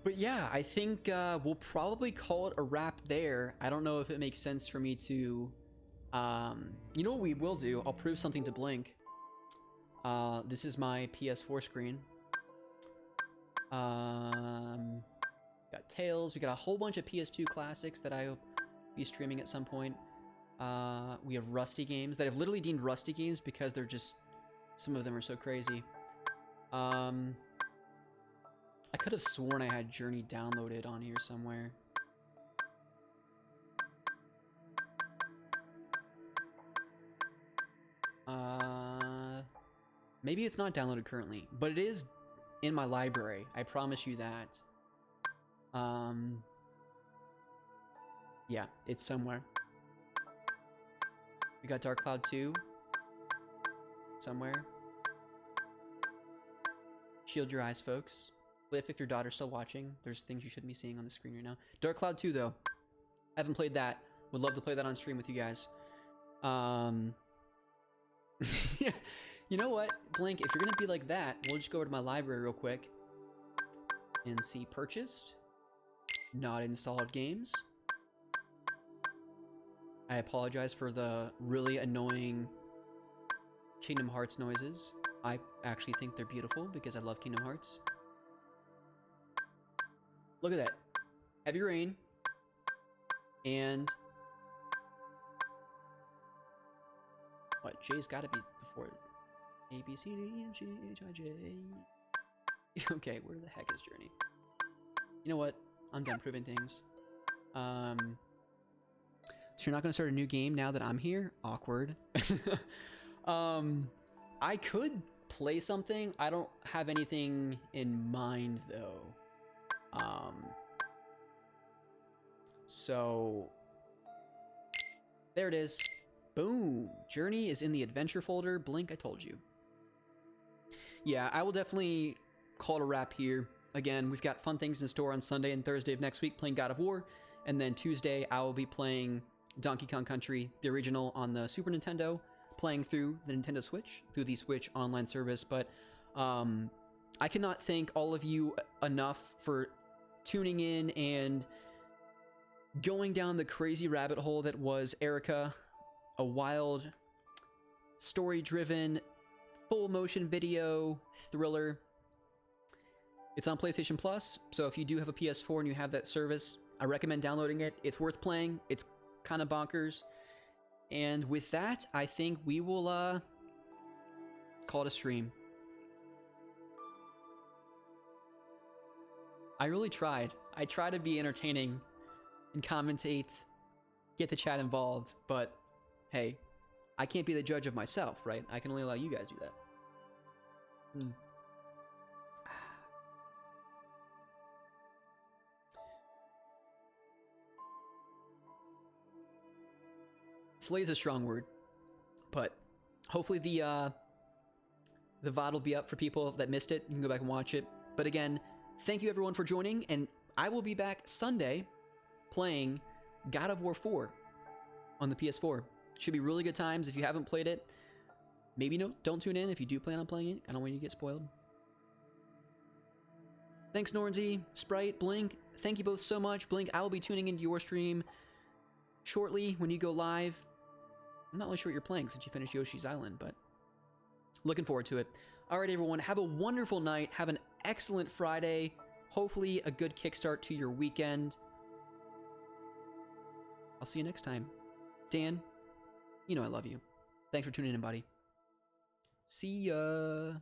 but yeah, I think we'll probably call it a wrap there. I don't know if it makes sense for me to, you know what we will do? I'll prove something to Blink. This is my PS4 screen. Got Tales. We got a whole bunch of PS2 classics that I'll be streaming at some point. We have Rusty games that I've literally deemed Rusty games because they're just, some of them are so crazy. I could have sworn I had Journey downloaded on here somewhere. Maybe it's not downloaded currently, but it is in my library. I promise you that. Yeah, it's somewhere. We got Dark Cloud 2. Somewhere. Shield your eyes, folks. Cliff, if your daughter's still watching, there's things you shouldn't be seeing on the screen right now. Dark Cloud 2, though. Haven't played that. Would love to play that on stream with you guys. Yeah. You know what, Blink, if you're gonna be like that, we'll just go over to my library real quick and see purchased, not installed games. I apologize for the really annoying Kingdom Hearts noises. I actually think they're beautiful because I love Kingdom Hearts. Look at that. Heavy Rain. And what? J's gotta be before A, B, C, D, E, F, G, H, I, J. Okay, where the heck is Journey? You know what? I'm done proving things. So you're not gonna start a new game now that I'm here? Awkward. I could play something. I don't have anything in mind though. So there it is. Boom. Journey is in the adventure folder. Blink, I told you. Yeah, I will definitely call it a wrap here. Again, we've got fun things in store on Sunday and Thursday of next week playing God of War. And then Tuesday, I will be playing Donkey Kong Country, the original on the Super Nintendo, playing through the Nintendo Switch, through the Switch online service. But I cannot thank all of you enough for tuning in and going down the crazy rabbit hole that was Erica, a wild, story-driven, full-motion video thriller. It's on PlayStation Plus, so if you do have a PS4 and you have that service, I recommend downloading it. It's worth playing. It's kind of bonkers. And with that, I think we will call it a stream. I really tried. I tried to be entertaining and commentate, get the chat involved, but hey, I can't be the judge of myself, right? I can only allow you guys to do that. Slay's a strong word, but hopefully the VOD will be up for people that missed it. You can go back and watch it. But again, thank you everyone for joining, and I will be back Sunday playing God of War 4 on the PS4. Should be really good times. If you haven't played it, maybe don't tune in. If you do plan on playing it, I don't want you to get spoiled. Thanks, Nornsy, Sprite, Blink. Thank you both so much. Blink, I will be tuning into your stream shortly when you go live. I'm not really sure what you're playing since you finished Yoshi's Island, but looking forward to it. All right, everyone, have a wonderful night. Have an excellent Friday. Hopefully a good kickstart to your weekend. I'll see you next time. Dan, you know I love you. Thanks for tuning in, buddy. See ya.